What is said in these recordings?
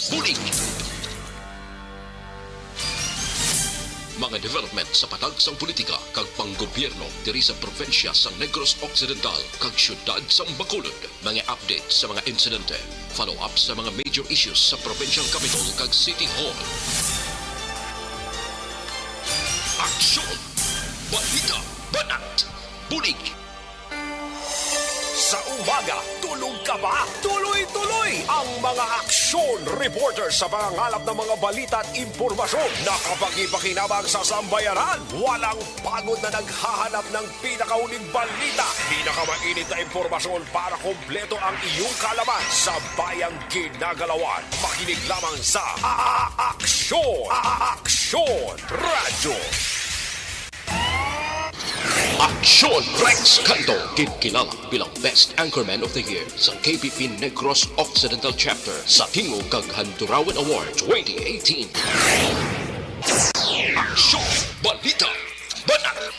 Bulig! Mga development sa patag sang politika kag panggobyerno diri sa probinsya sang Negros Occidental kag syudad sang Bacolod. Mga update sa mga insidente, follow-up sa mga major issues sa provincial capital kag City Hall. Aksyon! Balita! Banat! Bulig! Sa umaga, tulog ka ba? Tuloy-tuloy ang mga aksyon reporter sa pangangalap ng mga balita at impormasyon na kapag-ipakinabang sa sambayaran. Walang pagod na naghahanap ng pinakauling balita. Pinakamainit na impormasyon para kompleto ang iyong kalaman sa bayang ginagalawan. Makinig lamang sa Aksyon! Aksyon Radyo! Aksyon! Rex Canto, kinkilala bilang Best Anchorman of the Year sa KBP Negros Occidental Chapter sa Tingog kag Handurawan Award 2018. Aksyon! Balita! Banat!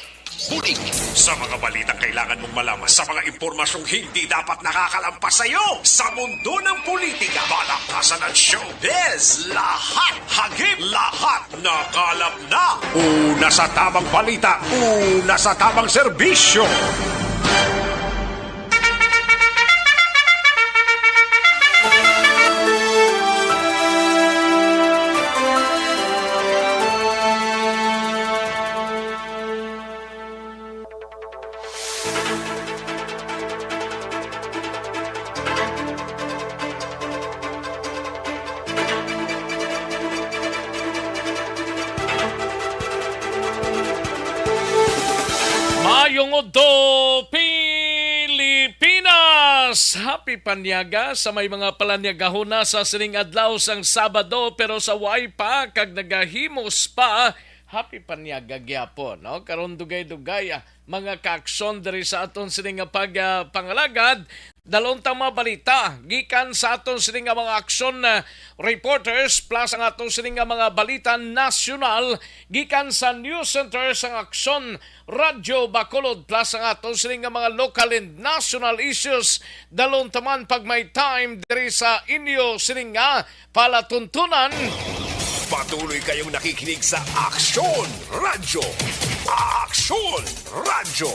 Bulig! Sa mga balitang kailangan mong malaman, sa mga impormasyong hindi dapat nakakalampas sa iyo, sa mundo ng politika, balakasan ng showbiz, lahat, hagip, lahat, nakalap na. Una sa tamang balita, una sa tamang serbisyo. Mayong Udto, Pilipinas! Happy panyaga sa may mga palanyagahon na sa sining adlaw sang Sabado pero sa way pa kag nagahimos pa. Happy panyaga gyapon, no? Karon dugay-dugay mga kaaksyon diri sa aton sining pangalagad. Dalawang mga balita gikan sa aton sining mga aksyon reporters plus ang aton sining mga balita nasyonal gikan sa News Center sang Aksyon Radyo Bacolod plus ang aton sining mga local and national issues. Dalawang taman pag may time diri sa inyo sining palatuntunan. Patuloy kayong nakikinig sa Aksyon Radyo. Aksyon Radyo.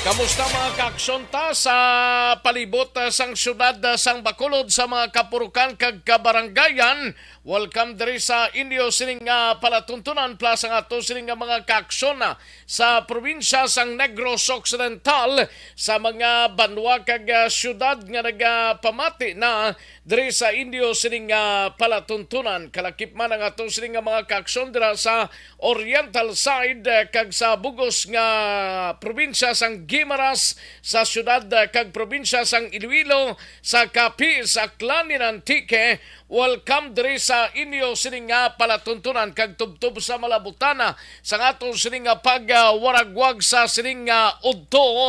Kamusta mga kaaksyon ta sa palibot sang syudad sang Bacolod sa mga kapurukan kag kabarangayan? Welcome diri sa inyo sining palatuntunan plus ang ato sining mga kaaksyon sa probinsya sang Negros Occidental sa mga banwa kag syudad nga nagapamati na diri sa inyo sining palatuntunan. Kalakip man ang ato sining mga kaaksyon dira sa oriental side kag sa bugos nga probinsya sang Guimaras, sa syudad kag probinsya sang Iloilo, sa Capiz, Aklan, Antique. Welcome diri sa inyo sining palatuntunan kag tubtub sa malabutana sa atong sining pagwaragwag sa sining udto.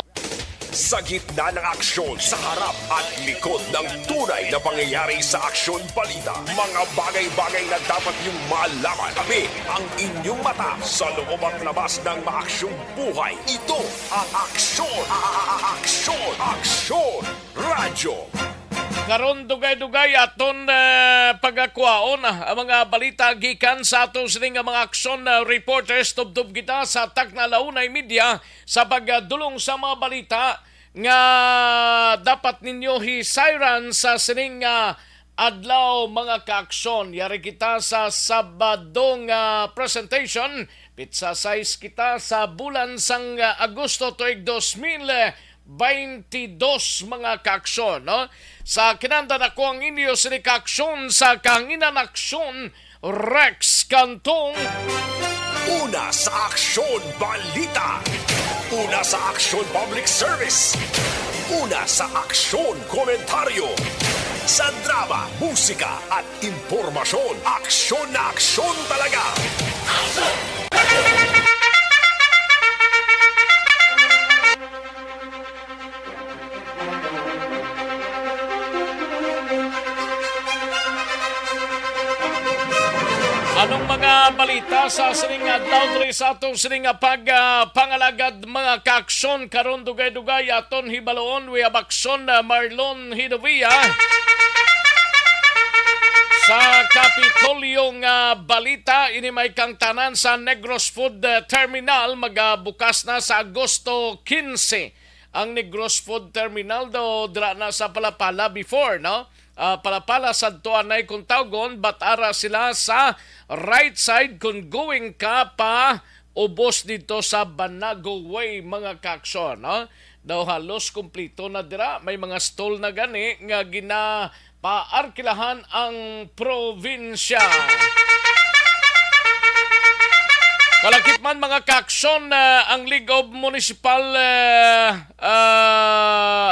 Sa gitna ng aksyon, sa harap at likod ng tunay na pangyayari sa Aksyon Balita, mga bagay-bagay na dapat niyong malaman. Kami ang inyong mata sa loob at labas ng maaksyong buhay. Ito ang Aksyon! Aksyon! Aksyon! Radyo! Karon dugay-dugay aton pagakwaon ang mga balita gikan sa aton sining mga aksyon reporters. Tubtub kita sa Tacna Launay Media sa pagdulong sa mga balita nga dapat ninyo hisayran sa sining adlaw mga kaaksyon. Yari kita sa Sabadong presentation. Pizza size kita sa bulan sang Agosto tuig 2022 mga kaaksyon, no? Sa kinanda na ko ang inyo sini kaaksyon sa kanginan aksyon Rex Cantong. Una sa Aksyon Balita. Una sa Aksyon Public Service. Una sa Aksyon Komentaryo. Sa drama, musika at impormasyon. Aksyon na aksyon talaga. Anong mga balita sa sining adlaw diri sa atong sining pangalagad mga kaaksyon karon dugay-dugay aton hibaloon we abakson Marlon Hidovia. Sa Kapitolyo nga balita, ini may kang tanan sa Negros Food Terminal magabukas na sa Agosto 15. Ang Negros Food Terminal do dira na sa Palapala before, no? Palapala sa tuanay kung tawgon, batara sila sa right side kung going ka pa ubos dito sa Banago Way, mga kaksyon, no? Daw halos kumplito na dira, may mga stall na gani nga paarkilahan ang probinsya. Kalakip man mga kaksyon, ang League of Municipal,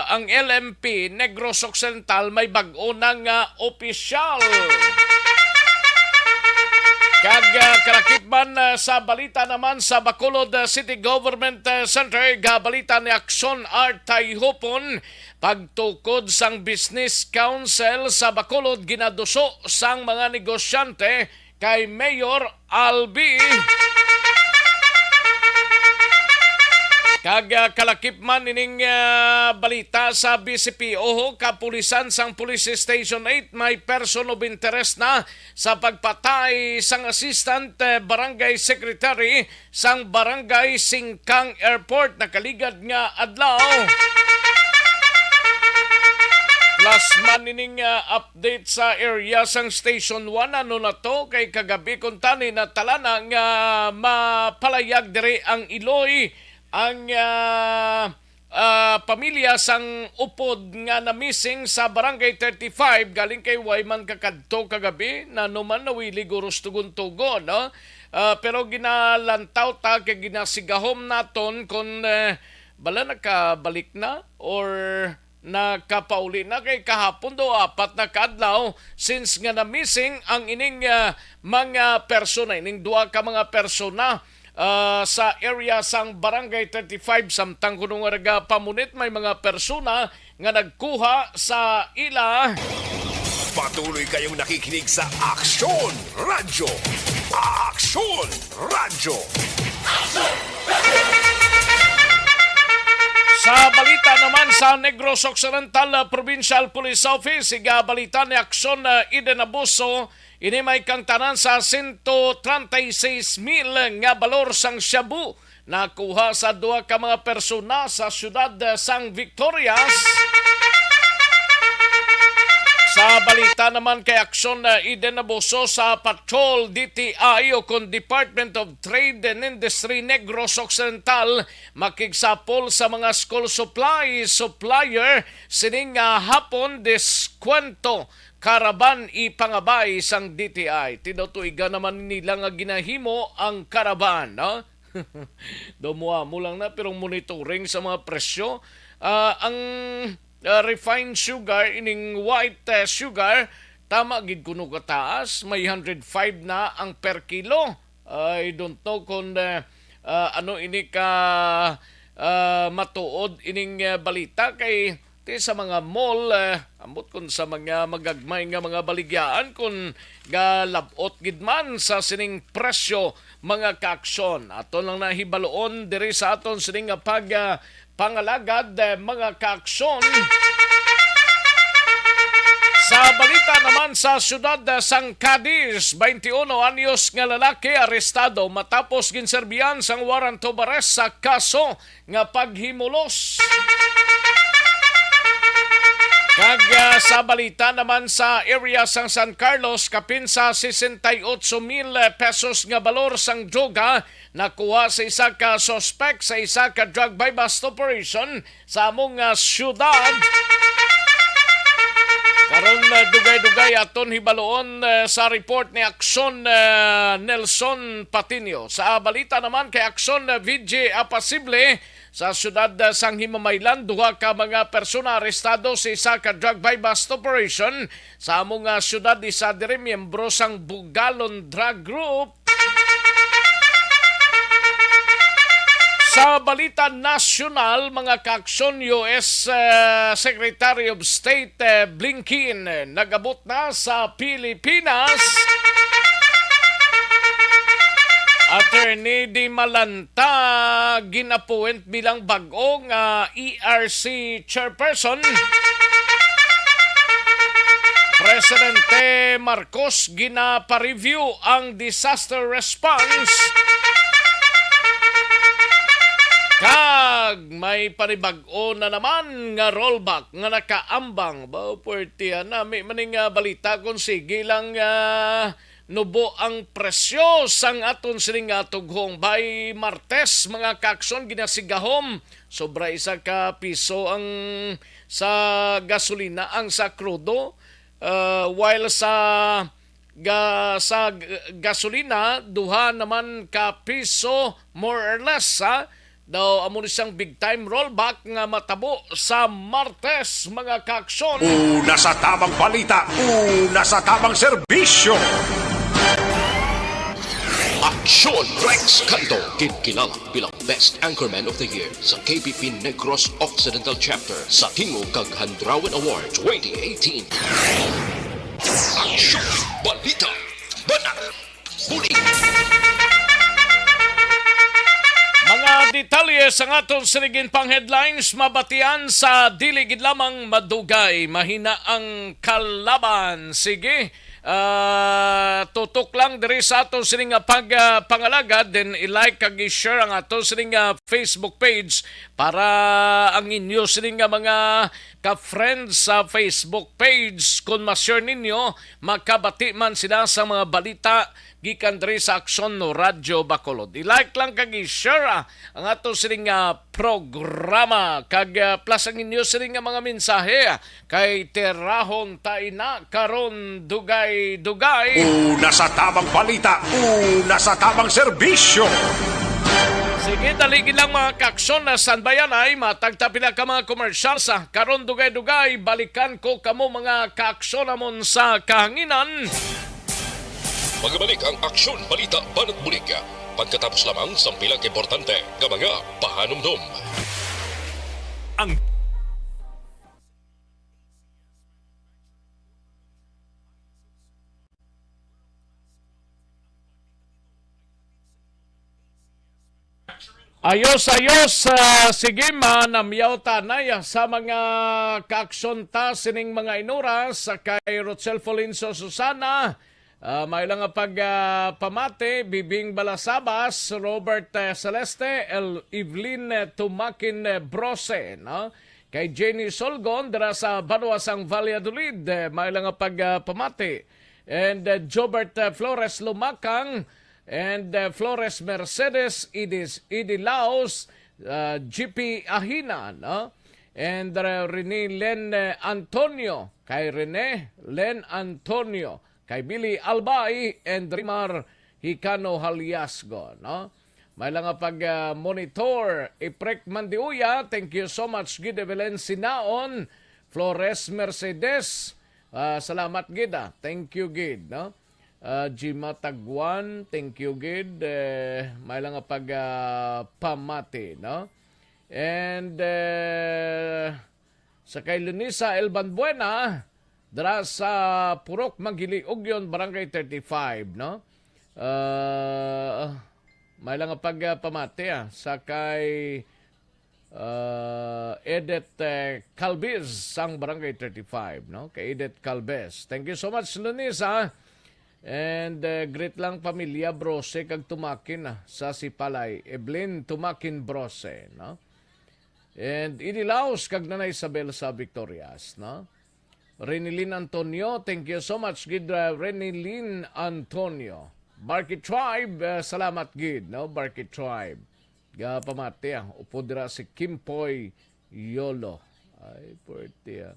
ang LMP, Negros Occidental, may bag-o ng opisyal. Kalakip man sa balita naman sa Bacolod City Government Center, balita ni Action Art Tayhopon, pagtukod sang Business Council sa Bacolod ginaduso sang mga negosyante kay Mayor Albi. Kalakip man ining balita sa BCPO, kapulisan sang Police Station 8 may person of interest na sa pagpatay sang Assistant Barangay Secretary sang Barangay Singkang Airport. Nakaligad nga adlaw. Plus man ining update sa area sang Station 1, ano na to kay kagabi kung tani na talana nga mapalayag diri ang Iloy ang pamilya sang upod nga na missing sa Barangay 35 galing kay Wayman kakadto kagabi na numan nawili guros tugon-tugon, no? Pero ginalantaw ta kay ginasigahom naton kung bala nakabalik na or nakapauli na kay kahapon do 4 na kadlaw since nga na missing ang ining mga persona, ining duha ka mga persona sa area sang Barangay 35 samtang kuno nga pamunit may mga persona nga nagkuha sa ila. Patuloy kayong nakikinig sa Aksyon Radyo. Aksyon Radyo. Sa balita naman sa Negros Occidental Provincial Police Office, balita ni Aksyon Eden Abuso, ini may kang tanan sa 136,000 nga balor sang shabu nakuha sa duha ka mga persona sa siyudad sang Victorias. Sa balita naman kay Aksyon Eden Abuso sa Patrol DTI o kon Department of Trade and Industry Negros Occidental makigsapol sa mga school supplier sining hapon deskwento karaban ipangabay sang DTI. Tinutuiga naman nila nga ginahimo ang karaban, no? Dumuha mo lang na pero monitoring sa mga presyo. Ang refined sugar, ining white sugar, tama gid kuno kataas, may 105 na ang per kilo. I don't know kung ano ini ka matuod ining balita kay sa mga mall, ambot kun sa mga magagmay nga mga baligyaan kung galabot gidman sa sining presyo mga kaaksyon. Aton lang nahibaloon diri sa aton sining pangalagad mga kaaksyon. Sa balita naman sa siyudad sang Cadiz, 21 anyos nga lalaki arestado matapos ginserbihan sang warrant of arrest sa kaso nga paghimulos. Sa balita naman sa area sang San Carlos, kapin sa 68,000 pesos nga balor sang droga nakuha sa isa ka suspect sa isa ka drug buy bust operation sa among syudad. Karon dugay-dugay aton hibaloon sa report ni Aksyon Nelson Patinio. Sa balita naman kay Aksyon VJ Apasible, sa siyudad sang Himamaylan, duha ka mga persona arestado sa isa ka drug buy bust operation sa among siyudad. Isa diri miyembro sang Bugalon Drug Group. Sa balita nasyonal, mga kaaksyon, US Secretary of State Blinken nagabot na sa Pilipinas. Attorney Di Malanta ginapuwent bilang bagong ERC chairperson. Presidente Marcos gina-review ang disaster response kag may panibag-o na naman nga rollback nga nakaambang. Ba puwerte na may maning balita kung sige lang nubo ang presyo sang aton sining tughong by Martes mga kakson ginasigahom sobra isa ka piso ang sa gasolina ang sa krudo while sa gasolina duha naman ka piso more or less daw amo ni siyang big time rollback nga matabo sa Martes mga kakson. Una sa tamang balita, una sa tamang serbisyo. Aksyon Rex Canto, kilala bilang Best Anchorman of the Year sa KPP Negros Occidental Chapter sa Tingog kag Handrawan Award 2018. Aksyon Balita Banat Bulig. Mga detalye sa aton sinigin pang headlines mabatian sa diligid lamang madugay mahina ang kalaban. Sige, tutok lang diri sa aton sining pangalaga then i-like kag i-share ang aton sining Facebook page para ang inyo sining mga ka-friends sa Facebook page kung ma-share ninyo makabati man sila sa mga balita gikan diri sa Aksyon no Radyo Bacolod. I-like lang kag i-share ang ato sining programa kag plus ang inyo sining mga mensahe kay terahon taina karon dugay-dugay. Una sa tamang balita, una sa tamang serbisyo. Sige, daligin lang mga kaksyon na sanbayan ay matagtapila ka mga komersyal sa karon dugay-dugay. Balikan ko kamo mga kaksyon namon sa kahanginan. Magbalik ang Aksyon Balita Banat Bulig pagkatapos lamang sa pilang importante nga mga pahanumdum. Ang Ayos, sige manamyaw tanay sa mga kaksyon ta sining mga inuras kay Roselfo Linso Susana. May lang pamate, Bibing Balasabas, Robert Celeste, Evelyn Tumakin Brose, no? Kay Jenny Solgon, dara sa Banuasang Valladolid, may lang pamate. And Jobert Flores Lumakang, and Flores Mercedes, Idi Laos, GP Ahina, no? And Rene Len Antonio, kay Rene Len Antonio, kay Billy Albay and Rimar Hicano Haliasgo, no? May lang monitor Iprek Mandiuya, thank you so much Gid Evelyn Sinaon, Flores Mercedes, salamat Gid, thank you Gid, no? Jima Tagwan, thank you Gid, may lang pamati, no? And sa kay Lunisa Elbanbuena, dara sa Purok Magili Ugyon, Barangay 35, no? May lang pamati sa kay Edith Calvez sang Barangay 35, no? Kay Edith Calvez. Thank you so much, Lunisa. And great lang pamilya Brose kag Tumakin sa Sipalay. Evelyn Tumakin Brose, no? And Inilaos kag Nanay Isabel sa Victorias, no? Renilyn Antonio, thank you so much Gid Renilyn Antonio. Barky Tribe, salamat Gid, no? Barky Tribe. Pamati upo dira si Kimpoy Yolo. Ay, puwerte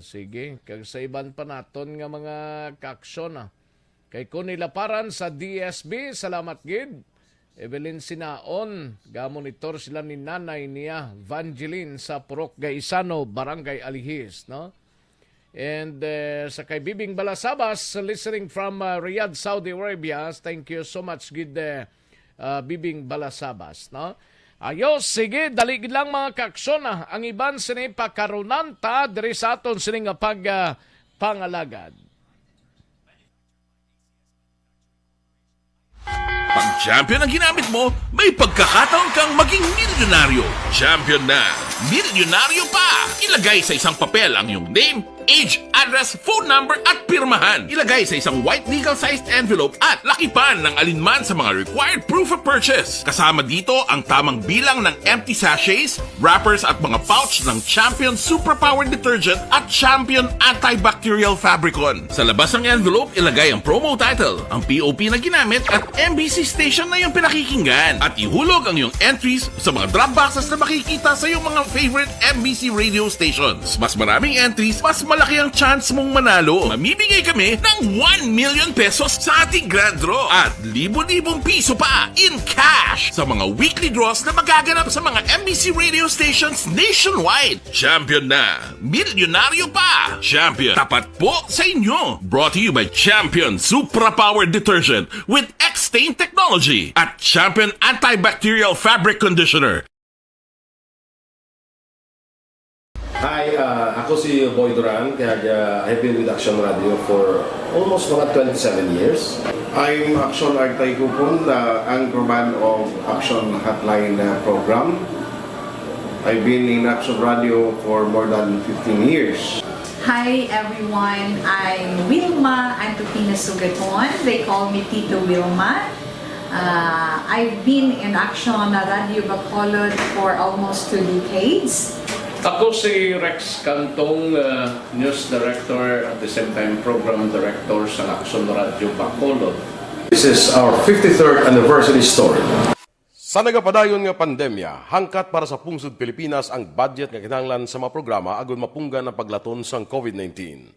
sige, kag sa iban pa naton nga mga kaksyon kay Kunilaparan sa DSB, salamat Gid. Evelyn Sinaon, ga-monitor sila ni nanay niya, Vangeline sa Purok Gaisano, Barangay Alihis, no? And sa kay Bibing Balasabas, listening from Riyadh, Saudi Arabia, thank you so much Gid Bibing Balasabas, no? Ayos, sige, daligid lang mga kaksyon ang iban sini pakarunanta diri sa aton sini nga pangalagad. Pag champion ang ginamit mo, may pagkakataon kang maging milyonaryo. Champion na, milyonaryo pa! Ilagay sa isang papel ang iyong name, age at address, phone number at pirmahan. Ilagay sa isang white legal-sized envelope at lakipan ng alinman sa mga required proof of purchase. Kasama dito ang tamang bilang ng empty sachets, wrappers at mga pouch ng Champion Superpower Detergent at Champion Antibacterial Fabricon. Sa labas ng envelope, ilagay ang promo title, ang POP na ginamit at MBC station na yung pinakikinggan. At ihulog ang iyong entries sa mga drop boxes na makikita sa iyong mga favorite MBC radio stations. Mas maraming entries, mas malaki ang chance mong manalo. Mamibigay kami ng 1 million pesos sa ating grand draw at libo-libong piso pa in cash sa mga weekly draws na magaganap sa mga MBC radio stations nationwide. Champion na, milyonaryo pa. Champion, tapat po sa inyo. Brought to you by Champion Supra Power Detergent with X-Stain Technology at Champion Antibacterial Fabric Conditioner. Hi, ako si Boy Duran, kaya I've been with Action Radio for almost mga 27 years. I'm Action Artay Kupon, the anchorman of Action Hotline program. I've been in Action Radio for more than 15 years. Hi everyone, I'm Wilma Antopina Sugaton. They call me Tito Wilma. I've been in Action Radio Bacolod for almost 2 decades. Ako si Rex Cantong, News Director at the same time Program Director sa Action Radio Bacolod. This is our 53rd anniversary story. Sa nagapadayon nga pandemya, hangkat para sa pungsod Pilipinas ang budget nga kinahanglan sa mga programa agud mapunggan ang paglaton sang COVID-19.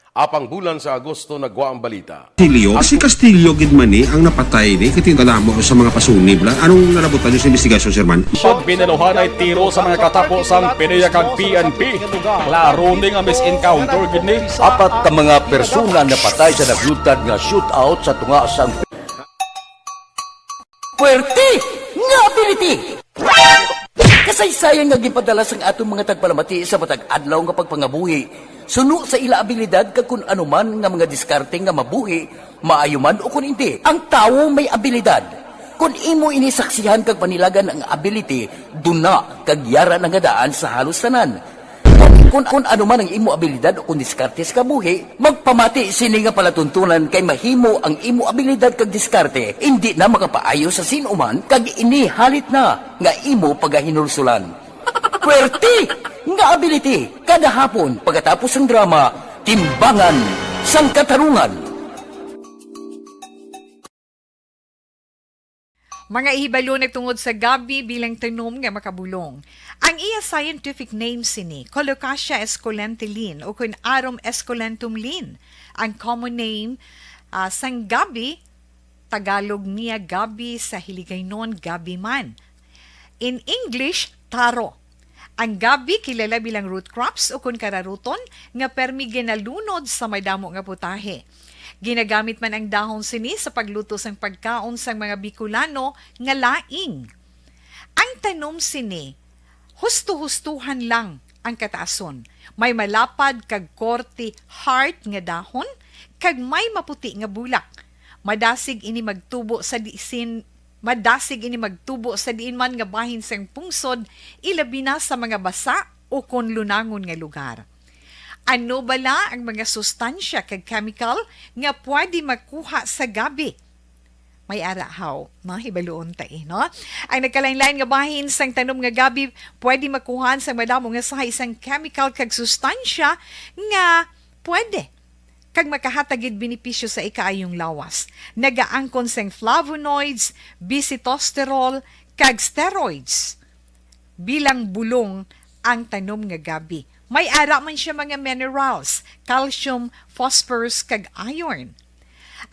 Apang bulan sa Agosto nagwa ang balita. Si Castillo gidmani ang napatay ni kitingkalamo sa mga pasunib lang. Anong nalabutan niyo sa investigasyon, Sir Man? Pag binaluhan ay tiro sa mga katapusang PNP kag PNP. Klaro ning nga misencounter gid ni. Apat ka mga persona na patay sa naglutad nga shootout sa tunga sang Puerte nga ability. Kasaysayan nga gipadala sang atong mga tagpalamati sa matag adlaw nga pagpangabuhi. Suno sa ila abilidad kag kun anuman nga mga diskarte nga mabuhi, maayo man o kun hindi. Ang tawo may abilidad. Kung imo inisaksihan kag panilagan ang ability, duna kag yara nga daan sa halos tanan. Kung anuman ang imo abilidad o kun diskarte sa kabuhi, magpamati sini nga palatuntunan kay mahimo ang imo abilidad kag diskarte, hindi na makapaayo sa sinuman kag ini halit na nga imo pagahinulsulan. Puwerte nga ability kada hapon pagkatapos ng drama Timbangan sang Katarungan. Mga ihibalo nagtungod sa gabi bilang tanom nga makabulong. Ang iya scientific name sini Colocasia esculentilin o kun Arum esculentum lin. Ang common name sang gabi, Tagalog niya gabi, sa Hiligaynon gabi man. In English, taro. Ang gabi kilala bilang root crops o kun kararuton nga permi ginalunod sa may damo nga putahe. Ginagamit man ang dahon sini sa pagluto sang pagkaon sang mga Bicolano nga laing. Ang tanom sini, husto-hustuhan lang ang kataason. May malapad kag korte heart nga dahon kag may maputi nga bulak. Madasig ini magtubo sa diin man nga bahin sang pungsod, ilabi na sa mga basa o kon lunangon nga lugar. Ano bala ang mga sustansya kag chemical nga pwede makuha sa gabi? May arahaw, mahibaluon tayo, no? Ang nagkalain-lain nga bahin sang tanom nga gabi, pwede makuha sa madamo nga sa isang chemical kag sustansya nga pwede kag makahatagid benepisyo sa ikaayong lawas. Nagaangkon sang flavonoids, bisitosterol, kag steroids. Bilang bulong ang tanom nga gabi. May ara man siya mga minerals, calcium, phosphorus, kag iron.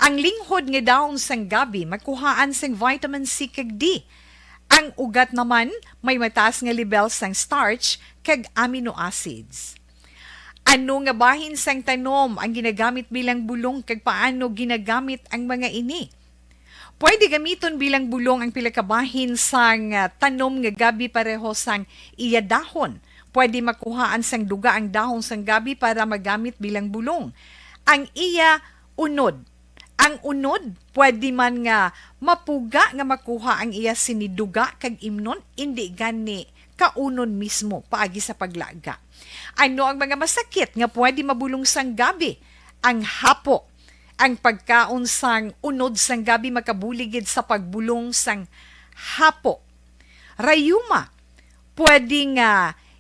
Ang linghod nga dahon sang gabi makuhaan sang vitamin C kag D. Ang ugat naman may mataas nga level sang starch kag amino acids. Ano nga bahin sang tanom ang ginagamit bilang bulong kag paano ginagamit ang mga ini? Pwede gamiton bilang bulong ang pila ka bahin sang tanom nga gabi pareho sang iya dahon. Pwede makuhaan sang duga ang dahon sang gabi para magamit bilang bulong. Ang iya unod. Ang unod, pwede man nga mapuga nga makuha ang iya siniduga kag imnon, hindi gani kaunon mismo paagi sa paglaga. Ano ang mga masakit nga pwede mabulong sang gabi? Ang hapo, ang pagkaon sang unod sang gabi makabuligid sa pagbulong sang hapo. Rayuma, pwedeng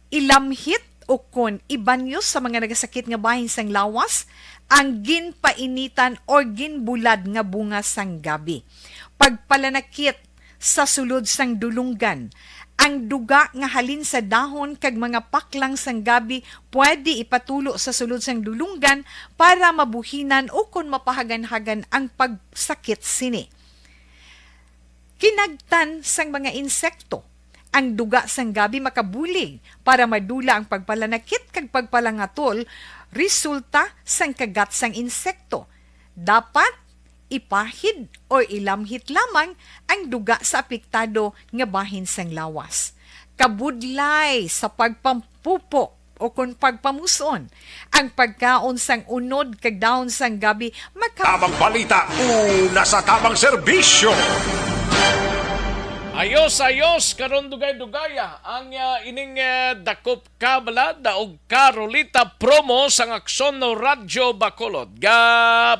ilamhit o kon ibanyos sa mga nagasakit nga bahin sang lawas, ang ginpainitan o ginbulad nga bunga sang gabi. Pagpalanakit sa sulod sang dulunggan, ang duga nga halin sa dahon kag mga paklang sang gabi pwede ipatulo sa sulod sang dulunggan para mabuhinan o kon mapahagan-hagan ang pagsakit sini. Kinagtan sang mga insekto, ang duga sang gabi makabulig para madula ang pagpalanakit kag pagpalangatol resulta sang kagat sang insekto. Dapat ipahid o ilamhit lamang ang duga sa apektado nga bahin sang lawas. Kabudlay sa pagpampupo o kung pagpamuson, ang pagkaon sang unod kag daon sang gabi Tamang balita, una sa tamang serbisyo. Ayos karon dugay-dugaya ang ining dakop kabala daog Carolita promo sang Aksyon no Radyo Bacolod.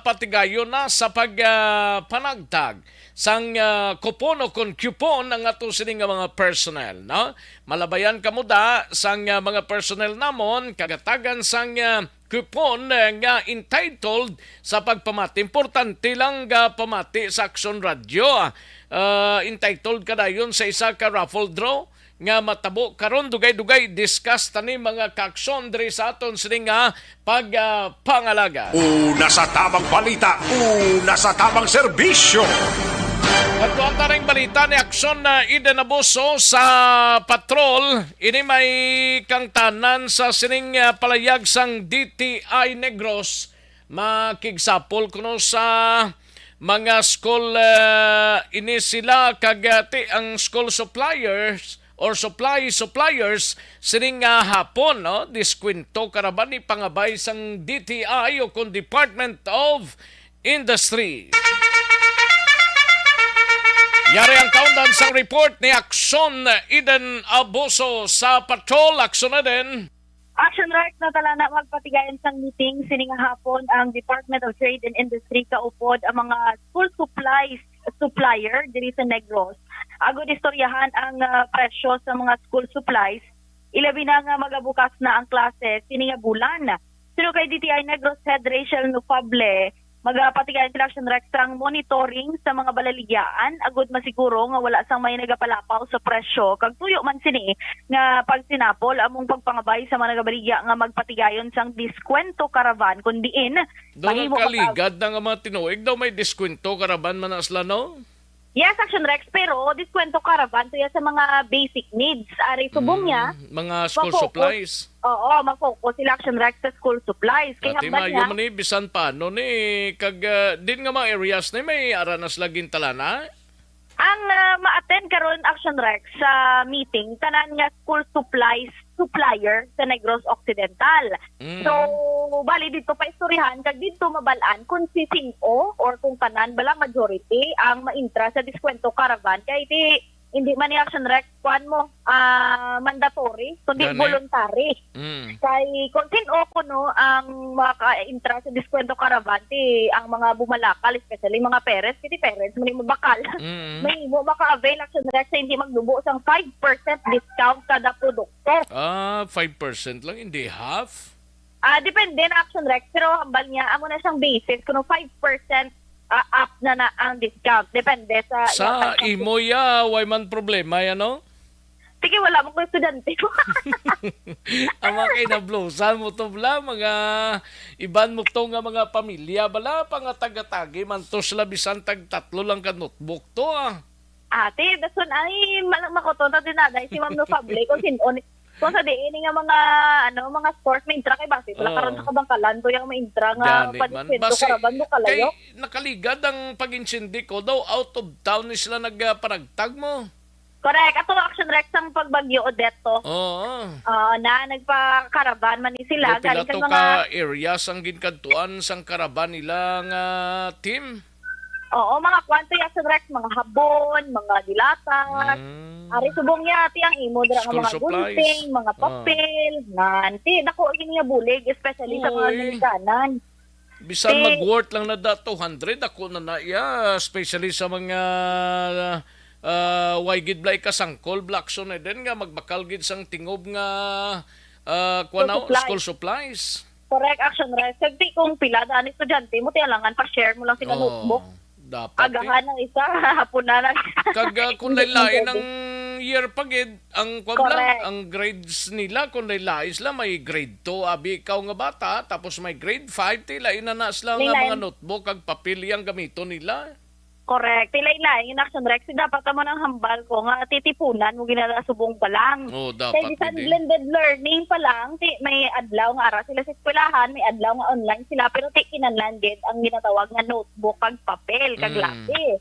Patigayo na sa pagpanagtag sang kupon o kon coupon ang ato sining mga personnel, no? Malabayan kamo da sang mga personnel namon kagatagan sang coupon nga entitled sa pagpamati. Importante lang pamati sa Aksyon Radio. Entitled kadayon sa isa ka raffle draw nga matabo karon dugay-dugay discuss tani mga kaaksyon diri sa aton sining pagpangalaga. Una sa tamang balita, una sa tamang serbisyo. Katuan taring balita ni Aksyon na Eden Abuso sa patrol. Ini may kangtanan sa sining palayag sang DTI Negros. Makigsapol kuno sa mga school ini sila kagati ang school suppliers or suppliers sining hapon, no? Diskwento karaban ni pangabay sang DTI o kung Department of Industry. Yari ang kaundan sang report ni Aksyon Eden Abuso sa patrol. Aksyon na din. Action Rex na tala na magpatigayan sang meeting sining hapon ang Department of Trade and Industry kaupod ang mga school supplies supplier diri sa Negros. Agud istoryahan ang presyo sa mga school supplies. Ilabi na nga magabukas na ang klase sining bulan. Sino kay DTI Negros Head Rachel Nufable, magpatigayan sila Action Rex ang monitoring sa mga balaligyaan agud masiguro nga wala sang may nagapalapaw sa presyo kag tuyo man sini nga pag sinapol among pagpangabay sa mga nagabaligya nga magpatigayon sang diskwento caravan kun diin doon ang kaligad na nga mga tinuig daw may diskwento caravan man asla, no? Yes, Action Rex, pero diskwento caravan to sa mga basic needs. Ari subong niya mga school supplies. Oo, mag-focus sila Action Rex sa school supplies. Kaya Ati mayo man ni bisan paano ni kag din nga mga areas ni may aranas laging talana. Ang ma-attend karon Action Rex sa meeting tanan nga school supplies supplier sa Negros Occidental. So bali dito pa istoryahan kag dito mabalaan kung si Sing-o or kung tanan bala majority ang maintra sa diskwento caravan kay hindi man ni Action Rex kuan mo mandatory kundi voluntary. Kay kung sino kuno ang maka-intra sa diskwento caravan ang mga bumalakal especially mga parents may mabakal may mo maka-avail Action Rex sa hindi magdubo sang 5% discount kada produkto. 5% lang, hindi half? Depende na Action Rex pero hambal niya amo na siyang basis kuno 5% up na ang discount. Depende sa... Sa imo way man problema yan, no? Sige, wala mo kong estudyante ko. Ang mga kinablusan mo to bala, mga iban mo to nga mga pamilya, bala, pangatag-atagi, man to sila bisan tag-tatlo lang ka notebook to, Ate, dason ay malang makotonta din na dahil si Ma'am Nufable kung sinon. Kung sa diin nga mga sports may intra kay base wala karon sa kabangkalan to yung may intra nga padiskwento caravan mo kalayo. Kay nakaligad ang pag-insindi ko daw out of town ni sila nagparagtag mo. Correct. Ato Action Rex ang pagbagyo Odetto. Na nagpa-caravan man ni sila galing sa mga areas ang ginkadtuan sang caravan nila nga team. Oo, mga kwanto Action Rex, mga habon, mga dilatan. Ari subong niya ti ang imo dira nga School mga supplies. gunting, mga papel, nanti dako ini nga bulig especially sa mga Uy. Amerikanan. Bisan Eh, mag-worth lang na da 200 ako na iya, especially sa mga waygid blay kasangkol blackson na din nga magbakal gid sang tingob nga school supplies. Correct, Action Rex. Sagdi kung pila daan estudyante mo tiyalangan pa share mo lang sila notebook. Dapat Agahan ng isa, hapon na lang. Kag kung laylain ang year pagid, ang kwan Correct. lang, ang grades nila kung laylain sila may grade 2 abi ikaw nga bata tapos may grade 5 tila na sila nga Lain-lain. mga notebook kag papel yang gamito nila. Correct. Tilay-lay, yung Action Rex, dapat mo ng hambal ko nga titipunan mo ginasubong pa lang. Oh, Kaya dapat bisan din. blended learning pa lang, may adlaw nga ara sila sa eskwelahan, may adlaw nga online sila, pero kinanlanded ang ginatawag nga notebook kag papel, kag lapis.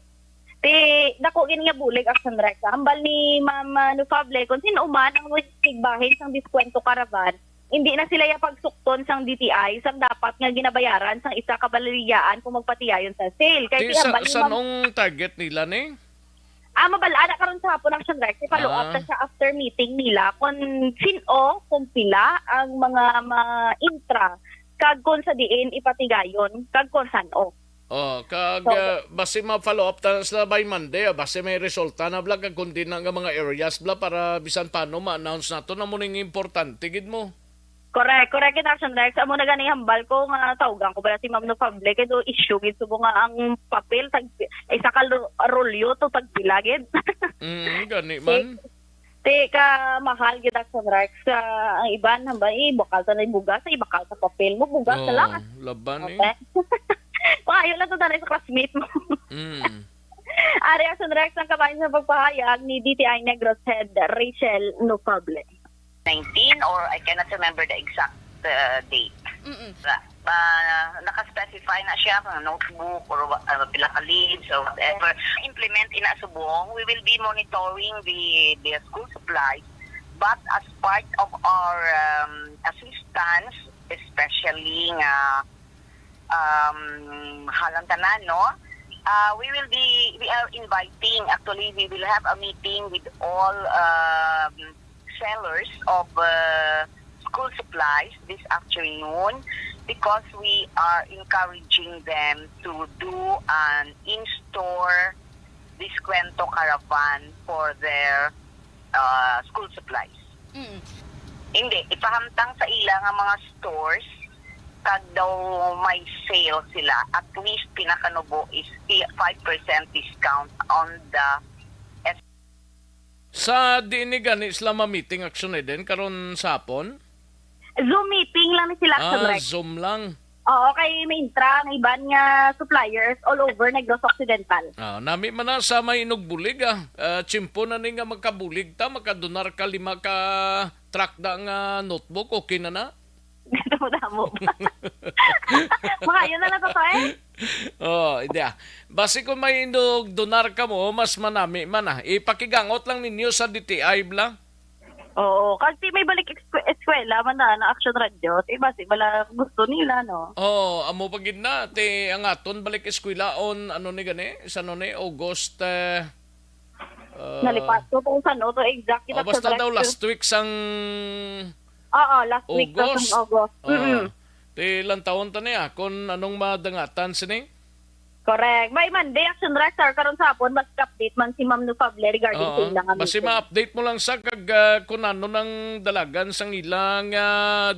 Dako gini nga bulig Action Rex. Hambal ni Mama Nufable, kung sino man ang tigbahin sang diskwento caravan, hindi na sila yung pagsukton sang DTI, sang dapat nga ginabayaran sang isa kabalariyaan kung magpatiyayon sa sale. Kaya hambal ni Sa Ma'am- nung target nila ni? mabalaan na karon sa hapon Action Rex, i-follow up na siya after meeting nila kung sino, kung pila ang mga intra, kag kung sa diin ipatigayon, kag kung sano. Oh, kag So- base ma-follow up ta sila by Monday, base may resulta na bla kag kundi na nga mga areas bla para bisan paano ma-announce nato na mo ning importante gid mo. Correct in Action Rex. Amo na gani hambal ko nga tawgan ko bala si Ma'am no public kay do issue gid subo nga ang papel tag isa ka rolyo to tag pila gid. Gani man. Ka mahal gid Action Rex. Ang iban hambal bakal ta na bugas, ibakal sa papel mo bugas na lang. Laban eh. Okay. Ayaw lang to tanay sa classmate mo. Ari Action Rex ang kabayan sa pagpahayag ni DTI Negros Head Rachel Nufable. 19 or I cannot remember the exact date. Naka-specify na siya ng notebook or pila ka leads or whatever. Implement in Asubong, we will be monitoring the school supplies, but as part of our assistance, especially nga halang tanan, no? We are inviting, actually we will have a meeting with all sellers of school supplies this afternoon because we are encouraging them to do an in-store diskwento caravan for their school supplies. Hindi, ipahamtang sa ilang ang mga stores kag daw may sale sila, at least pinakanubo is 5% discount on the Sa diini gani sila ma-meeting action na din karon sapon? Zoom meeting lang ni sila Action Rex. Zoom lang. Oo, kay may intra ng iban nga suppliers all over Negros Occidental. Nami man na sa may inugbulig chimpo na ni nga magkabulig ta, makadonar ka 5 ka track da nga notebook, okay na na? Damo. Mga yun na lang to eh. Hindi Basi kung may donar ka mo, mas manami man ipakigangot lang ninyo sa DTI bla. Oo, kasi may balik eskwela man na Action Radio. Basi bala gusto nila, no? Amo pagid na ti ang aton balik eskwela on ano ni gani sa ni August Nalipat ko kung saan to exact. basta daw last week sang Oo, last week August. sa August. Ti ilang taon ta niya kung anong madangatan sini? Correct. May Monday Action Director karon sa hapon mas update man si Ma'am Nufable regarding sa ilang Basi ma-update mo lang sa kag kung ano ng dalagan sang ilang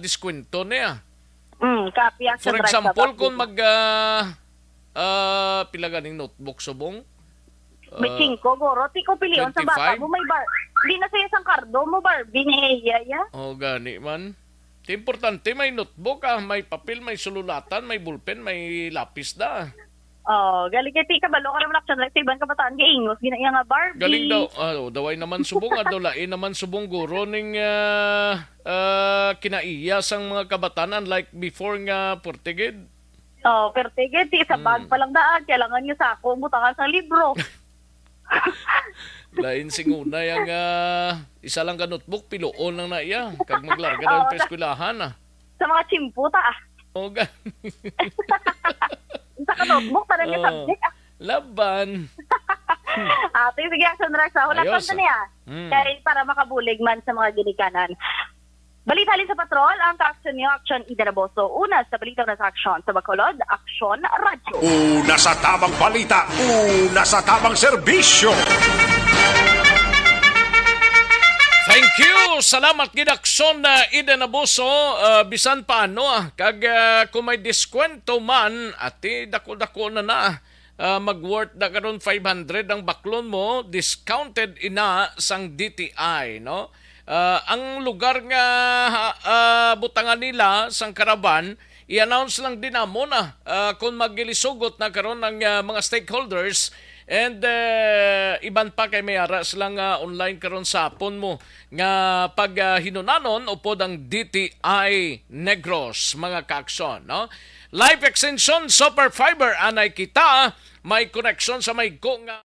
diskwento niya. Copy Action For Director. example, kung pila ganing notebook subong? May 5 goro. Ti ko piliyon sa bata 25? mo may Di na sa isang kardo mo Barbie ni Iya. Gani man. Ti importante may notebook may papel, may sululatan, may bulpen, may lapis da. Galing kay ti kabalo ka naman Action Director ibang kabataan kay ingos ginaya nga Barbie. Galing daw. Daway naman subong lain naman subong guro ning kinaiya sang mga kabatanan like before nga Portigid. Pero tigid ti sa bag pa lang daan kailangan niyo sako butangan sa libro. Lain singuna yang isa lang ka notebook piloon lang na iya kag maglarga daw sa eskwelahan Sa mga chimpo ta gani. Sa ka notebook para nga subject Laban. Sige, Action Rex. Hulat Ayos. pa niya. Kaya para makabulig man sa mga ginikanan. Balita halin sa patrol, ang ka-action niyo, Action Ida Naboso. Una sa balitang nasa aksyon sa Bacolod, Action Radio. Una sa tamang balita, una sa tamang serbisyo. Thank you. Salamat gid Action Ida Naboso. Bisan paano kag kung may diskwento man ati dako-dako na mag-worth na karon 500 ang baklon mo, discounted ina sang DTI, no? Ang lugar nga butangan nila sang Karaban, i-announce lang din amo na kung magilisugot na karon ng mga stakeholders and iban pa kay may ara silang online karon sa hapon mo nga pag hinunanon upod ang DTI Negros mga kaaksyon, no? Life extension super fiber anay kita may connection sa may nga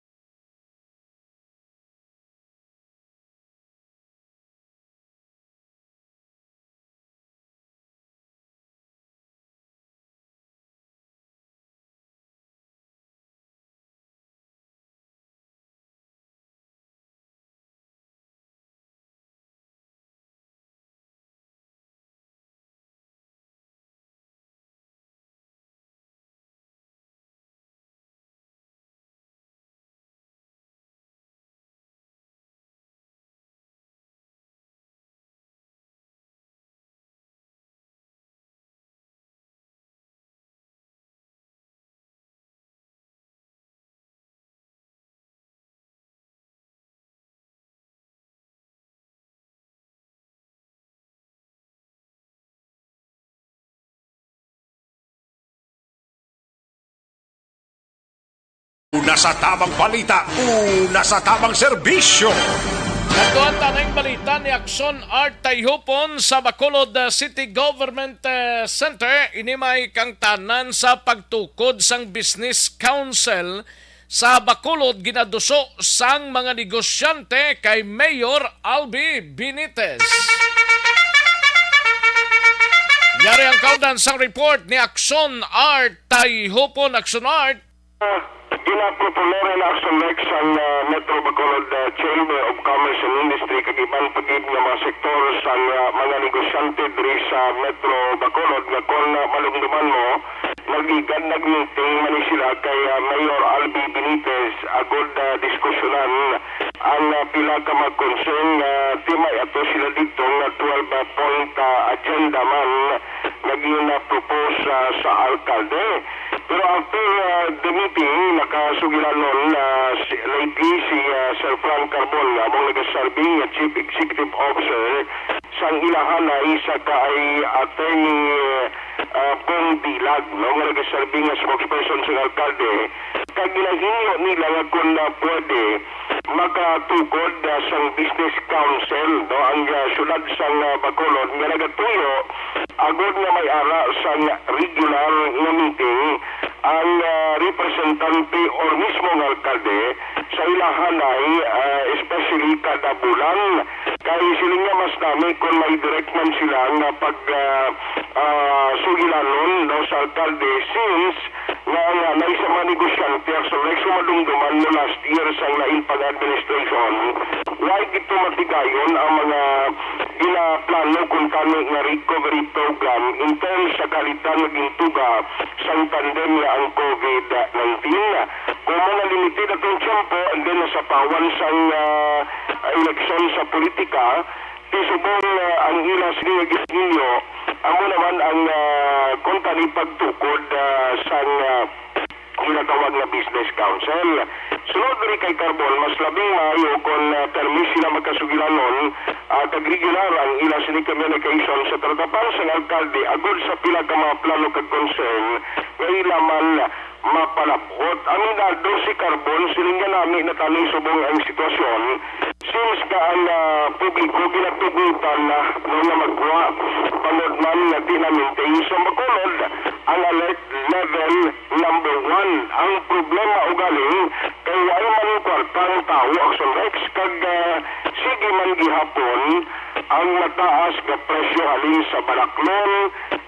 Una sa tamang balita, una sa tamang serbisyo. Ito ang tanang balita ni Action Art Tayhupon sa Bacolod City Government Center. Inimay kang tanan sa pagtukod sang Business Council sa Bacolod ginaduso sang mga negosyante kay Mayor Albi Benitez. Yari ang kaudan sang report ni Action Art Tayhupon. Action Art. Ginaproponera na Action Rex ang Metro Bacolod Chamber of Commerce and Industry kag ibang pagid nga mga sektor sa mga negosyante diri sa Metro Bacolod nga kon malumduman mo nag-meeting man sila kay Mayor Albi Benitez agud diskusyonan ang pila ka mag-concern timay ato sila dito nga 12-point agenda man naging-propose sa alkalde. Pero after the meeting, nakasugilan nun lately si Sir Frank Carbon nga mong nagasalbi nga Chief Executive Officer sang ilahan na isa ka ay Attorney Pong Dilag, no? Nga nagasalbi nga spokesperson sa alkalde. Kag ginahinyo nila nga kung pwede makatukod sang Business Council, no? Ang syudad sang Bacolod nga nagatuyo agod nga may ara sang regular nga meeting ang representante or mismo ng alkalde sa ilahanay, especially kada bulan. Kaya sila nga mas dami kung may direct man sila na pag sugilanon no, sa alkalde since nga naisa mga negosyante so like sumadumduman mo last year sa lain pag-administration why gito matigayon ang mga ginaplano kung kano nga recovery program in terms sa kalitan naging tuga sa pandemya ang COVID-19. Kung mga limited atong tiyempo and then sa pawan sa eleksyon sa politika, tisubong ang ilang sinigilyo, amo naman ang kontani pagtukod sa ginatawag na Business Council. Sunod rin kay Carbon, mas labing maayo kung permis sila magkasugilan nun kag-regular ang ilang sinicommunication sa tratapan sa alkalde agod sa pila ka mga plano kag concern nga ilaman mapalapot. Aminado si Carbon, silingan namin na taning subong ang sitwasyon since ka ang publiko ginatugutan na magkuha panodman na di na maintain sa Bacolod ang alert level number 1. Ang problema o galing kay wala man kwartang tao Action Rex kag sige man gihapon ang mataas na presyo halin sa balaklon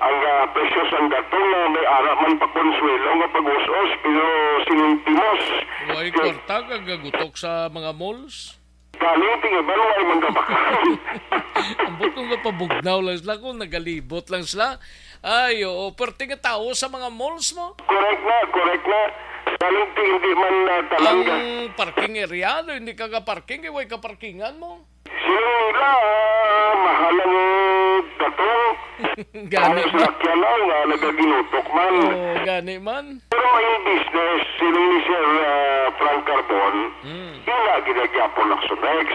ang presyo sa gatong na may ara man pa konsuelo nga pag-us-us pero sinuntimos. Huwag kwarta kagagutok sa mga malls. Galing tingiban ay manggabakan. Ambot kong kapabugnaw lang sila kung nagalibot lang sila. Ay, oo. Pero nga tao sa mga malls mo. Correct na. Galing hindi man talaga. Ang parking area, hindi ka ka-parking, huwag ka-parkingan mo. Sino nila, mahalang gatong. Gani Ang sakyan na nga nagaginutok man. Oo, gani man. Pero in business, sino ni Sir Frank Carbon, ina ginagyapo ng Sunex.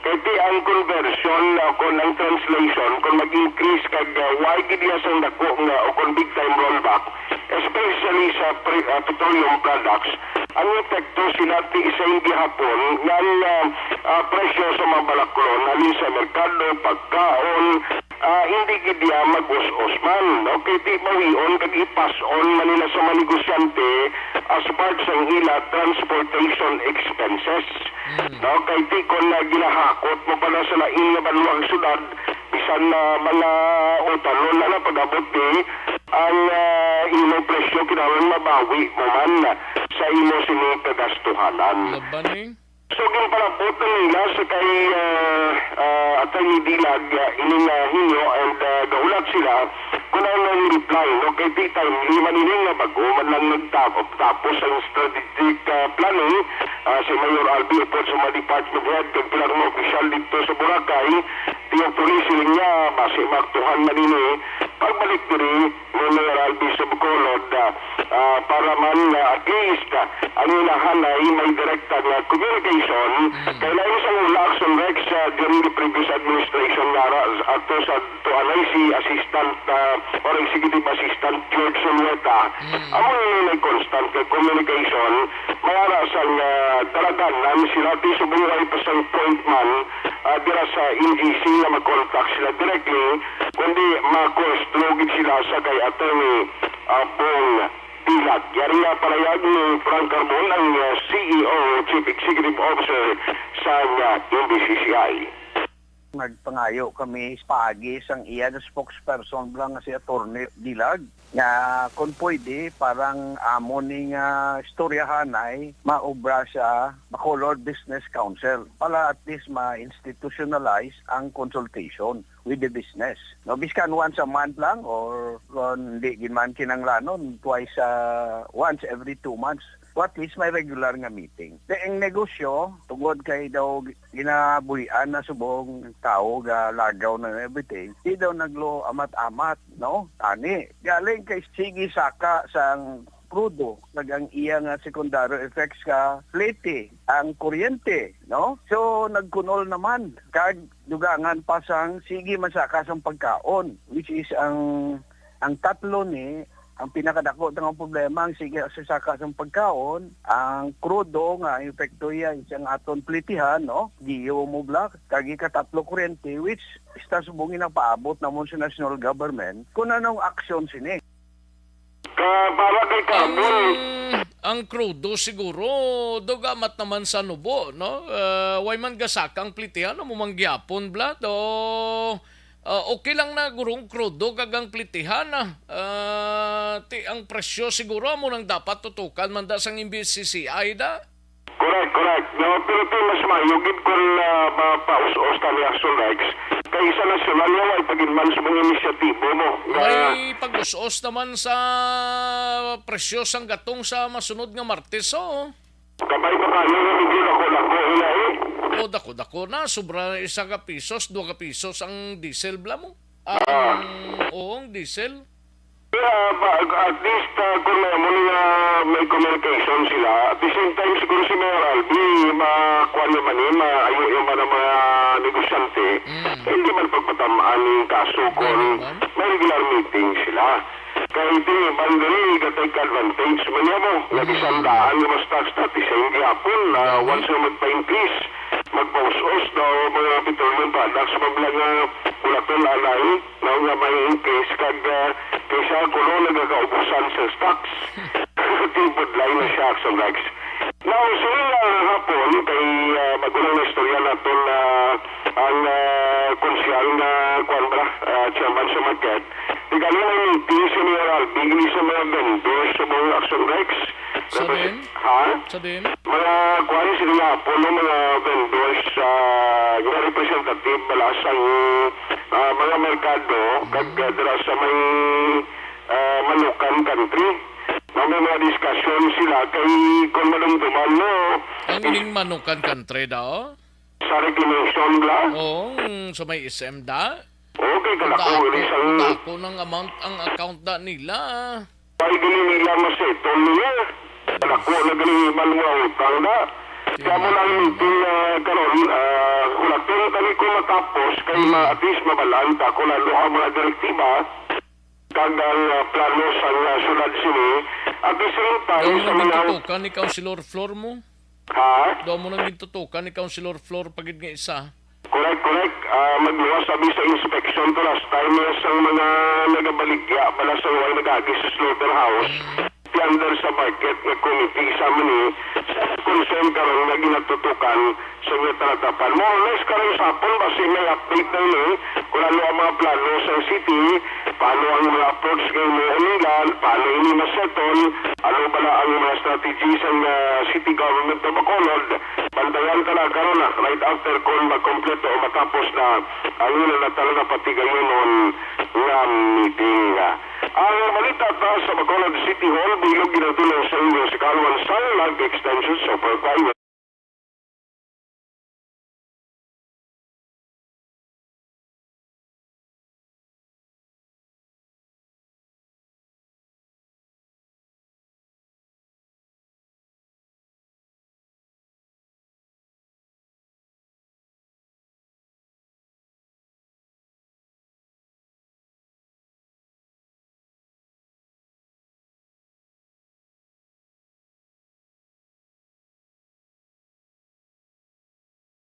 Kaya di ang conversion kung ang translation, kung mag-increase kag why gidya sa dako nga o kung big time rollback, especially sa petroleum products, ang epekto sila ti isa yung gihapon ng presyo sa mga balakron, halin sa merkado, pagkaon, hindi gidya mag-us-us man. Okay, di mawion kag i-pass on manila sa mga negosyante as part sa ila transportation expenses. No, kay di kon ginahakot mo pala sa lain nga baluang syudad bisan na mga utalon na pag-abot ang imong presyo kinahanglan mabawi mo man sa imo sini kagastuhanan. Labaning. So ginpalabot na nila sa kay Atty. Dilag ining hinyo and gaulat sila kung ang reply, no? Kay di timely maniling nga bago man lang nagtapos ang strategic planning si Mayor Albi upod sa mga department head kag pilang mga opisyal dito sa Boracay tiyong polisi niya base maktuhan manini pagbalik diri ni Mayor Albi sa Bacolod para man at least ang inahanay may direkta na communication kay lain sa action Rex during the previous administration nga ato sa tuanay si assistant or executive assistant George Solweta amo may constant communication mayara sa daraganan sila ti subuhay pa sa point man dira sa NGC na mag-contact sila directly kundi ma-construgit sila sa kay Atty. Bong Dilag. Yari nga palayag ni Frank Carbon ang CEO, Chief Executive Officer sa NBCCI. Nagpangayo kami pagi sang iya na spokesperson lang si Atty. Dilag nga kung pwede parang amo ning istoryahan ay maobra sa Bacolod Business Council para at least ma-institutionalize ang consultation with the business. No, biskan once a month lang or hindi man kinanglanon once every 2 months. At least may regular nga meeting. Ang negosyo, tungod kay daw ginabuhian na subong tao, lagaw na everything, di daw naglo amat-amat, no? Tani. Galing kay sige saka sang crudo, nagang iya nga secondary effects ka plete, ang kuryente, no? So, nagkunol naman. Kag dugangan pa sang sige masaka sang pagkaon, which is ang tatlo ni ang pinakadako ng problema ang sige sa saka ng pagkaon, ang krudo nga epekto iya isang aton plitihan, no? Giyo mo black, kagi katatlo kuryente which está subungin ang paabot namon sa national government kung anong aksyon sini. Para kay Carbon. Ang krudo siguro dogamat naman sa nubo, no? Way man gasakang plitihan mo mangyapon blad o okay lang na gurong krudo kagang plitihan ang presyo siguro mo nang dapat tutukan man da sang MBCCI da. Correct. No, pero mas mayugid kung paus-us tali action Rex kay sa nasyonal nga ay paginman sa mga inisyatibo mo. May pag-us-us naman sa presyo sang gatong sa masunod nga Martes, Kabay pa kayo nga hindi ako hinay. O dako na, sobra 1 ka pesos, 2 ka pesos ang diesel bla mo. Ang diesel. At least kung may communication sila, at the same time siguro si Mayor Albi, makuha naman maayo yung mga negosyante, hindi man pagpatamaan yung kaso kung may regular meeting sila. Kaya hindi, bandari, gatay ka-advantage man niya mo, nag-isandaan yung mas tax-tat, isa yung gihapon, once na magpa-increase, magpa-us-us na mga petroleum products, mablang kulatol alay, na nga may increase, kaysa kulo nagkakaubusan sa stocks. Tipod line na siya sa Rex. Now, sila hapon, kay magulang na istorya natin ang konsyal na chairman sa market, Di kanina may meeting si Mayor Albi, gini sa mga vendors sa mga Action Rex. Sa din? Ha? Sa din? Mga kuwari sila nga po ng mga vendors sa mga representative bala sa mga merkado kagdara sa may Manukan country. May mga diskusyon sila kay kung malumduman mo Ang ining Manukan country daw? sa reclamation bla. Oo, sa may SM da? Okay, kalako isang Dako ng amount ang account da nila. ay galing nila masetol niya. Kalako na galing man mga utang na. Kaya mo lang meeting karon kulatin kami ko matapos kay at least mabalanta ko lalo ang mga direktiba kag ang plano sa sulad sini at the same time Daw mo sa nang mga gitutukan ni Councilor Flor mo? ha? Daw mo nang gitutukan ni Councilor Flor pagid nga isa? Correct. Magluwas sabi sa inspection to last time sa mga nagabaligya bala sa way nagagi sa slaughterhouse under sa market na committee sa mani concern karon na ginatutukan sa mga talatapan. More or less karon sa hapon basi may update na ni kung ano ang mga plano sa city, paano ang mga approach ngayon mo ulilan, paano ini masettle, ano bala ang mga strategies ng city government of Bacolod. Bandayan ka na karon na right after kung magkompleto o matapos na ang ilan na talaga patigayon noon nga meeting. Ang balita ta sa Bacolod City Hall bilog ginatulong sa inyo si Calwan Sunlag Extension Super Private.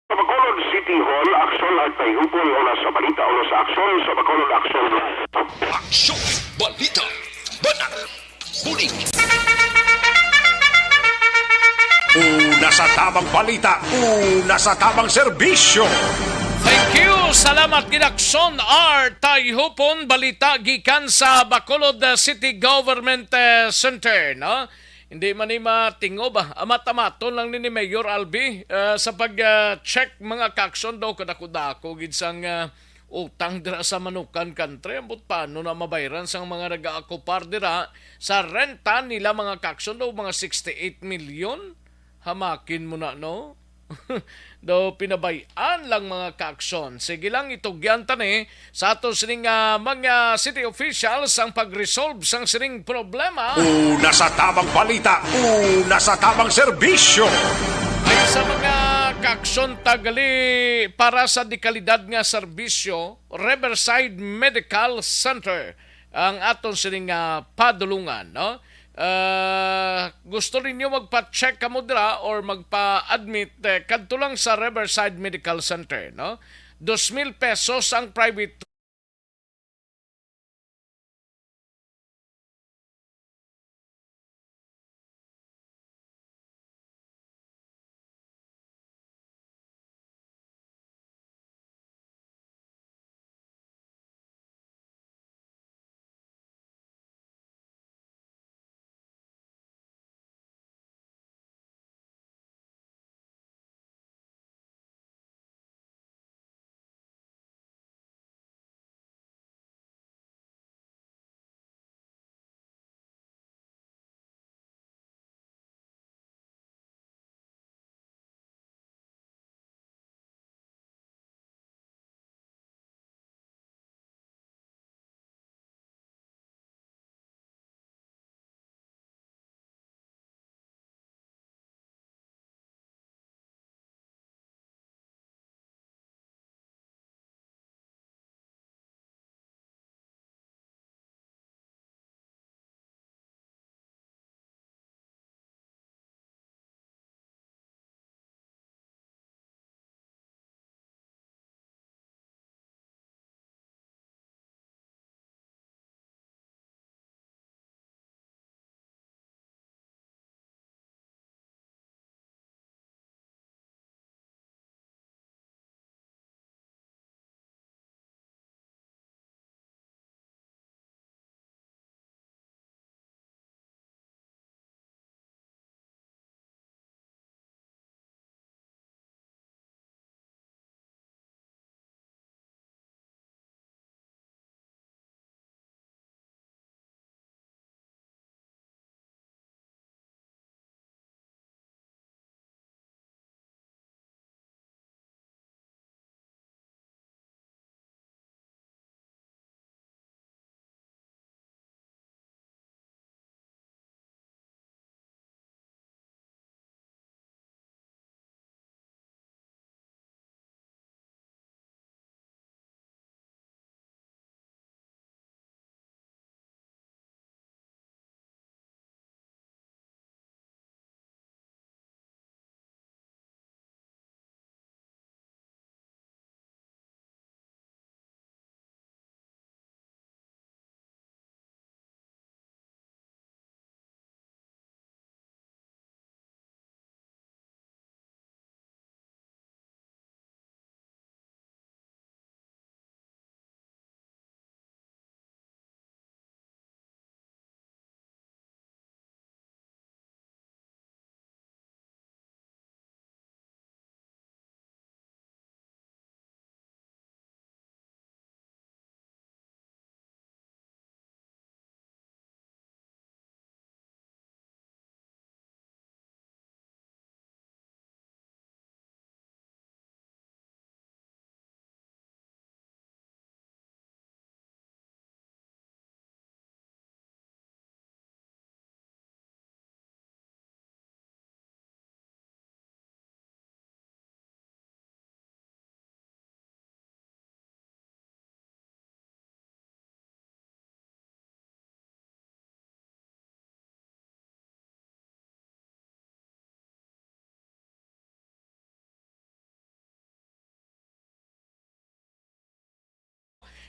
Sa Bacolod City Hall, aksyon at tayhupon o sa balita o sa aksyon sa Bacolod Aksyon. Aksyon! Balita! Banat! Puning! Una sa tamang balita, una sa tamang serbisyo. Thank you! Salamat Gidakson R. Tayhupon, balita gikan sa Bacolod City Government Center, no? Hindi man ni matingob amat-amaton lang ni Mayor Albi sa pag-check mga kaksyon daw kadako-dako gid sang utang dira sa Manukan country. Ambot paano na mabayaran sang mga nag-aakupar dira sa renta nila mga kaksyon daw mga 68 million. Hamakin mo na, no? Do pinabayan lang mga kaksyon. Sige lang itugyan tani sa ato sining mga city officials ang pag-resolve sang sining problema. Una sa tamang balita, una sa tamang serbisyo. Ay sa mga kaksyon tagali para sa dekalidad nga serbisyo, Riverside Medical Center ang aton sining padulungan, no? Gusto ninyo magpa-check kamo dira or magpa-admit kadto lang sa Riverside Medical Center, no? 2,000 pesos ang private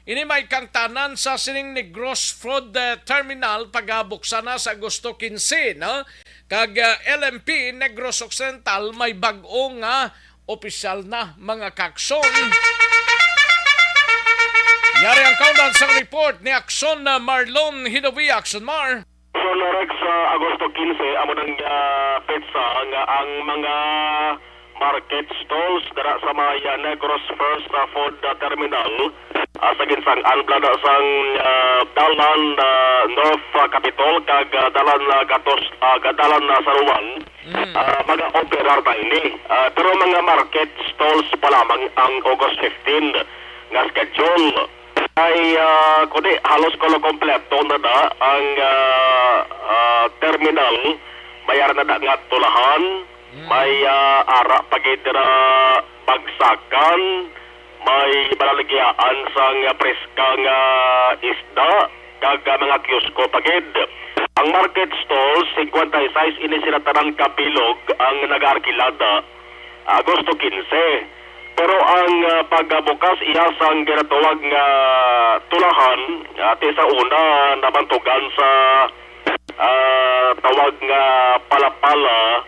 Ini may kantanan sa sining Negros Fraud Terminal pagabuksan na sa Agosto 15, no? Kag LMP Negros Occidental may bag-o nga opisyal na mga kaksyon. Yari ang kaundan sa report ni Action Marlon Hinovi. Action Mar. So, Rex, Agosto 15, amo nang petsa ang mga market stalls dara sa mga Negros First Food Terminal sa ginsang anblada sang dalan North Capitol kag dalan Gatos dalan Saruan mag-operar na ini pero mga market stalls pa lamang ang August 15 nga schedule ay kundi halos kompleto na da ang terminal mayar na da nga tulahan may ara pagidra pagsakan may balaligyaan sang preskang isda kag mga kiosko pagid. Ang market stalls 56 ini sila tanan kabilog ang nag-arkilada Agosto 15. Pero ang pagbukas iya sang ginatawag nga tulahan ati sa una nabantugan sa tawag nga palapala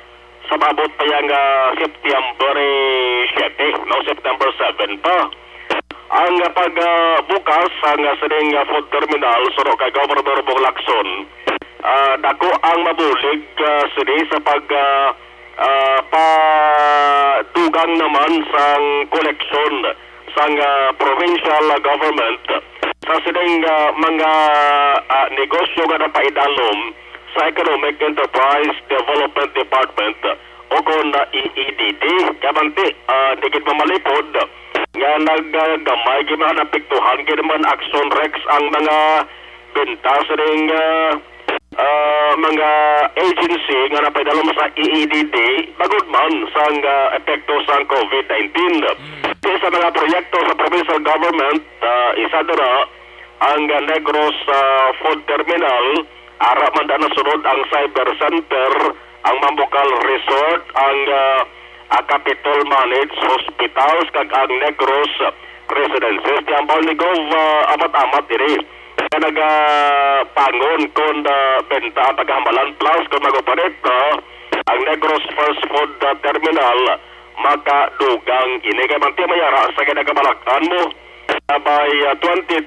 sa maabot pa yung September 7, no? September 7 pa. Ang pagbukas ang sining food terminal suro kay Governor Lacson, dako ang mabulig sini sa padugang naman sang koleksyon sang provincial government sa sining mga negosyo nga napaidalom sa Economic Enterprise Development Department o kung EEDD kabanti digit mamalipod nga naggamay gina napiktuhan ginaman Action Rex ang mga benta sa ring mga agency nga napaidalom sa EEDD bagod man sang epekto sang COVID-19 sa mga proyekto sa provincial government isa dara ang Negros Food Terminal ara man na sunod ang Cyber Center, ang Mambukal Resort, ang Capitol Managed Hospitals, kag ang Negros Residences. Di ang Balnigov amat-amat ini. Kaya nagapangon kung benta ang paghambalan plus kung mag-operate ang Negros First Food Terminal makadugang ini. Kaya manti mayara sa kinagabalakan mo by 2023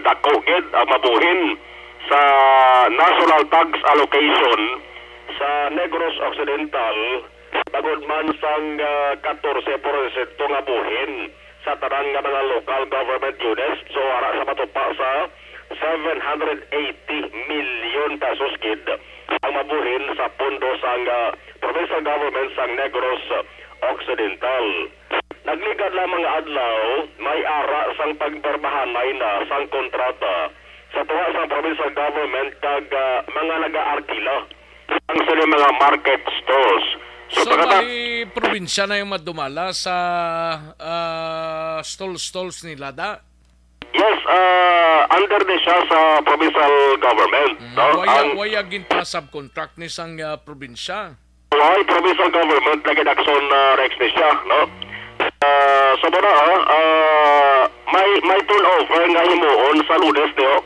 dako gid ang mabuhin sa National Tax Allocation sa Negros Occidental bagod man sang 14% nga buhin sa tanang nga mga local government units so ara sa matupa sa 780 million pesos gid ang mabuhin sa pondo sang provincial government sang Negros Occidental. Nagligad lamang nga adlaw may ara sang pagperbahanay na sang kontrata sa tuwa sa provincial government kag mga nag-aarkila ang sila mga market stores. So bali probinsya na yung madumala sa stalls nila da? Yes, under na siya sa provincial government. Waya ginpa subcontract ni sang probinsya? Why provincial government lagi Action Rex ni siya, no? So may turnover nga himuon sa Lunes niyo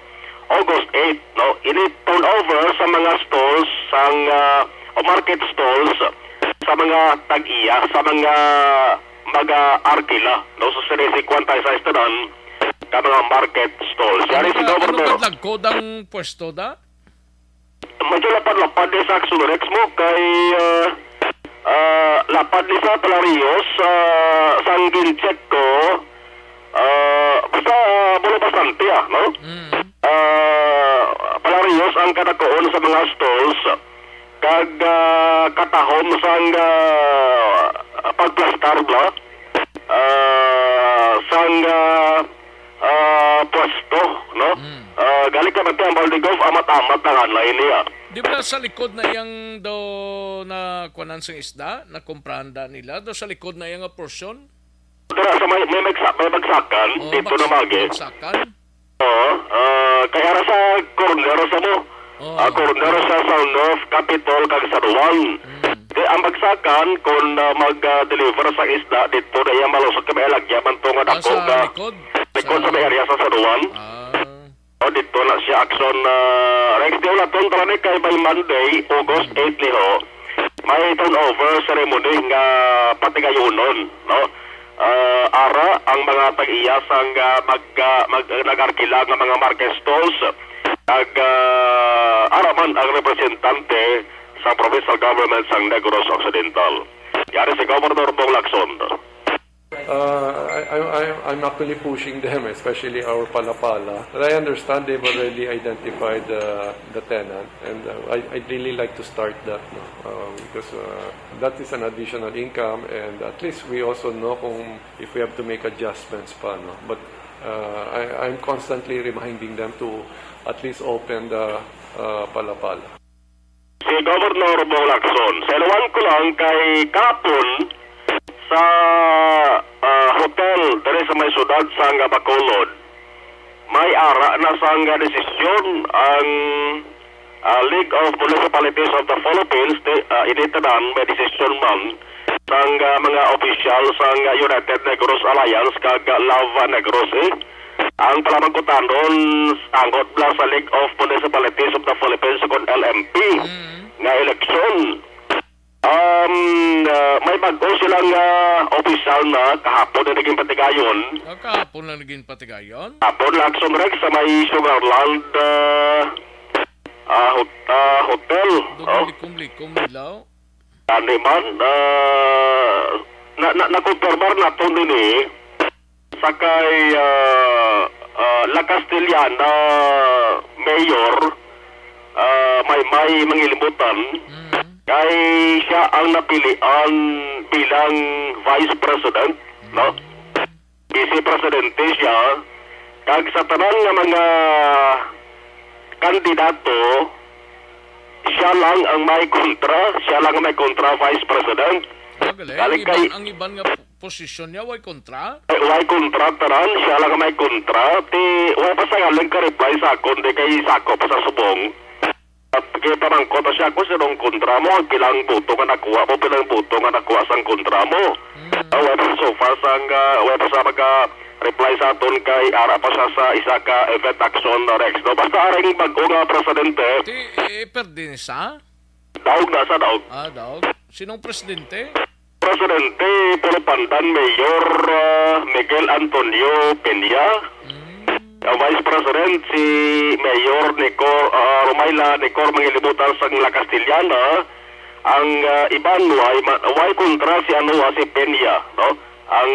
August 8, no? Ini turnover sa mga stalls, sang market stalls, sa mga tag-iya, sa mga mag-arkila, no? So, sinisikwan tayo sa istadan, ka mga market stalls. Ano kadlagkod ang pwesto da? Medyo lapad-lapad sa Action Rex mo, kay lapad ni sa Palarios, sang gincheck ko, basta bulo bastante, no? Palarios ang kadakoon sa mga stalls kag katahom sang pagplastar bla sang pwesto, no? Galing ka ang Baldigov amat-amat ang anlay niya. Di ba sa likod na yung do na kuwanan sang isda na kompranda nila do sa likod na yung porsyon? Dara sa may bagsakan dito na magi. Bagsakan? Kaya ra sa corner sa mo. Corner sa North Capitol kag sa Ruang. Di ang bagsakan kung mag-deliver sa isda dito na yung malusot ka may alagyaman to nga dako nga. Kung sa may area sa San Juan. O dito na siya action Rex di ulaton tala ni kay by Monday, August 8 liho. May turnover ceremony nga patigayunon, no? Ara ang mga tag-iyasang nag-arkila nga mga market stalls araman ang representante sa provincial government sang Negros Occidental. Yari si Governor Bong Lacson. I'm actually pushing them, especially our Palapala. But I understand they've already identified the tenant, and I'd really like to start that because that is an additional income, and at least we also know if we have to make adjustments pa. No? But I'm constantly reminding them to at least open the Palapala. Si Governor Bong Lacson, sa ilawan ko lang kay kapon sa hotel dari sa may sudad sang Bacolod, may ara na sang desisyon ang League of Municipalities of the Philippines initadan may desisyon man sang mga opisyal sang United Negros Alliance kag Lava Negros ang palamangkutan doon anggot lang sa League of Municipalities of the Philippines kon LMP nga eleksyon. May bago silang opisyal na kahapon na naging patigayon. Kahapon lang naging patigayon? Kahapon lang Rex sa may Sugarland hotel. Likom-likom nilaw? Ano man, nakonfirmar na ito nini sakay La Castellana mayor may mangilimutan kay siya ang napilian bilang vice president, no? Vice presidente siya kag sa tanan nga mga kandidato siya lang ang may kontra vice president. Ang iban nga posisyon niya, way kontra? Way kontra taran, siya lang ang may kontra. Way pa sa galing ka-reply sa akon, di kay Sako pa sa subong. At kita ng kota siya kung sinong kontra mo, pilang buto nga nakuha mo, pilang buto nga nakuha sang kontra mo. Way pa so far way pa sa reply sa aton kay ara pa siya sa isa ka event action Rex. No? Basta aring bago nga presidente. Perdin sa? Daog na sa daog. Daog. Sinong presidente? Presidente Pulupandan Mayor Miguel Antonio Peña. Ang Vice President si Mayor Romayla Nicor mangilibutan sa La Castellana. Ang iban way kontra si si Peña, no? Ang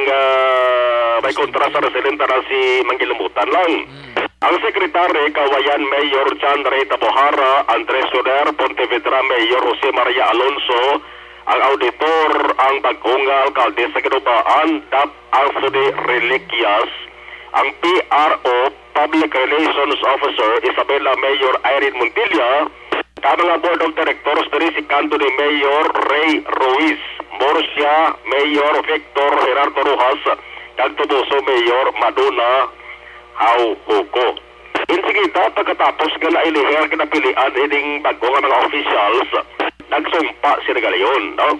may kontra sa residente na si mangilibutan lang. Ang sekretary kawayan Mayor John Rita Bohara, ang treasurer Pontevedra Mayor Jose Maria Alonso, ang auditor ang bagong alkalde sa Ginubaan Dap Alfode Reliquias, ang PRO Public Relations Officer Isabela Mayor Irene Montilla, mga board of directors dari si kanto ni Mayor Ray Ruiz, Morsia Mayor Victor Gerardo Rojas, kag tubuso Mayor Maduna Hugo. Insigita pagkatapos nga nailiher kinapilian ining bago nga mga officials, nagsumpa sila galayon, no?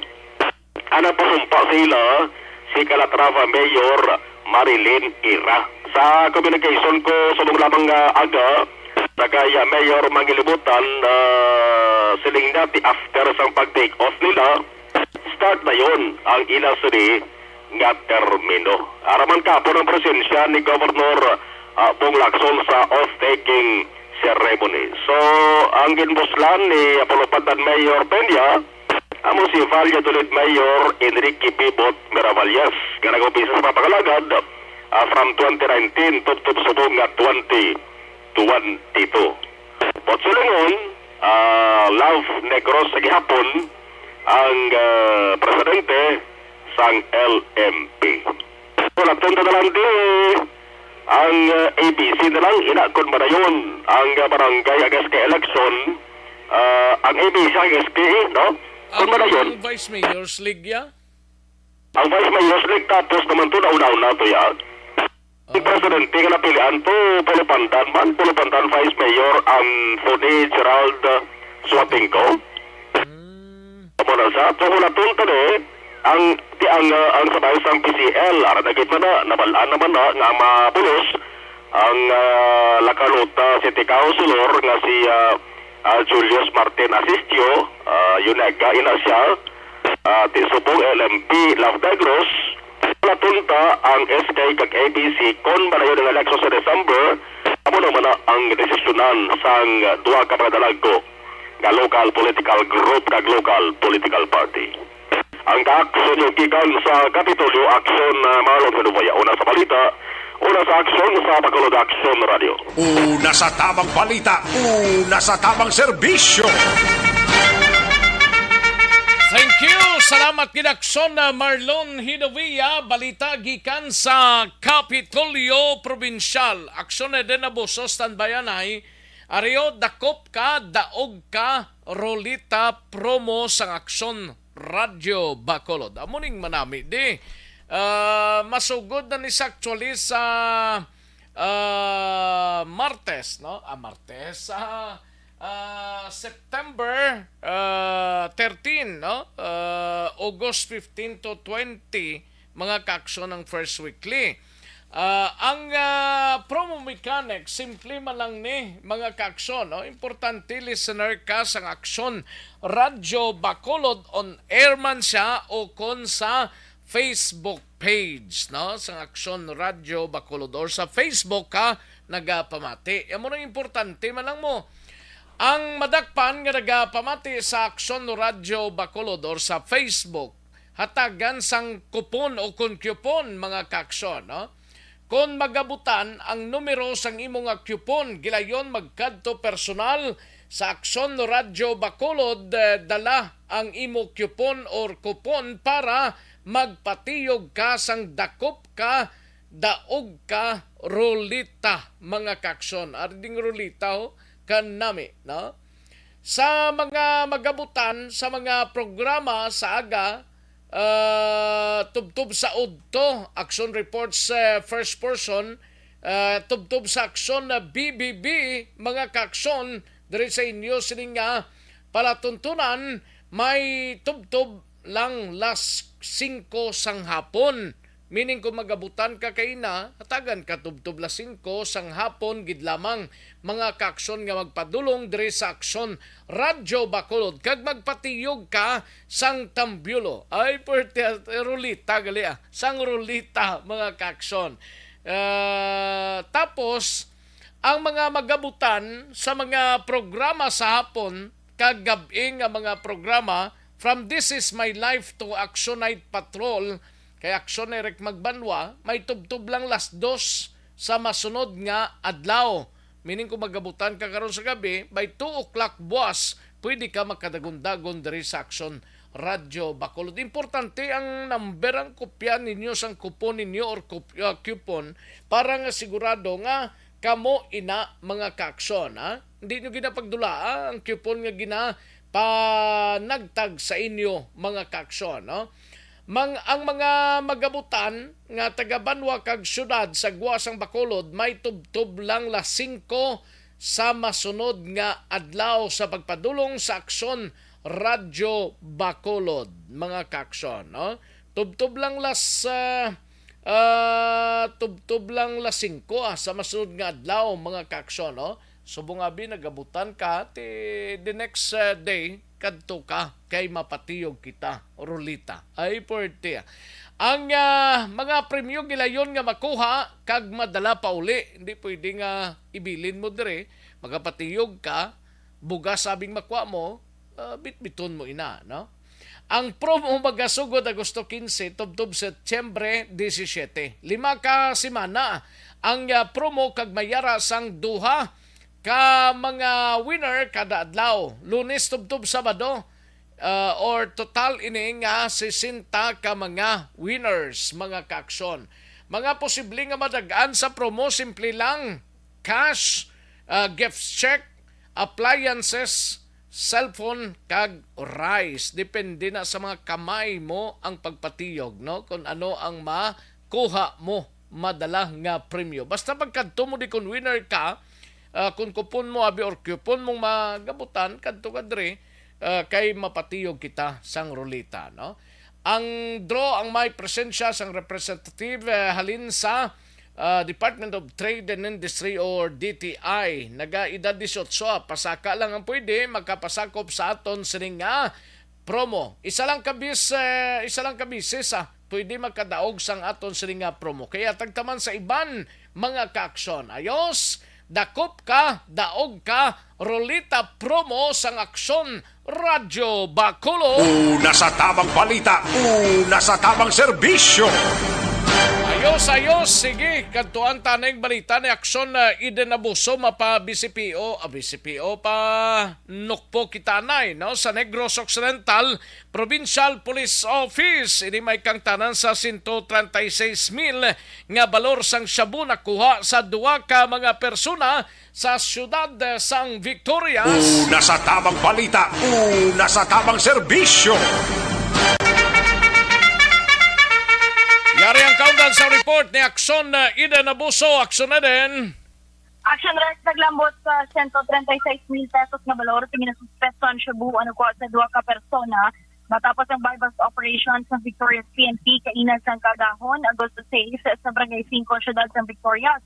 Ano pasumpa sila si Calatrava Mayor Marilyn Ira. Sa communication ko sa mga lamang aga, kaya Mayor mangilibutan siling dati after sang pag-take off nila, start na yon ang ilasuri nga termino. Araman kapon ang presensya ni Governor Bong Lacson sa off-taking ceremony. So, ang ginbuslan ni Pulupandan Mayor Peña, amo si Valladolid Mayor Enrique Pibot Miravalles, nga nag-umpisa sa papagalagad from 2019 to subong nga 2022. But silingon, Love Negros sa gihapon, ang presidente sang LMP. So, nagtunta na lang ang ABC na lang inakon marayon ang barangay agaske election ang ABC agaske no kung marayon ang Vice Mayor's League ang Vice Mayor's League tapos naman to nauna to ya ang presidente nga napilian to Pulupandan Vice Mayor ang Fode Gerald Suapingco muna sa to wala tunta ang sabay sang PCL ara dagit na nabalaan naman nga mapulos ang Lacaruta City Councilor nga si Julius Martin Asistio Yunega ina siya tisubong LMP Lavdagros natunta ang SK kag ABC kon manayon ng eleksyon sa December amo naman ang desisyonan sang duha ka padalagko nga local political group kag local political party. Ang kaaksyon yung gikan sa Kapitolyo aksyon Marlon Hinubaya una sa balita, una sa aksyon sa Bacolod Action Radio. Una sa tamang balita, una sa tamang serbisyo. Thank you. Salamat gidakson na Marlon Hinovia. Balita gikan sa Kapitolyo Provincial. Aksyon na din na buso standbayan ay Ario dakop ka, daog ka, rolita promo sa aksyon Radio Bacolod. Amuning manami di. Masugod na nis actually sa Martes, no? Martes. September 13, no? August 15 to 20, mga kaaksyon ng first weekly. Ang promo mechanic, simple man lang ni mga kaaksyon. No? Importante, listener ka sa aksyon Radyo Bacolod on air man siya o kon sa Facebook page. No? Sa aksyon Radyo Bacolod or sa Facebook ka nagapamati. Yan mo na importante man lang mo. Ang madakpan nga nagapamati sa aksyon Radyo Bacolod or sa Facebook, hatagan sang kupon o kun coupon mga kaaksyon. No? Kung magabutan ang numero sang imong coupon, gilayon magkadto personal sa Aksyon Radyo Bacolod, dala ang imo coupon or kupon para magpatiyog ka sang dakop ka, daog ka, rolita mga kaaksyon. Arding rolita kanami, no? Sa mga magabutan, sa mga programa sa aga, tubtub sa udto action reports first person, tubtub sa aksyon na BBB mga kaaksyon diri sa inyo sining nga palatuntunan, may tubtub lang las 5 sang hapon, meaning kung magabutan ka kay na hatagan ka tubtub las 5 sang hapon gid lamang mga kaaksyon nga magpadulong diri sa aksyon Radyo Bacolod kag magpatiyog ka sang tambyulo. Ay rulita gali sang rulita mga kaaksyon. Tapos ang mga magabutan sa mga programa sa hapon kag gabi nga mga programa from This Is My Life to Action Night Patrol kay Aksyon Eric Magbanwa, may tubtub lang las 2 sa masunod nga adlaw. Meaning kung magabutan ka karon sa gabi, by 2 o'clock buwas, pwede ka makadagon-dagon diri sa Aksyon Radyo Bacolod. Importante ang number ang kopya ninyo sang kupon ninyo or coupon para nga sigurado nga kamo ina mga kaaksyon. Hindi nyo ginapagdula ang coupon nga panagtag sa inyo mga kaaksyon. No? Ang mga magabutan nga taga-Banwa kag syudad sa Guasang Bacolod, may tubtub lang las 5 sa masunod nga adlaw sa pagpadulong sa Aksyon Radyo Bacolod mga kaaksyon. No? Tubtub lang las 5 sa masunod nga adlaw mga kaaksyon. No? Subong abi nagabutan ka the next day kadto ka kay mapatiyog kita rulita. Ay porte. Ang mga premyo gilayon nga makuha kag madala pa uli. Hindi pwede nga ibilin mo dire. Magapatiyog ka, bugas sabing makuha mo, bitbiton mo ina, no? Ang promo magasugod Agosto 15 tubtob Setyembre 17. 5 ka semana ang promo kag mayara sang duha ka mga winner kada adlaw. Lunes tubtob Sabado, or total ini nga 60 ka mga winners mga kaaksyon. Mga posible nga madagaan sa promo, simple lang cash, gift check, appliances, cellphone kag rice. Depende na sa mga kamay mo ang pagpatiyog, no? Kung ano ang makuha mo madala nga premyo. Basta pagkadto mo di kung winner ka, kung kupon mo abi or coupon mong magabutan kadto kadre, kay mapatiyog kita sang rulita, no? Ang draw ang may presensya sang representative halin sa Department of Trade and Industry or DTI. Naga-edad 18, pasaka lang ang pwede magkapasakop sa aton sining promo. Isa lang kabisis pwede magkadaog sang aton sining promo. Kaya tagtaman sa iban mga kaaksyon. Ayos, dakop ka, daog ka, rolita promo sang Aksyon Radyo Bacolod. Una sa tamang balita, una sa tamang serbisyo. Ayos, sige, kantuan taneng balita ni Aksyon Eden Abuso mapa BCPO pa nukpo kitanay no sa Negros Occidental Provincial Police Office. Ini may kang tanan sa 136,000 nga balor sang shabu nakuha sa duwa ka mga persona sa siyudad sang Victorias. Una sa tamang balita, una sa tamang serbisyo. Yari ang countdown sa report ni Aksyon Eden Abuso. Aksyon Eden. Action Rex naglambot sa 136,000 pesos na balor sa ginasuspetson Shabu ko sa duwa ka persona matapos ang bypass operation sa Victorias PNP kainan sa Kagahon Agosto 6 sa Barangay 5 siyudad sa Victorias.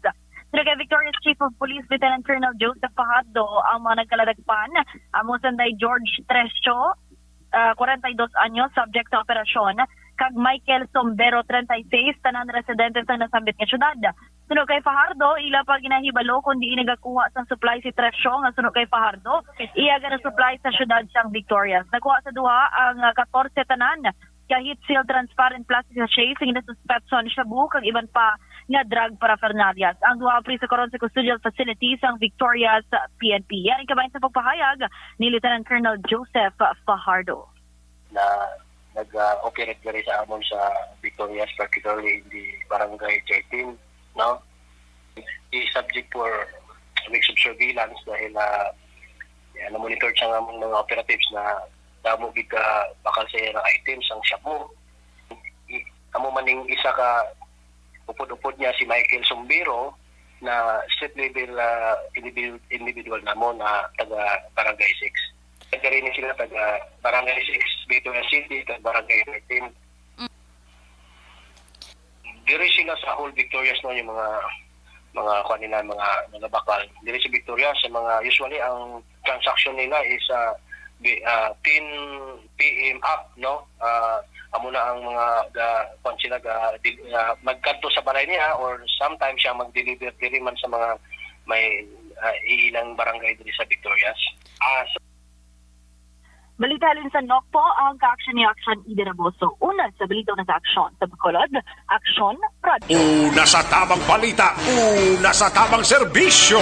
Sila kay Victorias Chief of Police Lieutenant Colonel Joseph Fajardo ang mga nagkaladagpan amo sanday George Trescio 42 anyos subject sa operasyon kag Michael Sombero 36 tanan residente sa nasambit nga syudad. Sunod kay Fajardo ila pa ginahibalo kundi nagakuha sa supply si Trescio nga sunod kay Fajardo iya ga supply sa syudad sang Victorias. Nakuha sa duha ang 14 tanan ka heat seal transparent plastic sachet sing nasuspetson shabu kag iban pa nga drug paraphernalias. Ang duha pri sa karon sa custodial facilities ang Victorias PNP. Yan kabayan sa pagpahayag ni Lieutenant Colonel Joseph Fajardo. Na nag-operate gari sa amon sa Victorias, particularly in the Barangay 13, no? Is subject for weeks of surveillance dahil na-monitor siya ng mga operatives na damo big bakal sa irang items ang shabu. Amo maning isa ka upod-upod niya si Michael Sombero na street level individual namon na taga Barangay 6. Nagkarini sila taga Barangay 6, Victoria City, taga Barangay 13. Diri sila sa whole Victorias no yung mga kanila mga bakal. Diri sa Victoria sa mga usually ang transaction nila is 10 PM up no. Amo na ang mga sila magkanto sa balay niya or sometimes siya mag-deliver diri man sa mga may ilang barangay diri sa Victorias. Balita halin sa NOCPO ang ka-action ni Aksyon Eden Abuso. Una sa balita na sa aksyon sa Bacolod, Aksyon Radyo. Una sa tamang balita, una sa tamang serbisyo.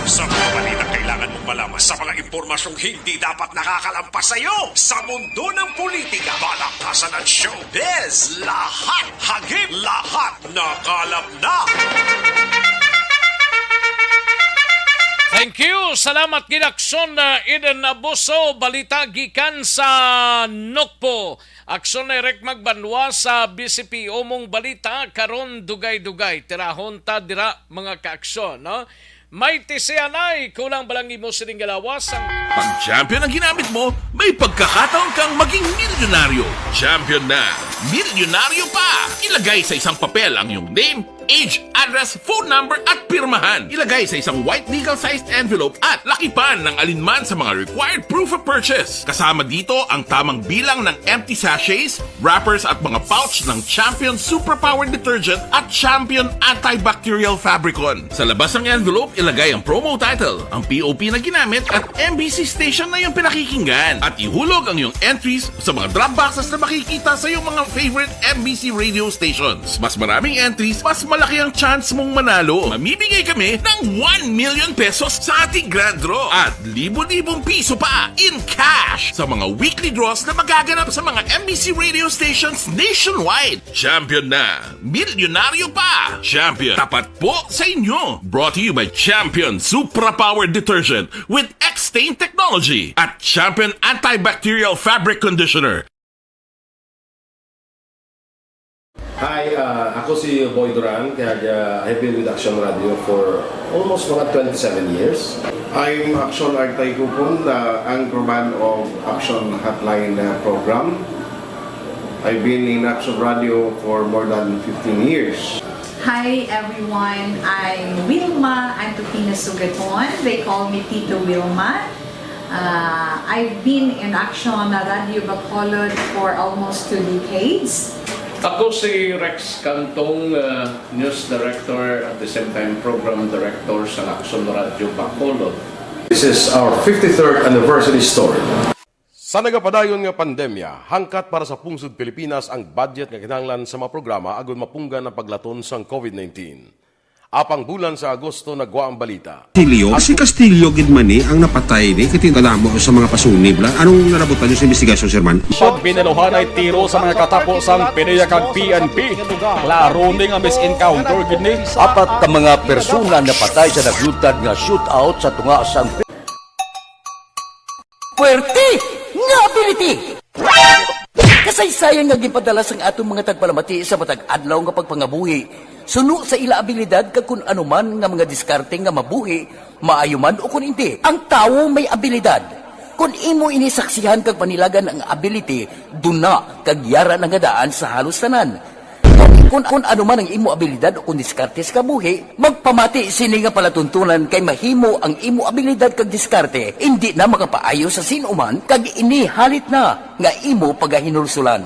Sa mga balita kailangan mong malaman sa mga impormasyong hindi dapat nakakalampas sa iyo. Sa mundo ng politika, balakasan at showbiz, lahat hagip, lahat nakalap na. Thank you. Salamat gid Aksyon Eden Abuso. Balita gikan sa NOCPO. Aksyon na rek magbanwa sa BCPO mong balita karon dugay-dugay. Tirahon ta dira mga kaaksyon, no? May tisianay, kulang balang imo sining galawas ang... Pag champion ang ginamit mo, may pagkakataon kang maging milyonaryo. Champion na, milyonaryo pa! Ilagay sa isang papel ang iyong name, age, address, phone number at pirmahan. Ilagay sa isang white legal-sized envelope at lakipan ng alinman sa mga required proof of purchase. Kasama dito ang tamang bilang ng empty sachets, wrappers at mga pouch ng Champion Superpower Detergent at Champion Antibacterial Fabricon. Sa labas ng envelope, ilagay ang promo title, ang POP na ginamit at MBC station na yung pinakikinggan. At ihulog ang iyong entries sa mga drop boxes na makikita sa iyong mga favorite MBC radio stations. Mas maraming entries, mas malaki ang chance mong manalo. Mamimigay kami ng 1 million pesos sa ating grand draw at libo-libong piso pa in cash sa mga weekly draws na magaganap sa mga MBC radio stations nationwide. Champion na, milyonaryo pa. Champion, tapat po sa inyo. Brought to you by Champion Superpower Detergent with X-Stain Technology at Champion Antibacterial Fabric Conditioner. Hi, ako si Boy Duran, kaya I've been with Action Radio for almost mga 27 years. I'm Action Artay Kupon, the anchorman of Action Hotline program. I've been in Action Radio for more than 15 years. Hi everyone, I'm Wilma Antopina Sugaton. They call me Tito Wilma. I've been in Action Radio Bacolod for almost 2 decades. Ako si Rex Cantong, News Director at the same time Program Director sa Action Radio Bacolod. This is our 53rd anniversary story. Sa nagapadayon nga pandemya, hangkat para sa pungsod Pilipinas ang budget nga kinahanglan sa mga programa agud mapunggan ang paglaton sang COVID-19. Apang bulan sa Agosto nagwa ang balita. Si Castillo gid man ni ang napatay ni katingkadamo sa mga pasunib lang. Anong nalabutan niyo sa investigasyon, Sir Man? Binaluhan ay tiro sa mga katapos-ang PNP kag PNP. Klaro ning ang misencounter gid ni. Apat ka mga persona napatay sa naglutad nga shootout sa tunga sang Puerte nga ability. Kasaysayan nga gipadala sang atong mga tagpalamati sa matag adlaw nga pagpangabuhi. Suno sa ila abilidad kag kun anuman nga mga diskarte nga mabuhi, maayo man o kun hindi. Ang tawo may abilidad. Kung imo inisaksihan kag panilagan ang ability, duna kag yara nga daan sa halos tanan. Kung anuman ang imo abilidad o kun diskarte sa kabuhi, magpamati sini nga palatuntunan kay mahimo ang imo abilidad kag diskarte, hindi na makapaayo sa sinuman kag ini halit na nga imo pagahinulsulan.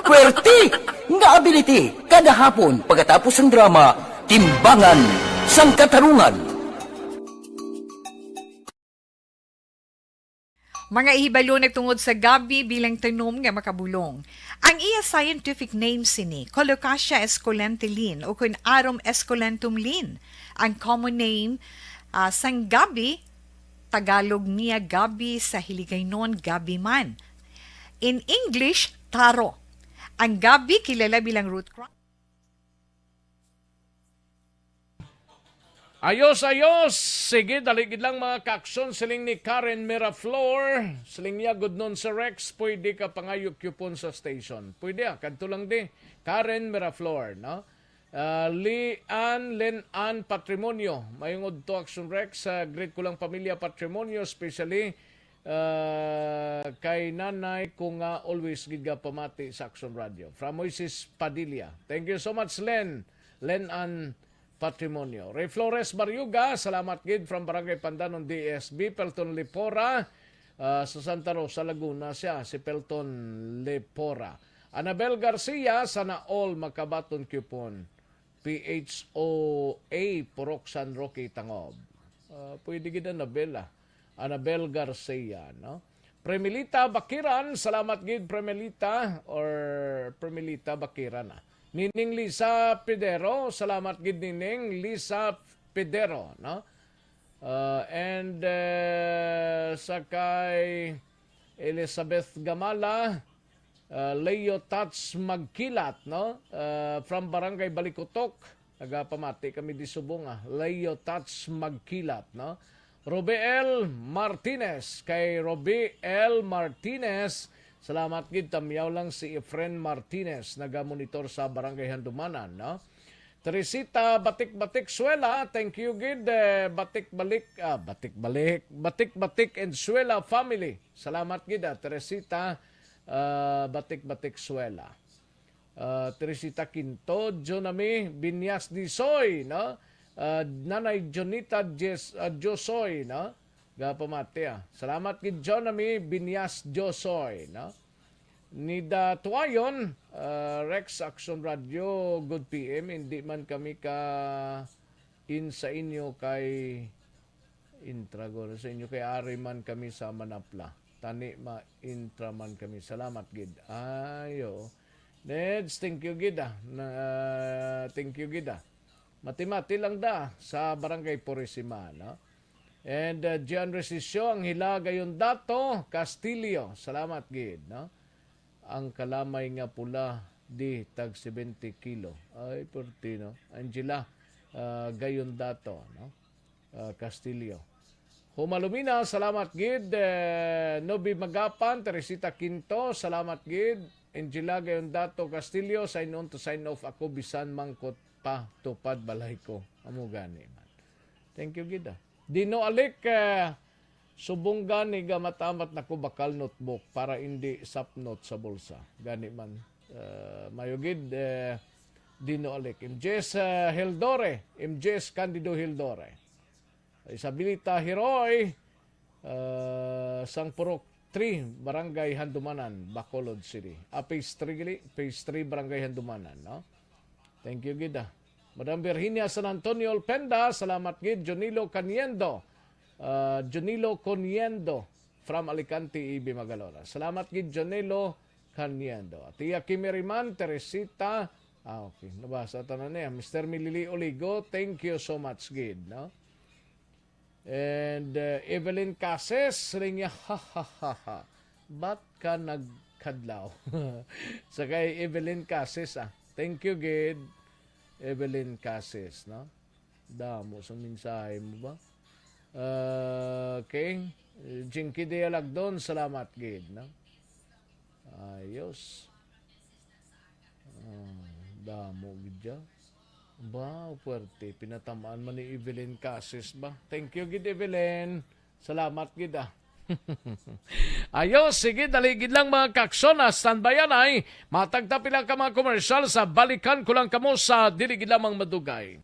Puwerte nga ability kada hapon pagkatapos ng drama, timbangan sang katarungan. Mga ihibalo nagtungod sa gabi bilang tanom nga makabulong. Ang iya scientific name sini, Colocasia esculentilin o kun Arum esculentum lin. Ang common name sang gabi, Tagalog niya gabi, sa Hiligaynon gabi man. In English, taro. Ang gabi kilala bilang root crop. Ayos! Sige, daligid lang mga kaksyon. Siling ni Karen Miraflor. Siling niya, good noon sa Rex. Pwede ka pangayok-yupon sa station. Pwede kanto lang di. Karen Miraflor, no? Lenan Patrimonio. Mayungod to Action Rex. Great ko lang pamilya Patrimonio, especially kay nanay ko nga always giga pamati sa Action Radio. From Moises Padilla. Thank you so much, Lenan Patrimonio. Ray Flores Bariuga, salamat gid from Barangay Pandanon DSB. Pelton Lepora, sa Santa Rosa, Laguna siya, si Pelton Lepora. Anabel Garcia, sana all makabaton kupon. PHOA, Purok San Roque, Tangob. Pwede gid Anabel, Anabel Garcia, no? Premilita Bakiran, salamat gid Premilita or Premilita Bakiran, Nining Lisa Pedero, salamat gid Nining Lisa Pedero, no? Sakay Elizabeth Gamala, Leo Tats Magkilat, no? From Barangay Balikutok, nagapamati kami di Subong, Leo Tats Magkilat, no? Robiel Martinez, kay Robiel Martinez, salamat gid, tamyaw lang si Efren Martinez, nagamonitor sa Barangay Handumanan, no? Teresita Batik-Batik Suela, thank you gid, Batik-Balik and Suela family. Salamat gid, Teresita Batik-Batik Suela. Teresita Quinto, Jonami Binyas Disoy, no? Nanay Jonita Josoy, no? Gapamati, salamat gid Jonami Binyas Josoy, no? Nida Tuayon, Rex Action Radio, good PM. Hindi man kami in sa inyo kay intrago sa inyo kay ari man kami sa Manapla. Tani ma-intra man kami. Salamat gid. Ayo. Neds, thank you gid. Thank you gid. Mati-mati lang da sa Barangay Purisima, no? And Gian Resisyo, ang Hilagayon Dato, Castillo. Salamat gid, no? Ang kalamay nga pula di tag 70 kilo. Ay, Portino. Angela Gayon Dato, no? Castillo. Humalumina, salamat gid. Nobi Magapan, Teresita Quinto, salamat gid. Angela Gayon Dato, Castillo, sign on to sign off ako bisan mangkot pa tupad balay ko. Amo gani man. Thank you gid. Dino Alik, Subong gani ga matamat na ko bakal notebook para hindi sapnot sa bulsa. Gani man. Mayugid Dino Alec. MJS Hildore. MJS Candido Hildore. Isabilita Hiroy. Sangpurok 3, Barangay Handumanan, Bacolod City. Phase 3 gali, Phase 3 Barangay Handumanan, no? Thank you gid. Madam Virginia San Antonio Alpenda, salamat gid. Jonilo Caniendo. Jonilo Coniendo from Alicante, Ibi Magalona. Salamat gid Jonilo Caniendo. Tia Kimeriman, Teresita. Okay, nabasa tanan niya. Mr. Milili Oligo, thank you so much gid, no? And Evelyn Cases, ring niya, ha ha ha ha. Ba't ka nagkadlaw? Sa kay Evelyn Cases, thank you, gid. Evelyn Cases, no? Damo sa mensahe mo ba? Okay. Jinky Dialagdon, salamat, gid, no? Ayos. Damo, gid dyan. Ba, puwerte. Pinatamaan man ni Evelyn Cases ba? Thank you, gid Evelyn. Salamat, gid Ayos, sige, daligid lang mga kaksona. Standby yan ay matagtapilang ka mga komersyal sa balikan ko lang kamo sa diligid lamang madugay.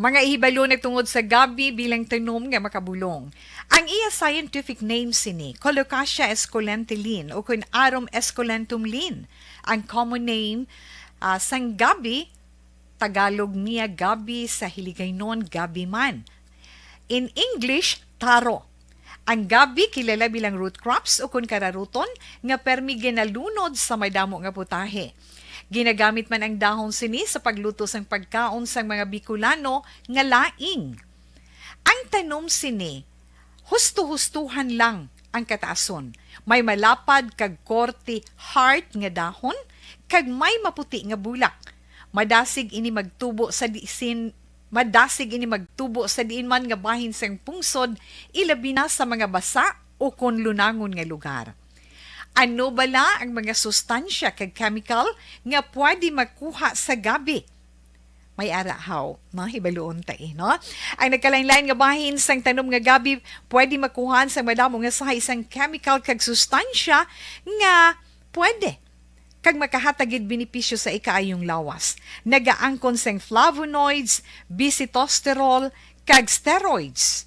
Mga ihibalo nagtungod sa gabi bilang tanom nga makabulong. Ang iya scientific name sini, Colocasia esculentilin o kun Arum esculentum lin. Ang common name sang gabi, Tagalog niya gabi, sa Hiligaynon gabi man. In English, taro. Ang gabi kilala bilang root crops o kun kararuton nga permi ginalunod sa madamo nga putahe. Ginagamit man ang dahon sini sa pagluto sang pagkaon sang mga Bicolano nga laing. Ang tanom sini, husto-hustuhan lang ang kataason. May malapad kag korte heart nga dahon, kag may maputi nga bulak. Madasig ini magtubo sa diin man nga bahin sang pungsod, ilabi na sa mga basa o kon lunangon nga lugar. Ano bala ang mga sustansya kag chemical nga pwede makuha sa gabi? May arahaw, no? Hibaluon tayo, no? Ang nagkalain-lain nga bahin sang tanom nga gabi pwede makuhaan sa madamo nga sa isang chemical kag sustansya nga pwede kag makahatagid benepisyo sa ikaayong lawas. Nagaangkon sang flavonoids, bisitosterol, kag steroids.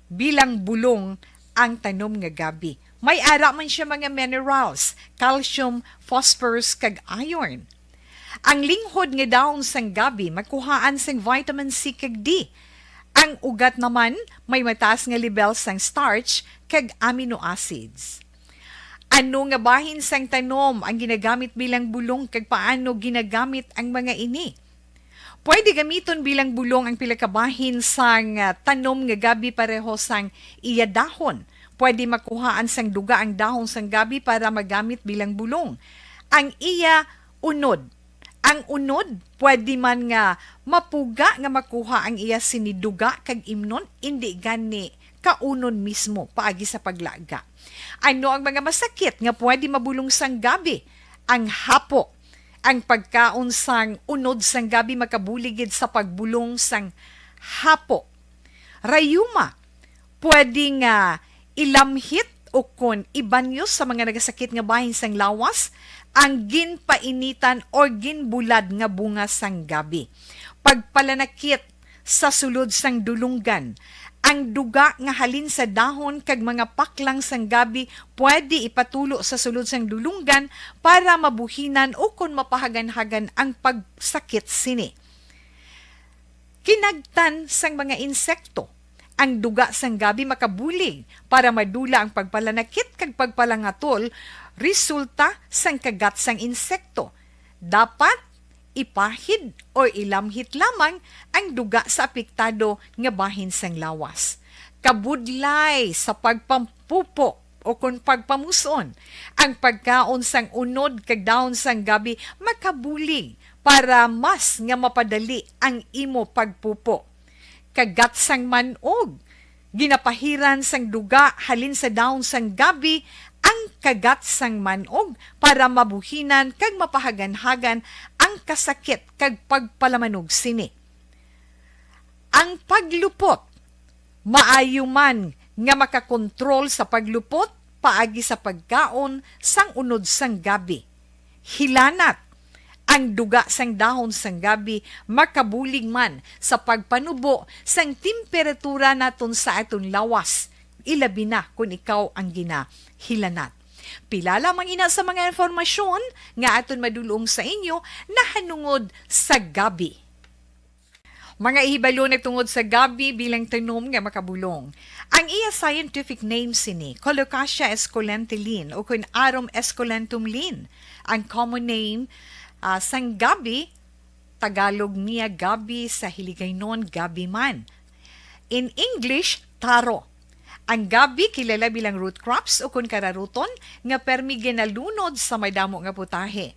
Bilang bulong ang tanom nga gabi. May ara man siya mga minerals, calcium, phosphorus, kag iron. Ang linghod nga dahon sang gabi makuhaan sang vitamin C kag D. Ang ugat naman may mataas nga level sang starch kag amino acids. Ano nga bahin sang tanom ang ginagamit bilang bulong kag paano ginagamit ang mga ini? Pwede gamiton bilang bulong ang pila ka bahin sang tanom nga gabi pareho sang iya dahon. Pwede makuhaan sang duga ang dahon sang gabi para magamit bilang bulong. Ang iya unod. Ang unod, pwede man nga mapuga nga makuha ang iya siniduga kag imnon, hindi gani kaunon mismo paagi sa paglaga. Ano ang mga masakit nga pwede mabulong sang gabi? Ang hapo. Ang pagkaon sang unod sang gabi makabuligid sa pagbulong sang hapo. Rayuma. Pwede nga ilamhit o kon ibanyo sa mga nagasakit nga bahin sang lawas ang ginpainitan o ginbulad nga bunga sang gabi. Pagpalanakit sa sulod sang dulunggan, ang duga nga halin sa dahon kag mga paklang sang gabi pwede ipatulo sa sulod sang dulunggan para mabuhinan o kon mapahagan-hagan ang pagsakit sini. Kinagtan sang mga insekto. Ang duga sang gabi makabulig para madula ang pagpalanakit kag pagpalangatol resulta sang kagat sang insekto. Dapat ipahid o ilamhit lamang ang duga sa apektado nga bahin sang lawas. Kabudlay sa pagpampupo o kung pagpamuson. Ang pagkaon sang unod kag dahon sang gabi makabulig para mas nga mapadali ang imo pagpupo. Kagat sang manog, ginapahiran sang duga halin sa dahon sang gabi ang kagat sang manog para mabuhinan kag mapahaganhagan ang kasakit kag pagpalamanog sini. Ang paglupot, maayo man nga makakontrol sa paglupot paagi sa pagkaon sang unod sang gabi. Hilanat, ang duga sang dahon sang gabi makabulig man sa pagpanubo sang temperatura naton sa aton lawas. Ilabi na kung ikaw ang ginahilanat. Pila lamang ina sa mga informasyon nga aton madulong sa inyo na hanungod sa gabi. Mga ihibalo na tungod sa gabi bilang tanom nga makabulong. Ang iya scientific name sini, Colocasia esculentilin o kung Arum esculentum lin. Ang common name sang gabi, Tagalog niya gabi, sa Hiligaynon gabi man. In English, taro. Ang gabi kilala bilang root crops o kung kararuton nga permi ginalunod sa may damo nga putahe.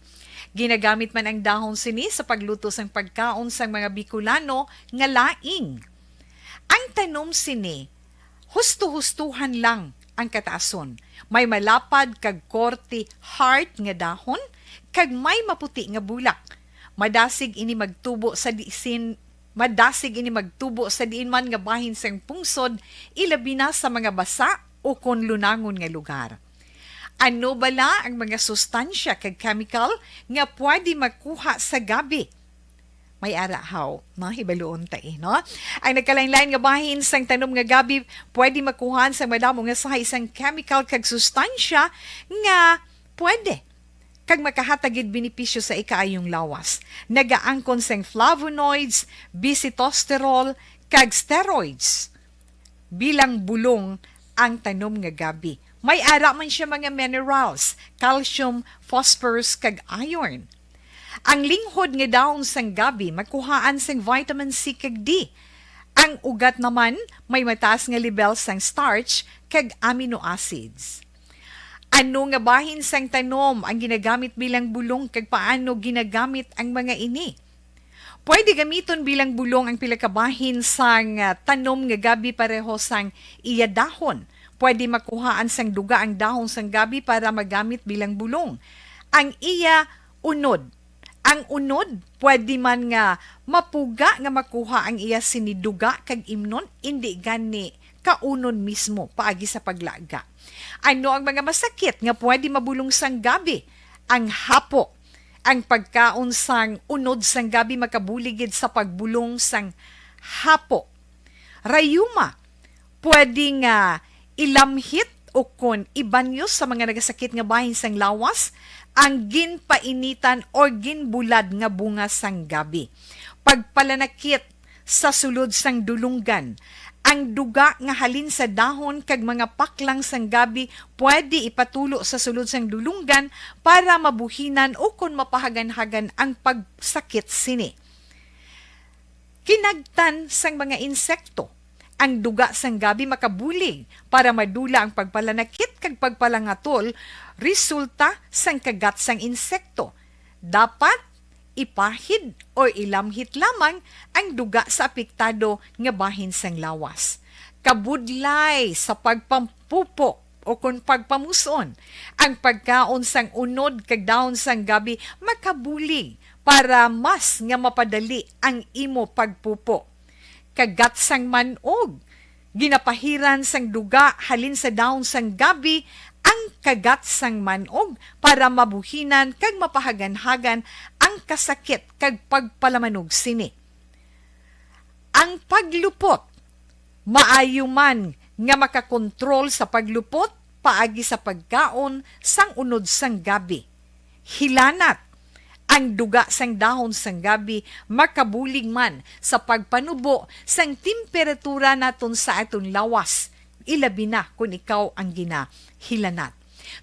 Ginagamit man ang dahon sini sa pagluto sang pagkaon sang mga Bicolano nga laing. Ang tanom sini, husto-hustuhan lang ang kataason. May malapad kag korte hard nga dahon kag may maputi nga bulak. Madasig ini magtubo sa diin man nga bahin sang pungsod, ilabi na sa mga basa o kon lunangon nga lugar. Ano bala ang mga sustansya kag chemical nga pwede makuha sa gabi? May arahaw, hibaluon tayo, no? Ang nagkalain-lain nga bahin sang tanom nga gabi pwede makuhaan sa madamo nga sa isang chemical kag sustansya nga pwede kag makahatagid benepisyo sa ikaayong lawas. Nagaangkon sang flavonoids, bisitosterol, kag steroids. Bilang bulong ang tanom nga gabi. May ara man siya mga minerals, calcium, phosphorus, kag iron. Ang linghod nga dahon sang gabi makuhaan sang vitamin C kag D. Ang ugat naman may mataas nga level sang starch kag amino acids. Ano nga bahin sang tanom ang ginagamit bilang bulong kag paano ginagamit ang mga ini? Pwede gamiton bilang bulong ang pila ka bahin sang tanom nga gabi pareho sang iya dahon. Pwede makuhaan sang duga ang dahon sang gabi para magamit bilang bulong. Ang iya unod. Ang unod, pwede man nga mapuga nga makuha ang iya siniduga kag imnon, hindi gani kaunon mismo paagi sa paglaga. Ano ang mga masakit nga pwede mabulong sang gabi? Ang hapo. Ang pagkaon sang unod sang gabi makabuligid sa pagbulong sang hapo. Rayuma. Pwede nga ilamhit o kon ibanyos sa mga nagasakit nga bahin sang lawas ang ginpainitan o ginbulad nga bunga sang gabi. Pagpalanakit sa sulod sang dulunggan, ang duga nga halin sa dahon kag mga paklang sang gabi pwede ipatulo sa sulod sang dulunggan para mabuhinan o kon mapahagan-hagan ang pagsakit sini. Kinagtan sang mga insekto. Ang duga sang gabi makabulig para madula ang pagpalanakit kag pagpalangatol resulta sang kagat sang insekto. Dapat ipahid o ilamhit lamang ang duga sa apektado nga bahin sang lawas. Kabudlay sa pagpampupo o kung pagpamuson, ang pagkaon sang unod kag dahon sang gabi makabulig para mas nga mapadali ang imo pagpupo. Kagat sang manog, ginapahiran sang duga halin sa dahon sang gabi ang kagat sang manog para mabuhinan kag mapahagan-hagan ang kasakit kag pagpalamanog sini. Ang paglupot, maayo man nga makakontrol sa paglupot paagi sa pagkaon sang unod sang gabi. Hilanat, ang duga sang dahon sang gabi makabulig man sa pagpanubo sang temperatura naton sa aton lawas. Ilabi na kung ikaw ang ginahilanat.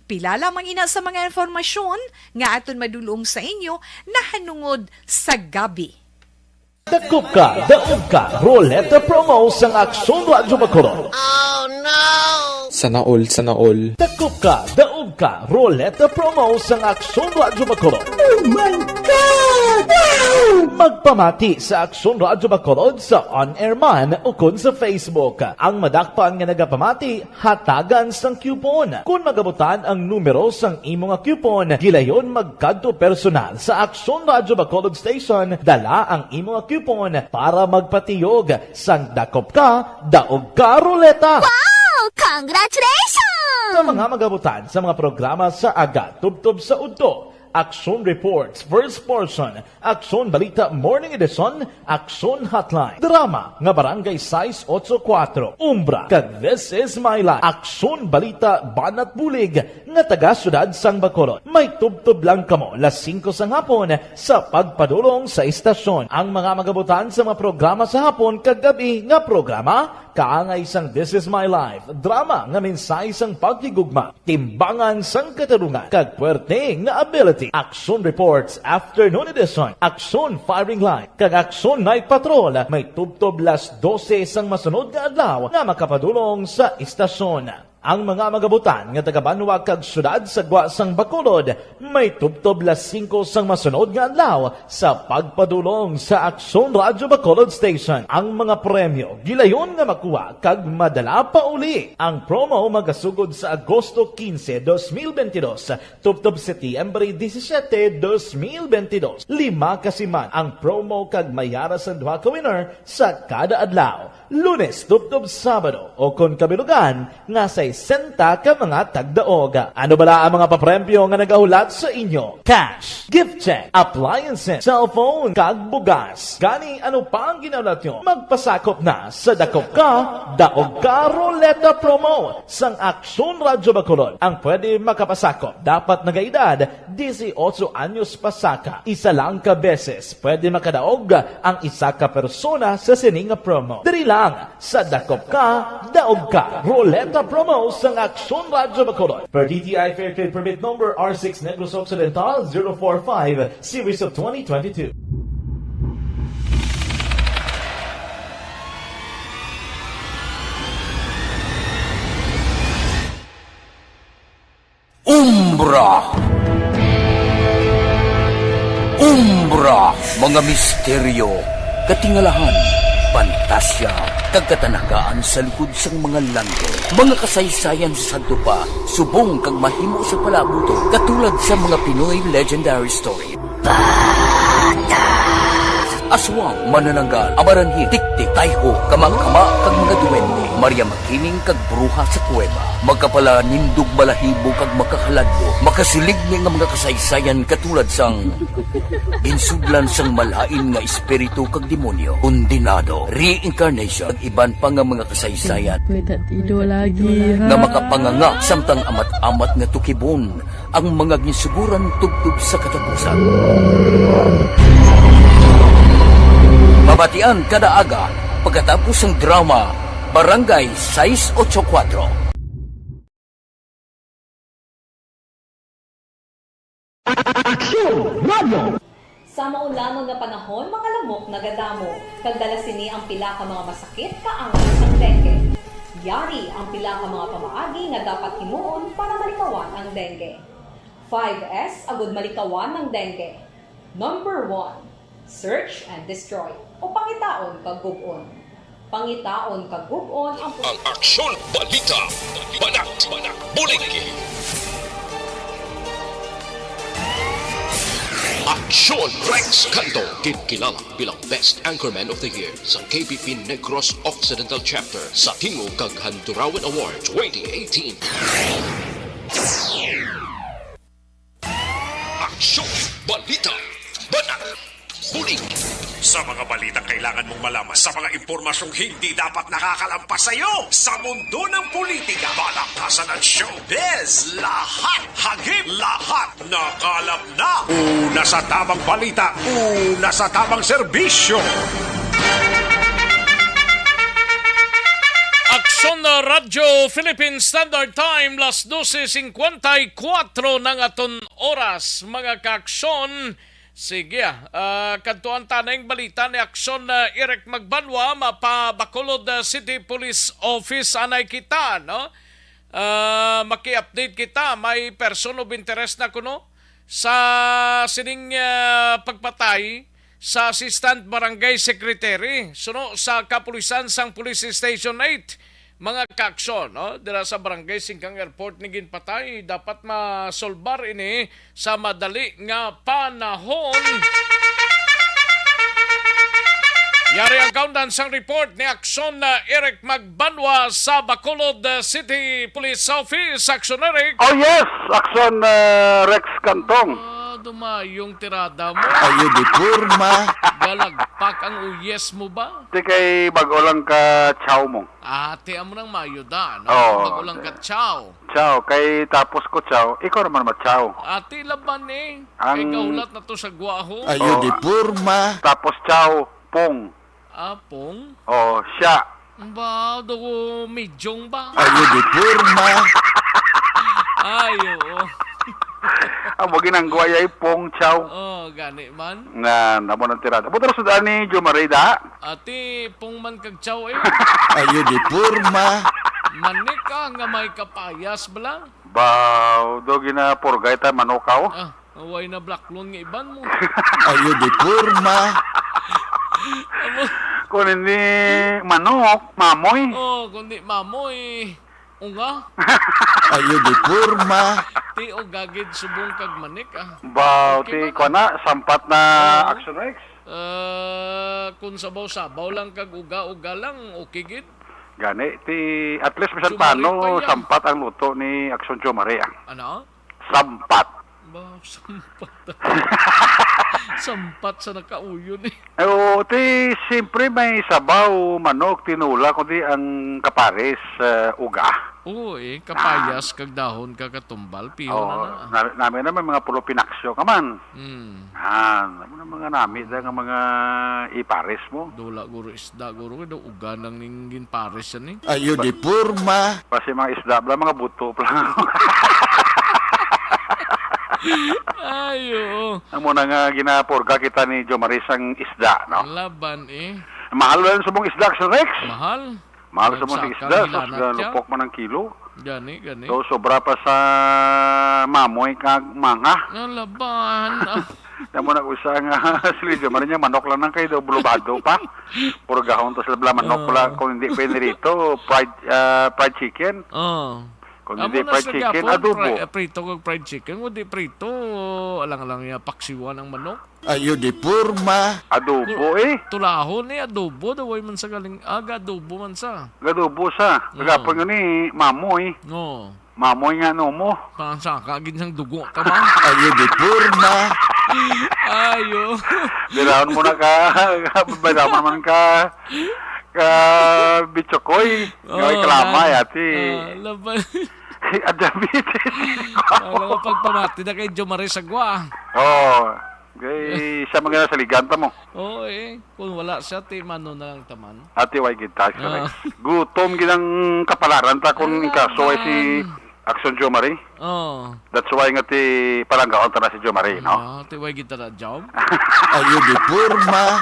Pila lamang ina sa mga informasyon nga aton madulong sa inyo na hanungod sa gabi. Dakop ka, daog ka, roleta promo sang Aksyon Radyo Bacolod. Oh no! Sana all, sana all. Dakop ka, daog ka, Roleta promo sa Aksyon Radyo Bacolod. Oh my God! Wow! Magpamati sa Aksyon Radyo Bacolod sa on-air man o kun sa Facebook. Ang madakpan nga nagapamati, hatagan sang coupon. Kung magabutan ang numero sang imong coupon, gilayon magkadto personal sa Aksyon Radyo Bacolod Station, dala ang imong coupon para magpatiyog sang dakop ka, daog ka, Roleta. Wow! Congratulations! Sa mga magabutan sa mga programa sa Aga, Tubtob sa Udto, Aksyon Reports, First Portion, Aksyon Balita Morning Edition, Aksyon Hotline, Drama nga Barangay 684, Umbra, kag This Is My Life, Aksyon Balita Banat Bulig, nga taga Syudad sang Bacolod. May tubtob lang kamo las 5 sang hapon sa pagpadulong sa istasyon. Ang mga magabutan sa mga programa sa hapon kag gabi nga programa, kaangay sang This Is My Life, drama nga mensahe sang pagtigugma, timbangan sang katarungan, kag puwerte nga ability. Action Reports Afternoon Edition, Action Firing Line, kag Action Night Patrol, may tubtob las 12 sang masunod nga adlaw nga makapadulong sa istasyon. Ang mga magabutan nga taga-Banwa kag syudad sa Gwa sang Bacolod, may tubtob las 5 sang masunod nga adlaw sa pagpadulong sa Aksyon Radyo Bacolod Station. Ang mga premyo gilayon nga makuha kag madala pa uli. Ang promo magasugod sa Agosto 15, 2022, tubtob Setyembre 17, 2022. 5 kasiman ang promo kag mayara sa duha ka winner sa kada adlaw. Lunes, tubtob Sabado o kon kabilugan nga sa 60 ka mga tagdaog. Ano bala ang mga papremyo nga nagahulat sa inyo? Cash, gift check, appliances, cellphone, kag bugas. Gani ano pa ang ginaulat nyo? Magpasakop na sa Dakop Ka, Daog Ka Roleta Promo sang Aksyon Radyo Bacolod. Ang pwede makapasakop dapat nagaedad 18 anyos pasaka. Isa lang ka beses pwede makadaog ang isa ka persona sa sining promo. Diri lang sa Dakop Ka, Daog Ka Roleta Promo sang Aksyon Radyo Bacolod. Per DTI Fair Trade Permit Number R6 Negros Occidental 045 Series of 2022. Umbra! Umbra! Mga misteryo, katingalahan, pantasya, kagkatanagaan sa likod sang mga langit. Mga kasaysayan sa dupa, subong kag mahimo sa palabuto, katulad sa mga Pinoy legendary story. Aswang, manananggal, amaranhit, tiktik, tayho, kamang-kama, kag mga duwende, Maria Makining kag bruha sa kuweba, magkapala nindog balahibo kag makahaladlo, makasilig ni nga mga kasaysayan katulad sang ginsuglan sang malain nga espiritu kag demonyo, undinado, reincarnation, kag iban pa nga mga kasaysayan nga makapanganga samtang amat-amat nga tukibon ang mga ginsuguran tugtog sa katapusan. Mabatian kada aga pagkatapos ng drama Barangay 684. Aksyon Radio! Sa maulamang nga panahon, mga lamok nagadamo. Kagdala sini ang pila ka mga masakit kaangay sang dengue. Yari ang pila ka mga pamaagi nga dapat himuon para malikawan ang dengue. 5S agud malikawan ng dengue. Number 1. Search and destroy o pangitaon kag gub-on. Pangitaon kag gub-on ang Aksyon Balita Banat Bulig. Aksyon Rex Canto, kilala bilang Best Anchorman of the Year sa KBP Negros Occidental Chapter sa Tingog kag Handurawan Award 2018. Aksyon Balita Banat Bulig. Sa mga balitang kailangan mong malaman, sa mga impormasyong hindi dapat nakakalampas sa iyo, sa mundo ng politika, balakasan at showbiz, lahat hagip, lahat nakalap na. Una sa tamang balita, una sa tamang serbisyo. Aksyon na Radyo Philippine Standard Time, las 12:54 ng aton oras, mga kaaksyon. Sige, kantuan tanang balita ni Aksyon na Eric Magbanwa, mapa Bacolod City Police Office anay kita, no? maki-update kita. May person of interest na kuno sa sining pagpatay sa Assistant Barangay Secretary suno sa kapulisan sang Police Station 8. Mga kaaksyon, no? Dira sa Barangay Singkang Airport ni ginpatay, dapat masolbar ini sa madali nga panahon. Yari ang kaundan sang report ni Aksyon na Eric Magbanwa sa Bacolod City Police Office. Aksyon Eric. Oh yes, Aksyon Rex Cantong. Dumayong tirada mo. Ayo di purma. Galagpak ang uyes mo ba? Di kay bago lang ka chow mo. Ate, amo nang mayuda, no? Oo. Bago lang ka chow. Chow, kay tapos ko chow, ikaw naman ma-chow. Ate, laban eh. Ang- Kay kaulat na to sa guwaho. Ayo di purma. Tapos chow, pong. Apong? Oh, siya. Ba, do medyong ba? Ayo di purma. Ayo. Ang wagi nang guwayay pong chow. Oh, gani man. Nga, namo ng tirada. Buto na sudaan ni Jo Marida. Ate, pong man kag chow eh. Ayo di purma. Manik ka nga may kapayas bala. Baw, do gina purgay ta manukaw. Ah, away na black loan nga iban mo. Ayo di purma. Kung hindi manok, mamoy. Oh, kundi mamoy. Unga. Ayo di purma. Ti o gagid subong kag manik ah. Baw, ti ko na, sampat na Action Rex. Kung sabaw-sabaw lang kag uga-uga lang, okay gid. Gani, ti at least bisan Jomari paano pa yan. sampat ang luto ni Action Jo Maria. Ano? Sampat. Ba, sampat. Sampat sa nakauyon eh. O, ti siyempre may sabaw, manok, tinula, kundi ang kapares, uga. Oo eh, kapayas kag dahon kag katumbal, piho na na. Namin naman mga pulo pinaksyo kaman. Namin na mga nami da nga mga ipares mo. Dula guro isda guro do uga nang ninggin pares yan eh. Ayo di purma. Kasi mga isda bla mga buto lang. Ayo. Amo na nga ginapurga kita ni Jo Marisang isda, no? Laban eh. Mahal lang sa mong isda, Action Rex. Mahal. Mahal sa mong Nagsaka isda, so nilanat sa siya. lupok man ng kilo. Gani. So sobra pa sa mamoy kag manga. Laban. Amo na usa nga sili Jo Maria manok lang nang kay do bulubado pa. Purgahon to sa labla manok pala kung hindi pwede rito, fried chicken. Oh. Kung hindi fried chicken, adobo. Prito kag fried chicken, hindi prito. Alang-alang ya paksiwan ang manok. Ayo di purma. Adobo eh. Tulahon eh, adobo. Daway man sa galing. Aga, adobo man sa. Adobo sa. Kagapon nga ni mamoy. No. Mamoy nga no mo. Pansaka, ginsang dugo ka ba? Ayo di purma. Ayo. Bilahon mo na ka. Badaman man ka. Bitchokoy. Ngaway kalamay ati. Laban. Adamitin. Alam nga pagpamati na kay Jo Maria Sagwa. Oo. Gay siya mga sa liganta mo. Oo eh. Kung wala siya, mano na lang taman. Ati way kita. Gutom ginang kapalaran ta kung ikaso ay si Action Jo Marie. Oh. That's why nga ti palanggaon ta na si Jo Marie, no? Tiway kita na job. Ayo di purma.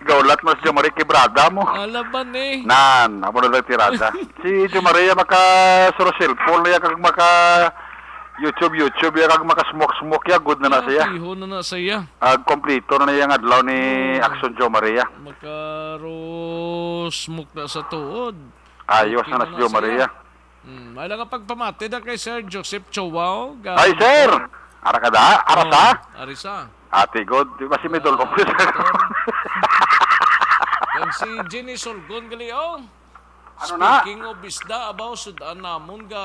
Gaulat mo si Jo Marie kibrada mo. Alaban eh. Nan, amo na tirada. Si Jo Maria maka suro cellphone ya kag maka YouTube ya kag maka smoke ya good na siya. Piho na siya. Kompleto na yang adlaw ni Action Jo Maria. Makaro smoke na sa tuod. Ayos na si Jo Maria. May lang pagpamati na kay Sir Joseph Chowao. Ay sir, ara kada, arasa. Arisa. Ate God, di ba si Medol Office? Kag si Jenny Solgon gali oh. Ano na? Speaking of isda, abaw sudan namon ga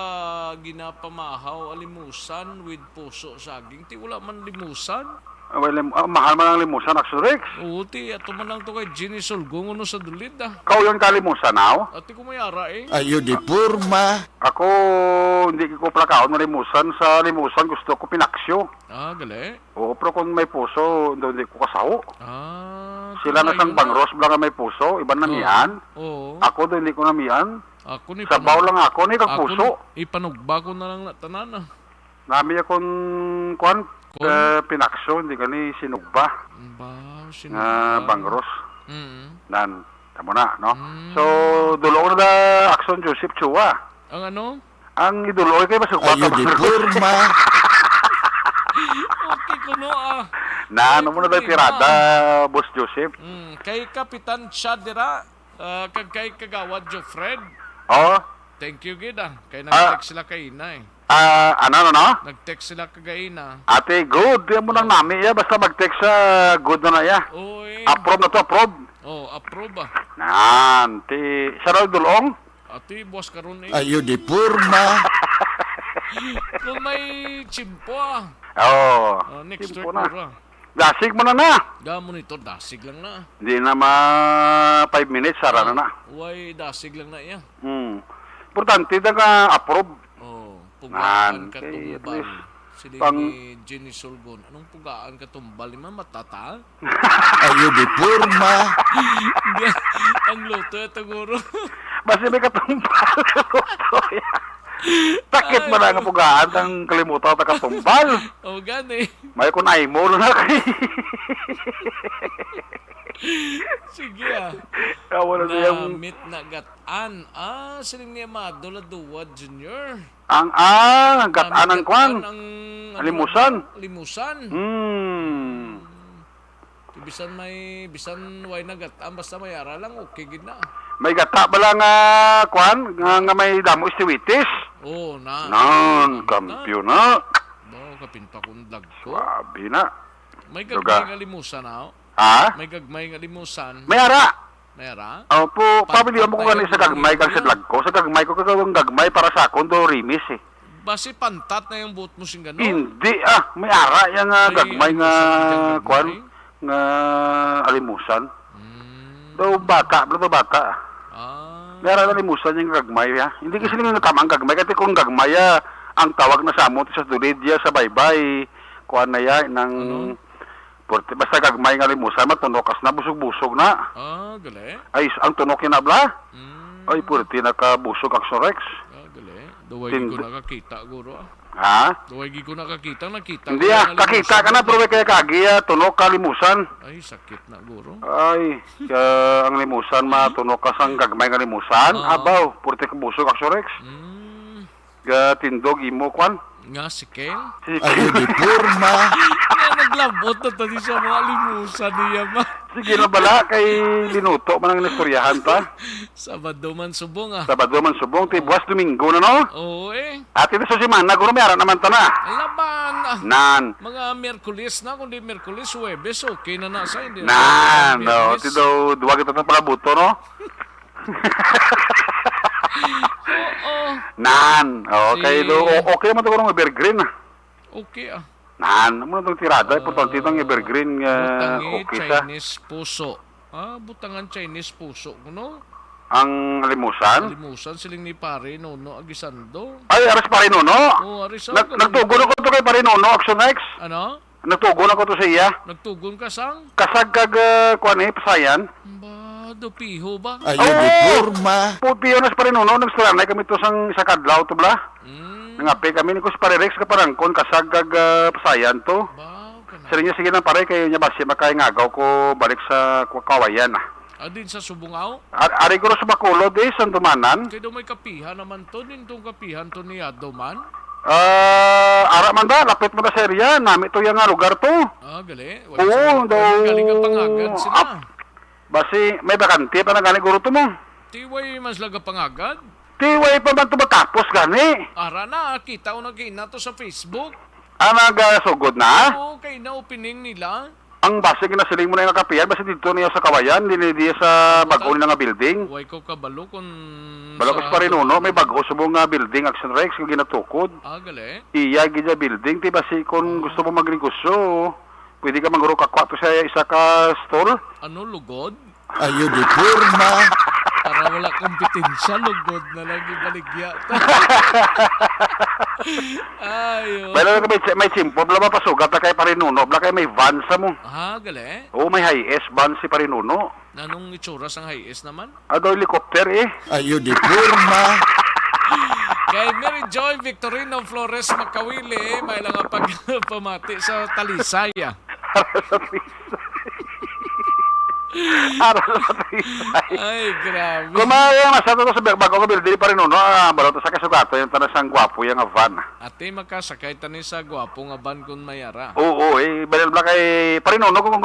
ginapamahaw alimusan with puso saging. Ti wala man limusan. Mahal man ang limusan, Action Rex. Oo, ti. Ato man lang to kay Jenny Solgon ano sa dulid ah. Kau yun kalimusan, now? Ati ko mayara eh. Ayo di purma. Ako, hindi ko plakaon na limusan. Sa limusan, gusto ko pinaksyo. Gali. Oo, pero kung may puso, hindi ko kasaho. Sila na ayun sang bangros, blanca may puso, iban na miyan. Oo. Ako doon, hindi ko na miyan. Ako ni Sabaw lang ako, ni kag puso. Ipanugba ko na lang na tanan ah. Nami akong, pinaksyo, hindi ka ni sinugba. Bangros. Nan, tamo na, no? So, dulo na Action Joseph Chua. Ang ano? Ang iduloy kay basig bata. Ayo di purma. Okay kuno Na ano mo na tayo tirada, Boss Joseph? Kay Kapitan Chadira, kag kay Kagawad Jofred. Oh. Thank you gid kay nag-text sila kay ina eh. Ano? Nag-text sila kay ina. Ate, good. Yan mo nang nami ya. Basta mag-text sa good na ya. Oy. Approve na to, approve. Oh, approve Nan, ti sa dulong. Ati boss karon eh. Ayo di purma. Kung may chimpo next chimpo week na. Dasig mo na. Gamon ito, dasig lang na. Hindi na 5 minutes, sara na. Uy, dasig lang na iya. Importante na ka approve. Pugaan ka tumbal. Sila ni Jenny Solgon. Anong pugaan ka tumbal? Lima matata? Ayo di purma. Ang luto ito, guro. Basta may katumbal. Takit mo na nga pugaan ang kalimutan at katumbal. O, gani. May kunay mo na kay. Sige Wala na yung... Namit na gataan. Siling ni Amado Laduwad Jr. Ang gataan ng kwan. Limusan. Bisan way na gataan. Basta may ara lang. Okay, gid na. May gata ba lang kwan? Nga may damo istiwitis. Oo, na. Kampyo na. Kapinta kong lag ko. Swabe na. May gagmay nga limusan May gagmay nga limusan. May ara. May ara? Opo, pabilihan mo ko kanina sa gagmay kag sa lag ko. Sa gagmay ko kagawang gagmay para sa akong do rimis eh. Basi pantat na yung buot mo sing gano'n? Hindi may ara yan gagmay nga kwan nga alimusan. Daw bata. May ara na limusan yung gagmay Hindi kasi nga tamang gagmay kasi kung gagmay ang tawag na sa amot sa tulid sa baybay. Kuan na ng basta gagmay nga limusan matunokas na busog-busog na. Gali. Ay ang tunok na bla. Ay purti nakabusog Action Rex. Gali. Duway ko nakakita guro Duway ko nakakita Hindi kakita ka na pero kaya kagi tunok ka limusan. Ay sakit na guro. Ay ang limusan matunok ka sang gagmay nga limusan. Abaw purti ka busog Action Rex. Tindog imo kwan. Nga si Kel? Ayo di purma. Naglabot na tadi sa mga limusan niya Sige na bala kay linuto man ang istoryahan ta. Sabado man subong ti buwas Domingo na no? Oo Ati na sa simana guro may ara naman ta na. Laban Nan. Mga Miyerkules na kundi Miyerkules, Huwebes okay na sa hindi. Nan, no, ti daw duwa kita ta palabuto no. Nan, okay do okay man to guro evergreen. Okay Nan, mo na tirada importante itong evergreen okay Chinese puso. Butangan Chinese puso kuno. Ang limusan? Limusan siling ni Pare Nono Agisando. Ay, aras Pare Nono? Oo, aris nagtugon ako to kay Pare Nono, Action X. Ano? Nagtugon ako to sa iya. Nagtugon ka sang? Kasag kag kuan pasayan. Piho ba? Ayo di purma. Piho na sa Pare Nono, nagstranay kami to sang isa kadlaw to bla. Nangapi kami ni Kus Pare Rex ka parangkon kasag kag pasayan to. Sa niya sige nang pare kayo niya basi makay ngagaw ko balik sa kawayan Din sa Subungaw? Ari ko sa Bacolod sa Dumanan. Kaya may kapihan naman to. Din itong kapihan to ni Adoman? Ara man da, lapit mo na sa area. Nami to yung lugar to. Gali. Oo, daw. Galing ang pangagad sila. Basi, may bakante pa na gani guro to mo. Tiway mas laga pangagad? Tiway pa man to matapos gani. Ara na, kita ko na to sa Facebook. Nagasugod na? Oo, kay na opening nila. Ang base ginasiling mo na yung kapiyan, basi dito niya sa Kawayan, hindi sa bago nila nga building. Huwag ko kabalo kung... Balakos pa rin may bago sa mga building, Action Rex, kung ginatukod. Gali. Iya, gina building, basi kung gusto mo magriguso, pwede ka maguro kakwato sa isa ka store. Ano, lugod? Ayo di purma. Para wala kompetensya, lugod na lang ibaligya. Ayo. Pero may simple, bla mapasugat na kay Parinuno, bla kay may van sa mo. Gali. Oo, may high-S van si Parinuno. Nanong itsura sang high-S naman? Ado, helicopter Ayo di purma. Kay Mary Joy Victorino Flores Makawili, may lang ang pagpamati sa Talisaya. Aral sa taysay. Ay, grabe. Kung masato to sa bago ko building pa rin no, baro to sa kasugato yung tanasang gwapo yung van. Ate makasakay tani sa gwapo nga ban kun mayara. Oo, balil bla kay Parinuno kung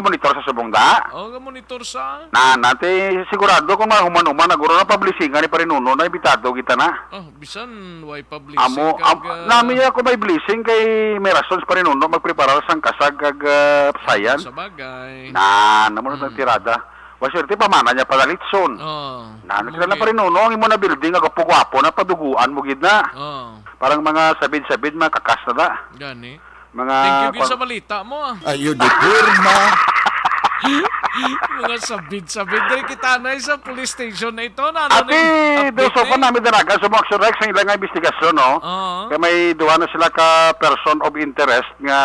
monitor sa subong da. Oh, ga monitor sa. Nati sigurado kung mahuman-human naguro na publishingan ni Parinuno na imbitado kita na. Oh, bisan why publishing nami ako may blessing kay may rason sa Parinuno magprepara sang kasag kag sayan. Sa bagay. Namo na tirada. Waserte pamana niya pala litson. Nakakilala pa rin no, ang imo na building nga gwapo na paduguan mo gid na. Parang mga sabid-sabid mga kakas na da. Gani. Mga thank you sa balita mo. Ayo di porma. Mga sabid-sabid dahil kita na sa police station na ito. Ati, doon pa namin daraga sa mga Rex ang ilang investigasyon, no? Kaya may duwa na sila ka person of interest nga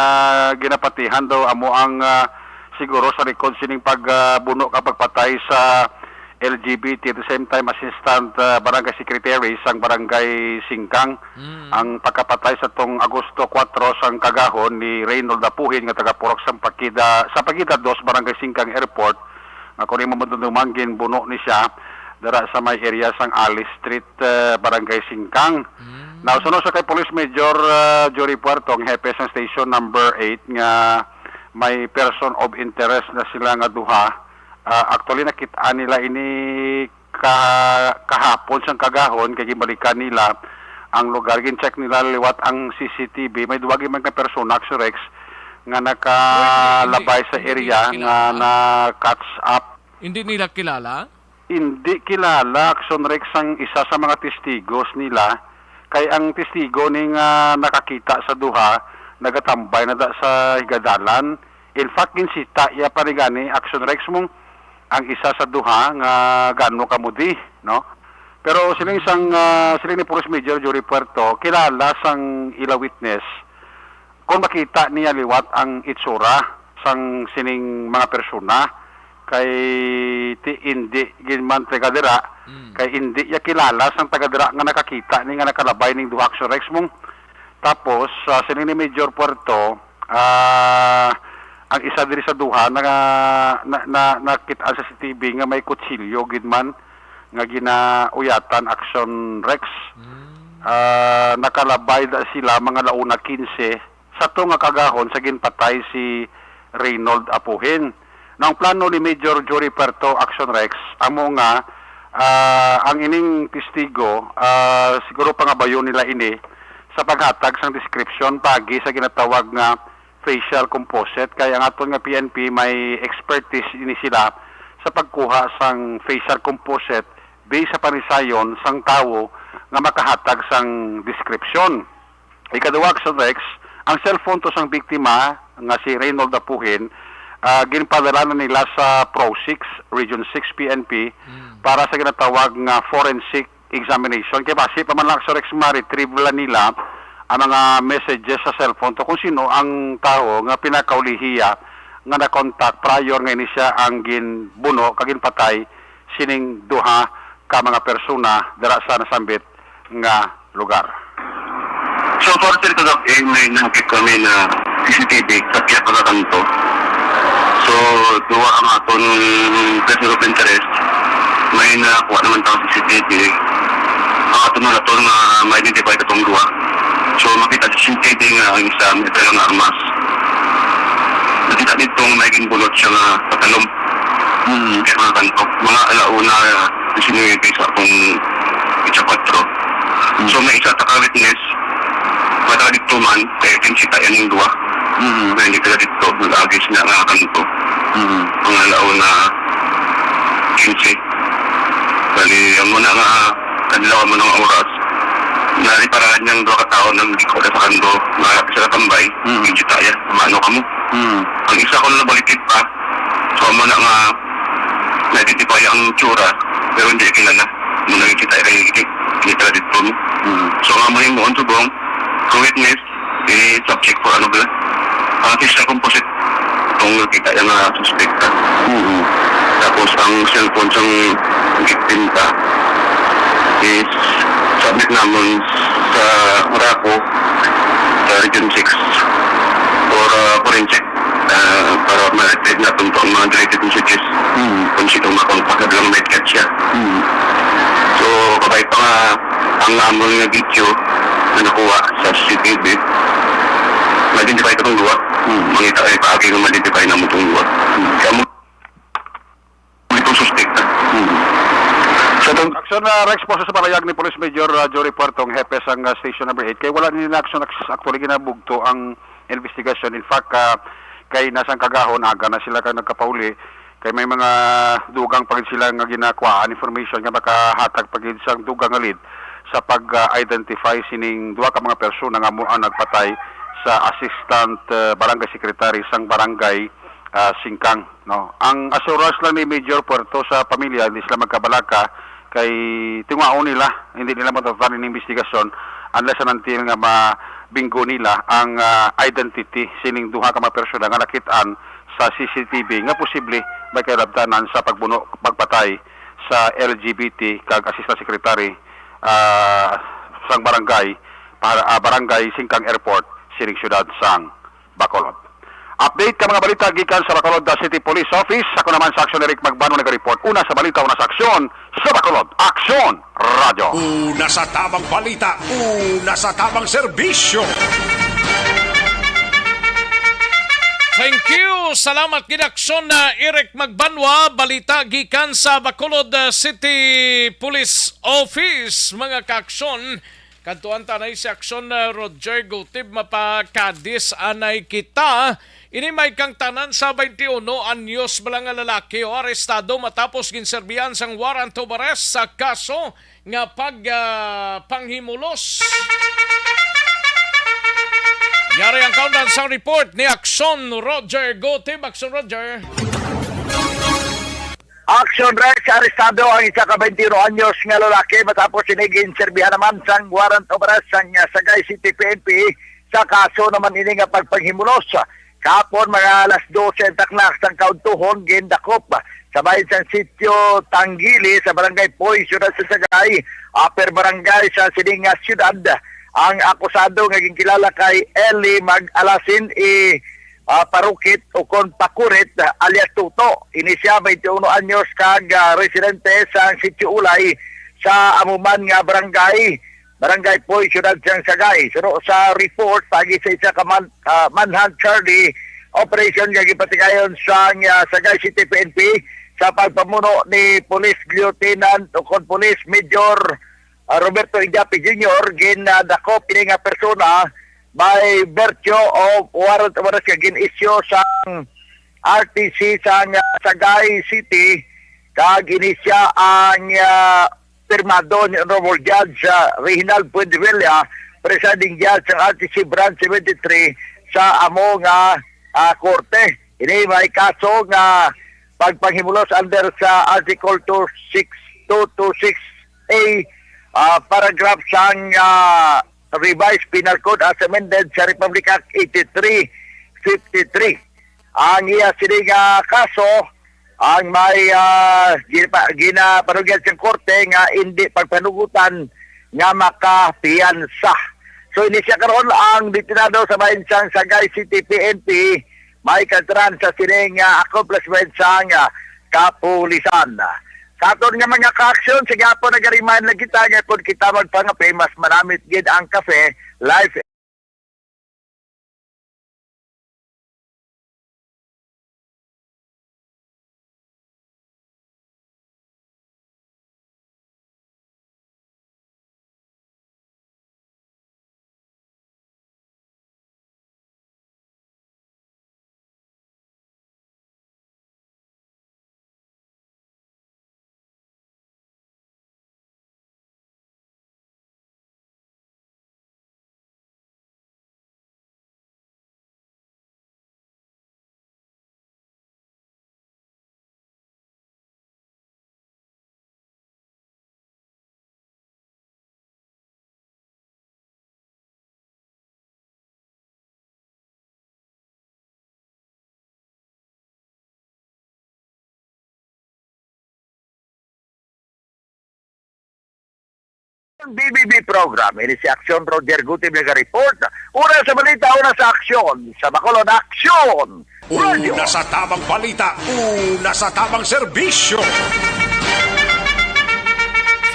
ginapatihan daw amo ang siguro sa record sining pagbuno kapag patay sa LGBT at the same time assistant barangay secretary sang barangay Singkang ang pagkapatay sa tong Agosto 4 sang kagahon ni Reynold Apuhin nga taga Purok sa Pagida 2 barangay Singkang Airport nga kuning mamandumangin buno ni siya dara sa may area sang Alice Street barangay Singkang. Now sunod sa kay Police Major Jory Puerto ang hepe sang station number 8 nga may person of interest na sila nga duha. Actually nakita nila ini kahapon sang kagahon kay gibalikan nila ang lugar gin-check nila liwat ang CCTV may duwagi man ka persona Rex nga nakalabay sa area nga na catch up. Hindi nila kilala? Hindi kilala Action Rex ang isa sa mga testigos nila kay ang testigo ning nakakita sa duha nagatambay na da sa higadalan. In fact, ginsita iya parigani Action Rex mong ang isa sa duha nga gaano kamudi, no? Pero siling siling ni Police Major Jory Puerto kilala sang ila witness kung makita niya liwat ang itsura sang sining mga persona kay hindi ginman tagadira kay hindi ya kilala sang tagadira nga nakakita ni nga nakalabay ning duha Action Rex mong. Tapos siling ni Major Puerto ang isa diri sa duha nakita sa CCTV nga may kutsilyo gidman nga ginauyatan Action Rex. Nakalabay da sila mga launa 15 sa to nga kagahon sa ginpatay si Reynold Apuhin. Nang plano ni Major Jory Puerto Action Rex amo nga ang ining testigo siguro pangabayon nila ini sa paghatag sang description pagi sa ginatawag nga facial composite kaya ang aton nga PNP may expertise ini sila sa pagkuha sang facial composite based sa panisayon sang tawo nga makahatag sang description. Ikaduwa Action Rex, ang cellphone to sang biktima nga si Reynold Apuhin ginpadala na nila sa Pro 6 Region 6 PNP para sa ginatawag nga forensic examination kaya base pa man lang Action Rex ma-retrieve nila ang mga messages sa cellphone to kung sino ang tao nga pinakaulihiya nga na-contact prior nga ini siya ang ginbuno kagin patay sining duha ka mga persona dira sa nasambit nga lugar. So for dito may nakikita kami na CCTV sa kaya pagkakanto. So duwa ang aton person of interest may nakuha naman tao CCTV ang aton na ito nga ma-identify itong duwa. So makita sa CCTV nga ang isa may talang armas. Nakita dito maging bulot siya nga patalong. Kaya mga kanto. Mga alauna sinuwiti sa akong isa 4. So may isa taka-witness. Mata dito man, kaya kinsita yan yung duwa. Kaya hindi ka dito, mag-agis na mga kanto. Mga alauna 15. Bali, ang muna nga kanilaw mo ng oras. Nariparaan niyang dua katao ng liko sa kanto, marap sila tambay, kinsita yan, mano ka mo. Ang isa ko na nabalitit pa, so mo na nga na-identify ang tsura, pero hindi kilala. Muna kita ay kita dito mo. So nga mo yung muon subong, witness, subject for ano ba? Ang facial composite, itong kita yung suspekta. Tapos ang cellphone sang victim ka is submit naman sa Morocco, sa Region 6 for forensic para ma-attend na itong mga related messages. Kung sino makontak na lang may catch siya. So, kabay pa nga ang amon nga video na nakuha sa CCTV. Ma-identify ito itong luwa. Mangita ay paagi kung ma-identify na mo itong luwa. Kaya mo itong suspect. So, itong action na Rex po sa palayag ni Police Major Jory Puertong, hepe sang Station Number 8, kaya wala nila na action actually ginabugto ang investigation. In fact, kay nasang kagahon, aga na sila kay nagkapauli, kay may mga dugang pagid sila nga ginakwaan information nga makahatag pagid sang dugang nga lead sa pag-identify sining duha ka mga persona nga muan nagpatay sa assistant barangay secretary sang barangay Singkang. No? Ang assurance lang ni Major Puerto sa pamilya, hindi sila magkabalaka, kay tinguaon nila, hindi nila matatanin ng investigasyon unless until nga mabinggo nila ang identity sining duha ka mga persona nga nakitaan sa CCTV nga posible may kailabtanan sa pagpatay sa LGBT kag assistant secretary sang barangay barangay Singkang Airport sining syudad sang Bacolod. Update ka mga balita gikan sa Bacolod City Police Office. Ako naman sa Aksyon Eric Magbano nag-report. Una sa balita, una sa aksyon sa Bacolod. Aksyon Radio. Una sa tamang balita, una sa tamang serbisyo. Thank you. Salamat ginaksyon na Eric Magbanwa. Balita gikan sa Bacolod City Police Office. Mga kaaksyon, kantuan tanay si aksyon na Roger Gutib mapakadis anay kita. Ini may kang tanan sa 21 anyos balang nga lalaki o arestado matapos ginserbihan sang warrant of arrest sa kaso nga panghimulos. Yari ang countdown sa report ni Aksyon Roger Gutib. Aksyon Roger. Action Rex, arestado ang isa ka 21 anyos nga lalaki matapos sinigin serbihan naman sang warrant of arrest sang Sagay City PNP sa kaso naman ini nga pagpanghimulos. Kapon mga alas 12 taknak sang kauntuhon gindakop sa bayan sang sitio Tanggili sa barangay Poy, syudad sa Sagay, upper barangay sa sining syudad. Ang akusado nga ginkilala kay Eli Mag-Alasin Parukit o kon Pakurit alias Tuto. Inisya 21 anyos kag residente sa sitio Ulay sa amuman nga barangay Poy, syudad sang Sagay. Suno sa report pagi sa isa ka manhunt Charlie operation nga gipatigayon sa Sagay City PNP sa pagpamuno ni Police Lieutenant o kon Police Major Roberto Ijapi Jr. ginadakop ini nga persona by virtue of warrant of arrest nga gin-issue sa RTC sa Sagay City kag inisya ang pirmado ni Honorable Judge Reginald Puendevilla, presiding judge ng RTC Branch 73 sa amo nga korte. Ini may kaso nga pagpanghimulos under sa Article 26226A paragraph sang Revised Penal Code as amended sa Republic Act 8353. Ang iya sining kaso ang may ginapanugyan sa korte nga hindi pagpanugutan nga makapiyansa. So inisya karon ang detinado sa bayan sang Sagay City PNP may kadran sa sining accomplishment sang kapulisan. Sa aton nga mga ka-aksyon, sige po nag-remind na kita nga kung kita magpangape, mas maramit gid ang kafe, live BBB program. Ini si Aksyon Roger Gutib nag-report. Una sa balita, una sa aksyon. Sa Bacolod, aksyon! Una sa tamang balita, una sa tamang serbisyo.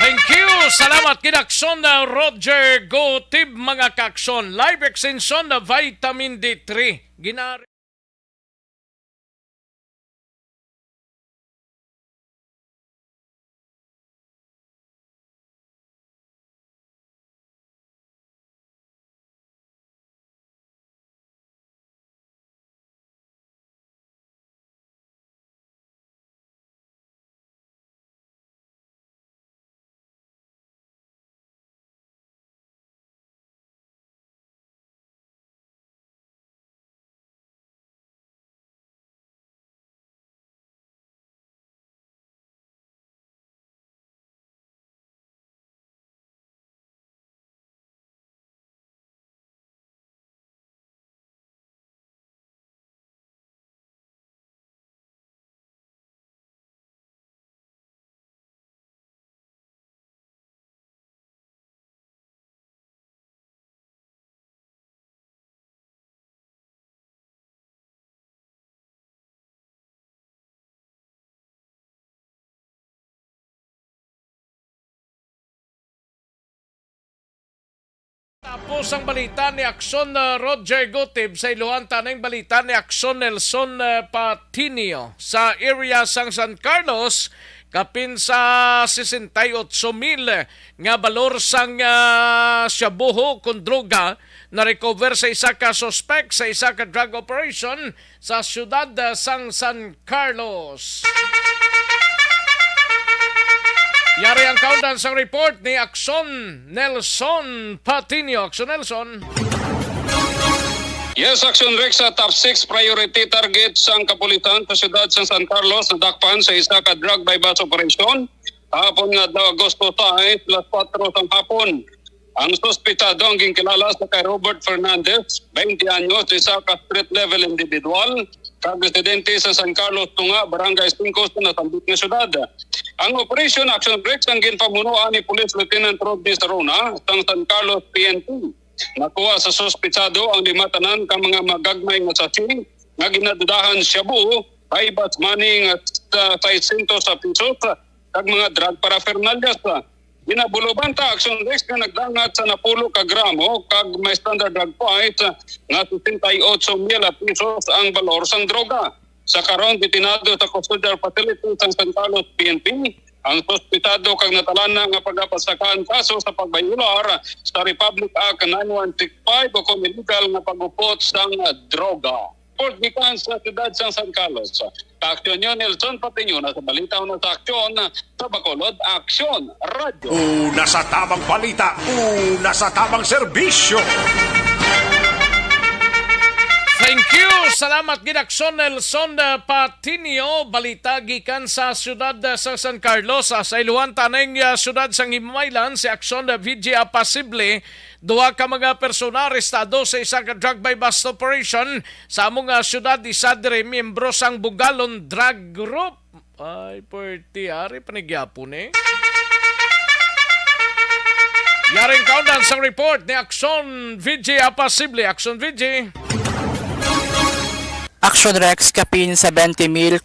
Thank you! Salamat kinakson na Roger Gotib mga kakson. Live extension na vitamin D3. Ginari. Tapos ang balita ni Akson Roger Gotib sa iluhan tanang balita ni Akson Nelson Patinio sa area sang San Carlos kapin sa 68,000 nga balor sang shabuho kung droga na recover sa isa ka suspect sa isa ka drug operation sa siyudad sang San Carlos. Yari ang countdown sa report ni Akson Nelson Patinio. Akson Nelson. Yes, Action Rex sa top 6 priority target sa kapulitan sa siyudad sa San Carlos na dakpan sa isa ka drug bypass operation. Hapon nga daw Agosto 5, +4 sang hapon. Ang suspitado ang ginkilala sa kay Robert Fernandez, 20 anyos, isa ka street level individual, kag-residente sa San Carlos Tunga, Barangay 5 sa nasambit nga syudad. Ang Operation Action Breaks ang ginpamunuan ni Police Lieutenant Rodney Sarona sa San Carlos PNP. Nakuha sa suspitsado ang limatanan ka mga magagmay nga saksi nga ginadudahan shabu, bypass money nga 600 sa pisos kag mga drug paraphernalia. Ginabuluban ta Action Breaks nga nagdangat sa napulo ka gramo kag may standard drug point nga 68,000 pesos ang balor sang droga. Sa karon detinado sa custodial facility sa San Carlos PNP ang hospitado kag natalana nga pagapasakaan kaso sa pagbayular sa Republic Act 9165 o kung illegal nga pagupot sang droga. Port gikan sa siyudad sa San Carlos. Aksyon nyo Nelson Patinio na sa balita na sa aksyon sa Bacolod Aksyon Radio. Una sa tamang balita, una sa tamang serbisyo. Thank you! Salamat ginakson Nelson Patinio. Balita gikan sa siyudad sa San Carlos. Sa iluhan taneng siyudad sa Himaylan si Aksyon VJ Apasible. Duha ka mga persona arestado sa isa ka drug bypass operation sa among siyudad. Isa dire miyembro sang Bugalon Drug Group. Ay, perti ari panigyapon eh. Yaring countdown sa report ni Aksyon VJ Apasible. Aksyon VJ. Action Rex kapin 70,400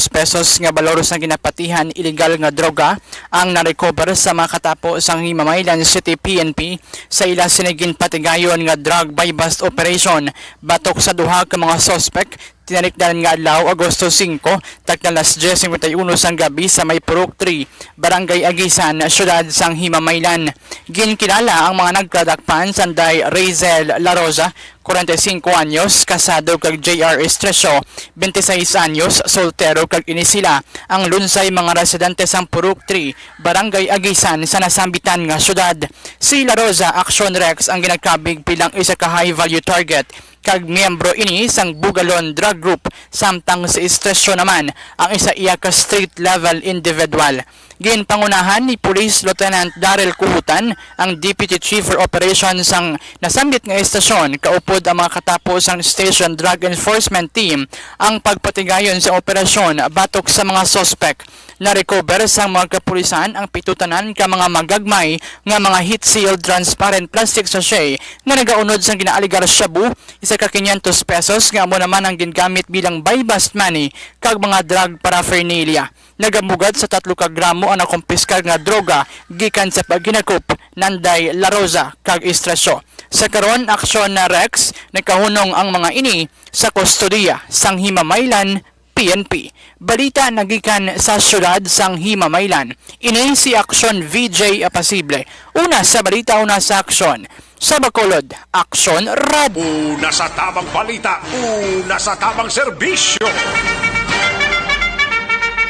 pesos nga balor sa ginapatihan illegal nga droga ang na-recover sa mga katapo sang Himamaylan City PNP sa ilang sinigin patigayon nga drug bypass operation batok sa duha ka mga suspect tinarikdan nga adlaw Agosto 5 takna alas 10:51 sang gabi sa may Purok 3 Barangay Agisan siyudad sang Himamaylan. Ginkilala ang mga nagkadakpan sanday Razel La Rosa 45 anyos, kasado kag JR Estrecho, 26 anyos, soltero kag ini sila ang lunsay mga residente sang Purok 3, Barangay Agisan sa nasambitan nga syudad. Si La Rosa Action Rex ang ginagkabig bilang isa ka high value target kag miyembro ini sang Bugalon Drug Group samtang sa istasyon naman ang isa iya ka street level individual. Ginpangunahan ni Police Lieutenant Daryl Kuhutan, ang Deputy Chief for Operations sang nasambit nga istasyon, kaupod ang mga katapos ang Station Drug Enforcement Team ang pagpatigayon sa operasyon batok sa mga suspect. Na-recover sa mga kapulisan ang pitutanan ka mga magagmay nga mga heat-sealed transparent plastic sachet nga nagaunod sa ginaaligar shabu, isa ka 500 pesos nga amo naman ang gingamit bilang buy-bust money kag mga drug paraphernalia. Nagamugad sa 3 ka gramo ang nakumpiskar nga droga gikan sa pagginakop Nanday La Rosa kag Istrasyo. Sa karon aksyon na Rex nakahunong ang mga ini sa kustodiya sang Himamaylan PNP. Balita nagikan sa syudad sang Himamaylan. Ini si Aksyon VJ Apasible. Una sa balita, una sa aksyon. Sa Bacolod, Aksyon Radio. Una sa tamang balita, una sa tamang serbisyo.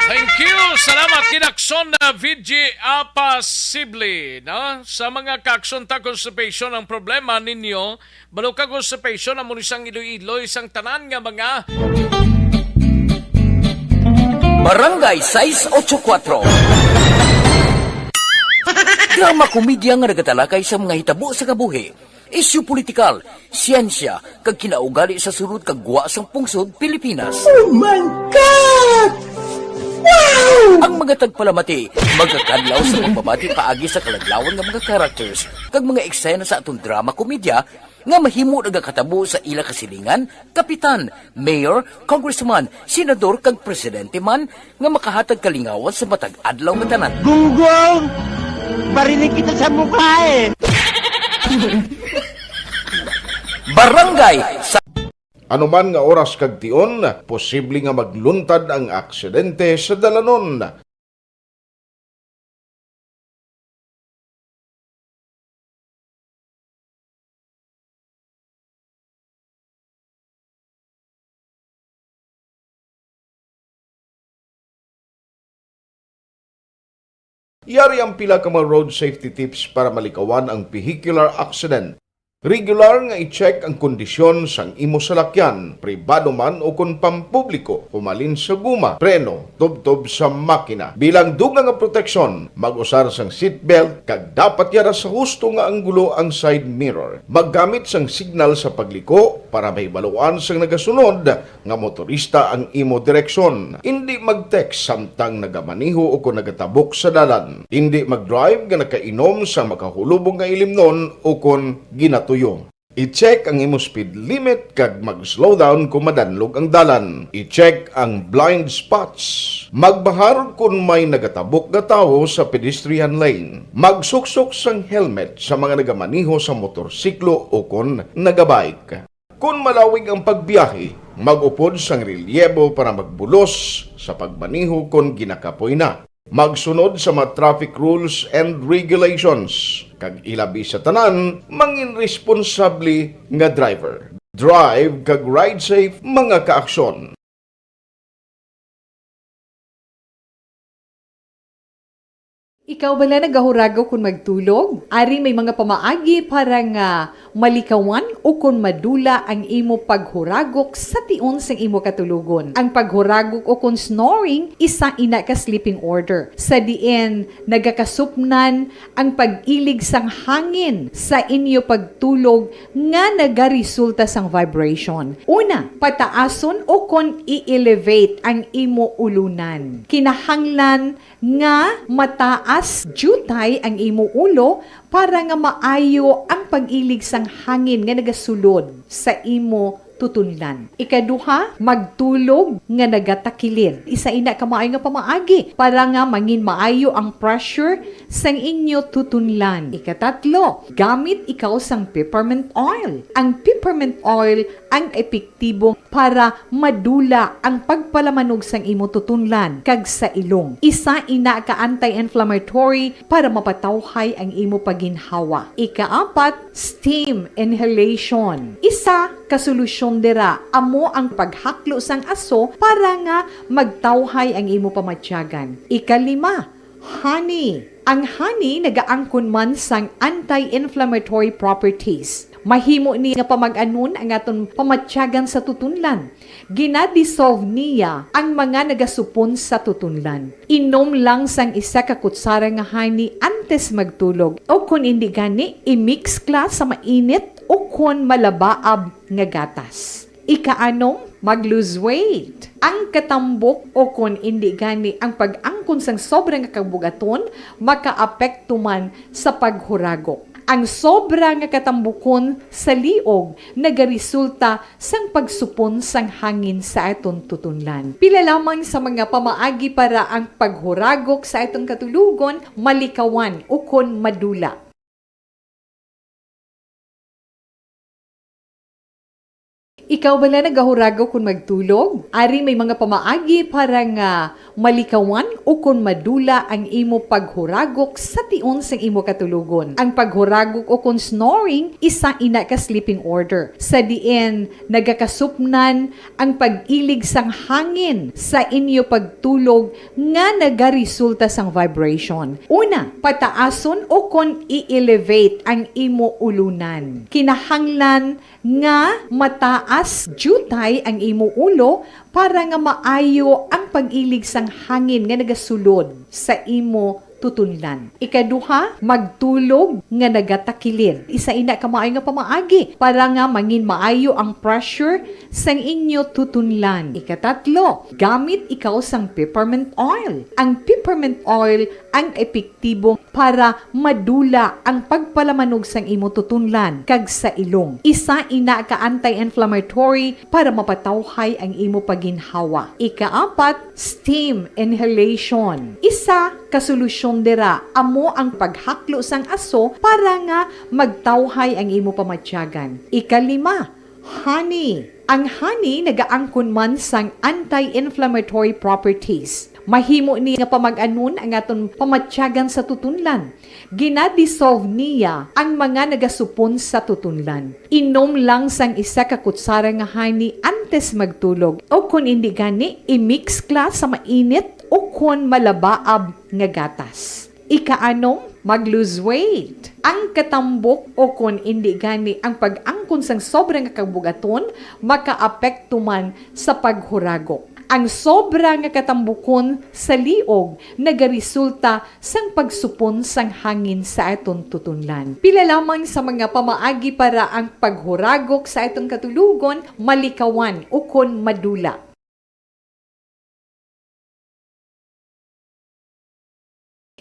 Thank you. Salamat kinakson na VJ Apasible. No? Sa mga kakson ta constipation ang problema ninyo, balo ka constipation ang isang Iloilo, isang tanan nga mga Barangay 684. Drama komedya nga nagatalakay sa mga hitabo sa kabuhi, isyu politikal, siyensya, kag kinaugali sa sulod kag guwa sang pungsod Pilipinas. Oh my God! Wow! Ang mga tagpalamati, magkakadlaw sa pagbabati paagi sa kalaglawan ng mga characters kag mga eksena sa atong drama komedya nga mahimo nagakatabo sa ila kasilingan, kapitan, mayor, congressman, senador kag presidente man nga makahatag kalingawan sa matag adlaw nga tanan. Gunggong! Barinig kita sa mukha eh! Barangay sa Anuman nga oras kag tion, posible nga magluntad ang aksidente sa dalanon. Yari ang pila ka mga road safety tips para malikawan ang vehicular accident. Regular nga i-check ang kondisyon sang imo salakyan, pribado man o kung pampubliko, pumalin sa guma, preno, tubtob sa makina. Bilang dugang nga proteksyon, mag-usar sang seatbelt, kag dapat yara sa husto nga anggulo ang side mirror. Maggamit sang signal sa pagliko para mahibaluan sang nagasunod nga motorista ang imo direksyon. Hindi mag-text samtang nagamaniho o kung nagatabok sa dalan. Hindi mag-drive nga nakainom sa makahulubong nga ilimnon o kung ginato. I-check ang imo speed limit kag mag-slow down kung madanlog ang dalan. I-check ang blind spots. Magbahar kung may nagatabok na tao sa pedestrian lane. Magsuksok sang helmet sa mga nagamaniho sa motorsiklo o kung nagabike. Kung malawig ang pagbiyahe, mag-upod sang relyebo para magbulos sa pagmaniho kung ginakapoy na. Magsunod sa mga traffic rules and regulations. Kag ilabi sa tanan, mangin responsable nga driver. Drive kag ride safe mga kaaksyon. Ikaw bala nagahurago kung magtulog? Ari may mga pamaagi para nga malikawan o kung madula ang imo paghuragok sa tion sang imo katulugon. Ang paghuragok o kung snoring, isa ina ka sleeping order. Sa diin, nagakasupnan ang pag-ilig sang hangin sa inyo pagtulog nga nagaresulta sang vibration. Una, pataason o kung i-elevate ang imo ulunan. Kinahanglan nga mataas jutay ang imo ulo para nga maayo ang pag-ilig sang hangin nga nagasulod sa imo tutunlan. Ikaduha, magtulog nga nagatakilid. Isa ina ka maayo nga pamaagi para nga mangin maayo ang pressure sang inyo tutunlan. Ikatatlo, gamit ikaw sang peppermint oil. Ang peppermint oil ang epektibo para madula ang pagpalamanog sang imo tutunlan kag sa ilong. Isa ina ka anti-inflammatory para mapatawhay ang imo paginhawa. Ikaapat, steam inhalation. Isa ka solusyon dira amo ang paghaklo sang aso para nga magtawhay ang imo pamatyagan. Ikalima, honey. Ang honey nagaangkon man sang anti-inflammatory properties. Mahimo ni nga pamag-anon ang aton pamatyagan sa tutunlan. Ginadissolve niya ang mga nagasupon sa tutunlan. Inom lang sang isa ka kutsara nga honey antes magtulog. O kung hindi gani, i-mix class sa mainit o kung malabaab nga gatas. Ika-anom, mag-lose weight. Ang katambok o kung hindi gani ang pag-angkon sang sobrang kabugaton, makaapekto man sa paghuragok. Ang sobra nga katambukon sa liog nagaresulta sang pagsupon sang hangin sa aton tutunlan. Pila lamang sa mga pamaagi para ang paghuragok sa aton katulugon malikawan o kon madula. Ikaw bala nagahurago kung magtulog? Ari may mga pamaagi para nga malikawan o kung madula ang imo paghuragok sa tion sang imo katulugon. Ang paghuragok o kung snoring, isa ina ka sleeping order. Sa diin, nagakasupnan ang pag-ilig sang hangin sa inyo pagtulog nga nagaresulta sang vibration. Una, pataason o kung i-elevate ang imo ulunan. Kinahanglan nga mataas jutay ang imo ulo para nga maayo ang pag-ilig sang hangin nga nagasulod sa imo tutunlan. Ikaduha, magtulog nga nagatakilid. Isa ina ka maayo nga pamaagi para nga mangin maayo ang pressure sang inyo tutunlan. Ikatatlo, gamit ikaw sang peppermint oil. Ang peppermint oil ang epektibo para madula ang pagpalamanog sang imo tutunlan kag sa ilong. Isa ina ka anti-inflammatory para mapatawhay ang imo paginhawa. Ikaapat, steam inhalation. Isa ka solusyon dira amo ang paghaklo sang aso para nga magtawhay ang imo pamatyagan. Ikalima, honey. Ang honey nagaangkon man sang anti-inflammatory properties. Mahimo ni nga pamag-anon ang aton pamatyagan sa tutunlan. Ginadissolve niya ang mga nagasupon sa tutunlan. Inom lang sang isa ka kutsara nga honey antes magtulog. O kung hindi gani, i-mix class sa mainit o kung malabaab nga gatas. Ika-anom, mag-lose weight. Ang katambok o kung hindi gani ang pag-angkon sang sobrang kabugaton, makaapekto man sa paghuragok. Ang sobra nga katambukon sa liog nagaresulta sang pagsupon sang hangin sa aton tutunlan. Pila lamang sa mga pamaagi para ang paghuragok sa aton katulugon malikawan o kon madula.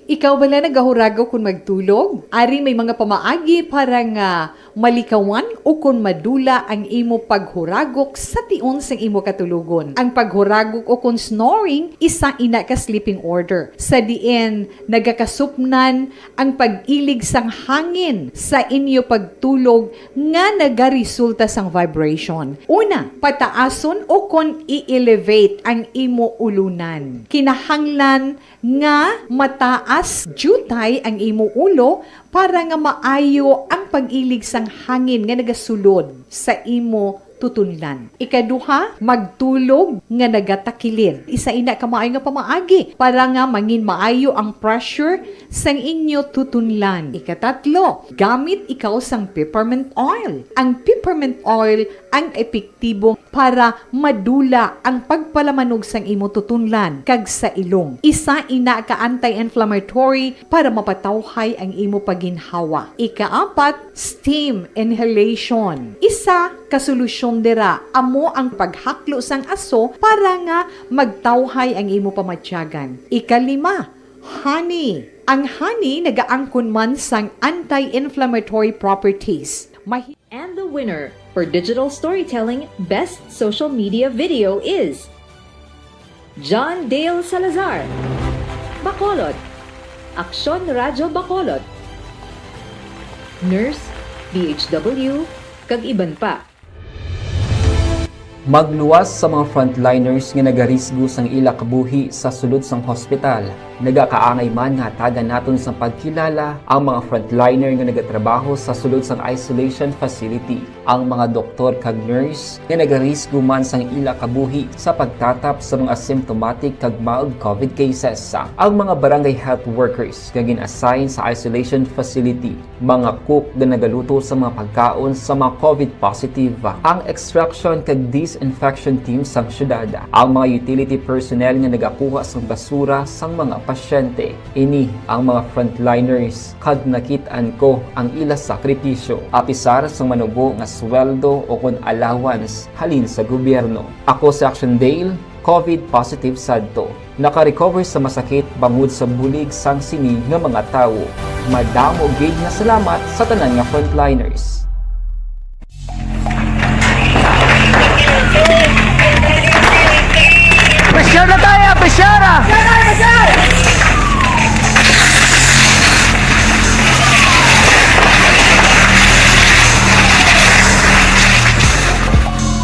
Ikaw bala nagahurago kung magtulog? Ari may mga pamaagi para nga malikawan o kung madula ang imo paghuragok sa tion sang imo katulugon. Ang paghuragok o kung snoring, isa ina ka sleeping order. Sa diin, nagakasupnan ang pag-ilig sang hangin sa inyo pagtulog nga nagaresulta sang vibration. Una, pataason o kung i-elevate ang imo ulunan. Kinahanglan nga mataas jutay ang imo ulo para nga maayo ang pag-ilig sang hangin nga nagasulod sa imo tutunlan. Ikaduha, magtulog nga nagatakilid. Isa ina ka maayo nga pamaagi para nga mangin maayo ang pressure sang inyo tutunlan. Ikatatlo, gamit ikaw sang peppermint oil. Ang peppermint oil ang epektibo para madula ang pagpalamanog sang imo tutunlan kag sa ilong. Isa ina ka anti-inflammatory para mapatawhay ang imo paginhawa. Ikaapat, steam inhalation. Isa ka solusyon dira amo ang paghaklo sang aso para nga magtawhay ang imo pamatyagan. Ikalima, honey. Ang honey nagaangkon man sang anti-inflammatory properties. And the winner for Digital Storytelling Best Social Media Video is John Dale Salazar, Bacolod, Aksyon Radyo Bacolod, Nurse, DHW, kag iban pa. Magluwas sa mga frontliners nga nagarisgo sang ila kabuhi sa sulod sang hospital. Nagakaangay man nga tagan naton sa pagkilala ang mga frontliner nga nagatrabaho sa sulod sang isolation facility, ang mga doktor kag nurse nga nagarisgo man sang ila kabuhi sa pagtatap sa mga asymptomatic kag mild COVID cases. Ang mga barangay health workers nga gin-assign sa isolation facility, mga cook nga nagaluto sa mga pagkaon sa mga COVID positive, ang extraction kag disinfection team sang syudad, ang mga utility personnel nga nagakuha sang basura sang mga pasyente. Ini ang mga frontliners kag nakitaan ko ang ila sakripisyo apisar sang manubo nga sweldo o kun allowance halin sa gobyerno. Ako si Action Dale, COVID positive sadto. Naka-recover sa masakit bangod sa bulig sang sinig nga mga tawo. Madamo gid nga salamat sa tanan nga frontliners. Pressure na tayo! Pressure!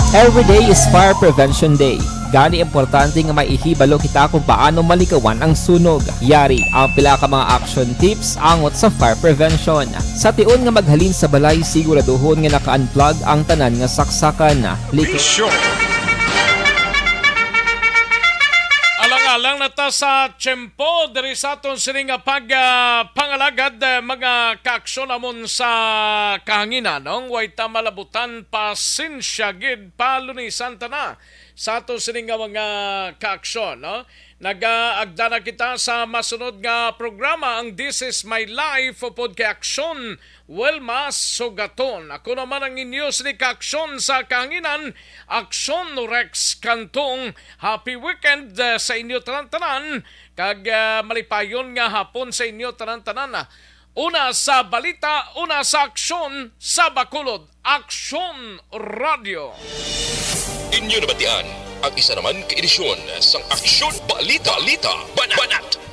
Every day is Fire Prevention Day. Gani importante nga maihibalo kita kung paano malikawan ang sunog. Yari ang pila ka mga action tips angot sa fire prevention. Sa tion nga maghalin sa balay, siguraduhon nga naka-unplug ang tanan nga saksakan. Alang na ta sa tiyempo diri sa aton sini nga pangalagad mga kaaksyon amon sa kahanginan way ta malabutan pasensya gid palunisan ta na sa aton sini nga mga kaaksyon nagaagda na kita sa masunod nga programa ang This Is My Life upod kay Aksyon Wilma Sogaton. Ako naman ang inyos ni Kaaksyon sa kahanginan, Aksyon Rex Kantong. Happy weekend sa inyo tanan-tanan kag malipayon nga hapon sa inyo tanan-tanan. Una sa balita, una sa aksyon sa Bacolod, Aksyon Radio. Inyo nabatian ang isa naman ka edisyon sang Aksyon Balita Banat.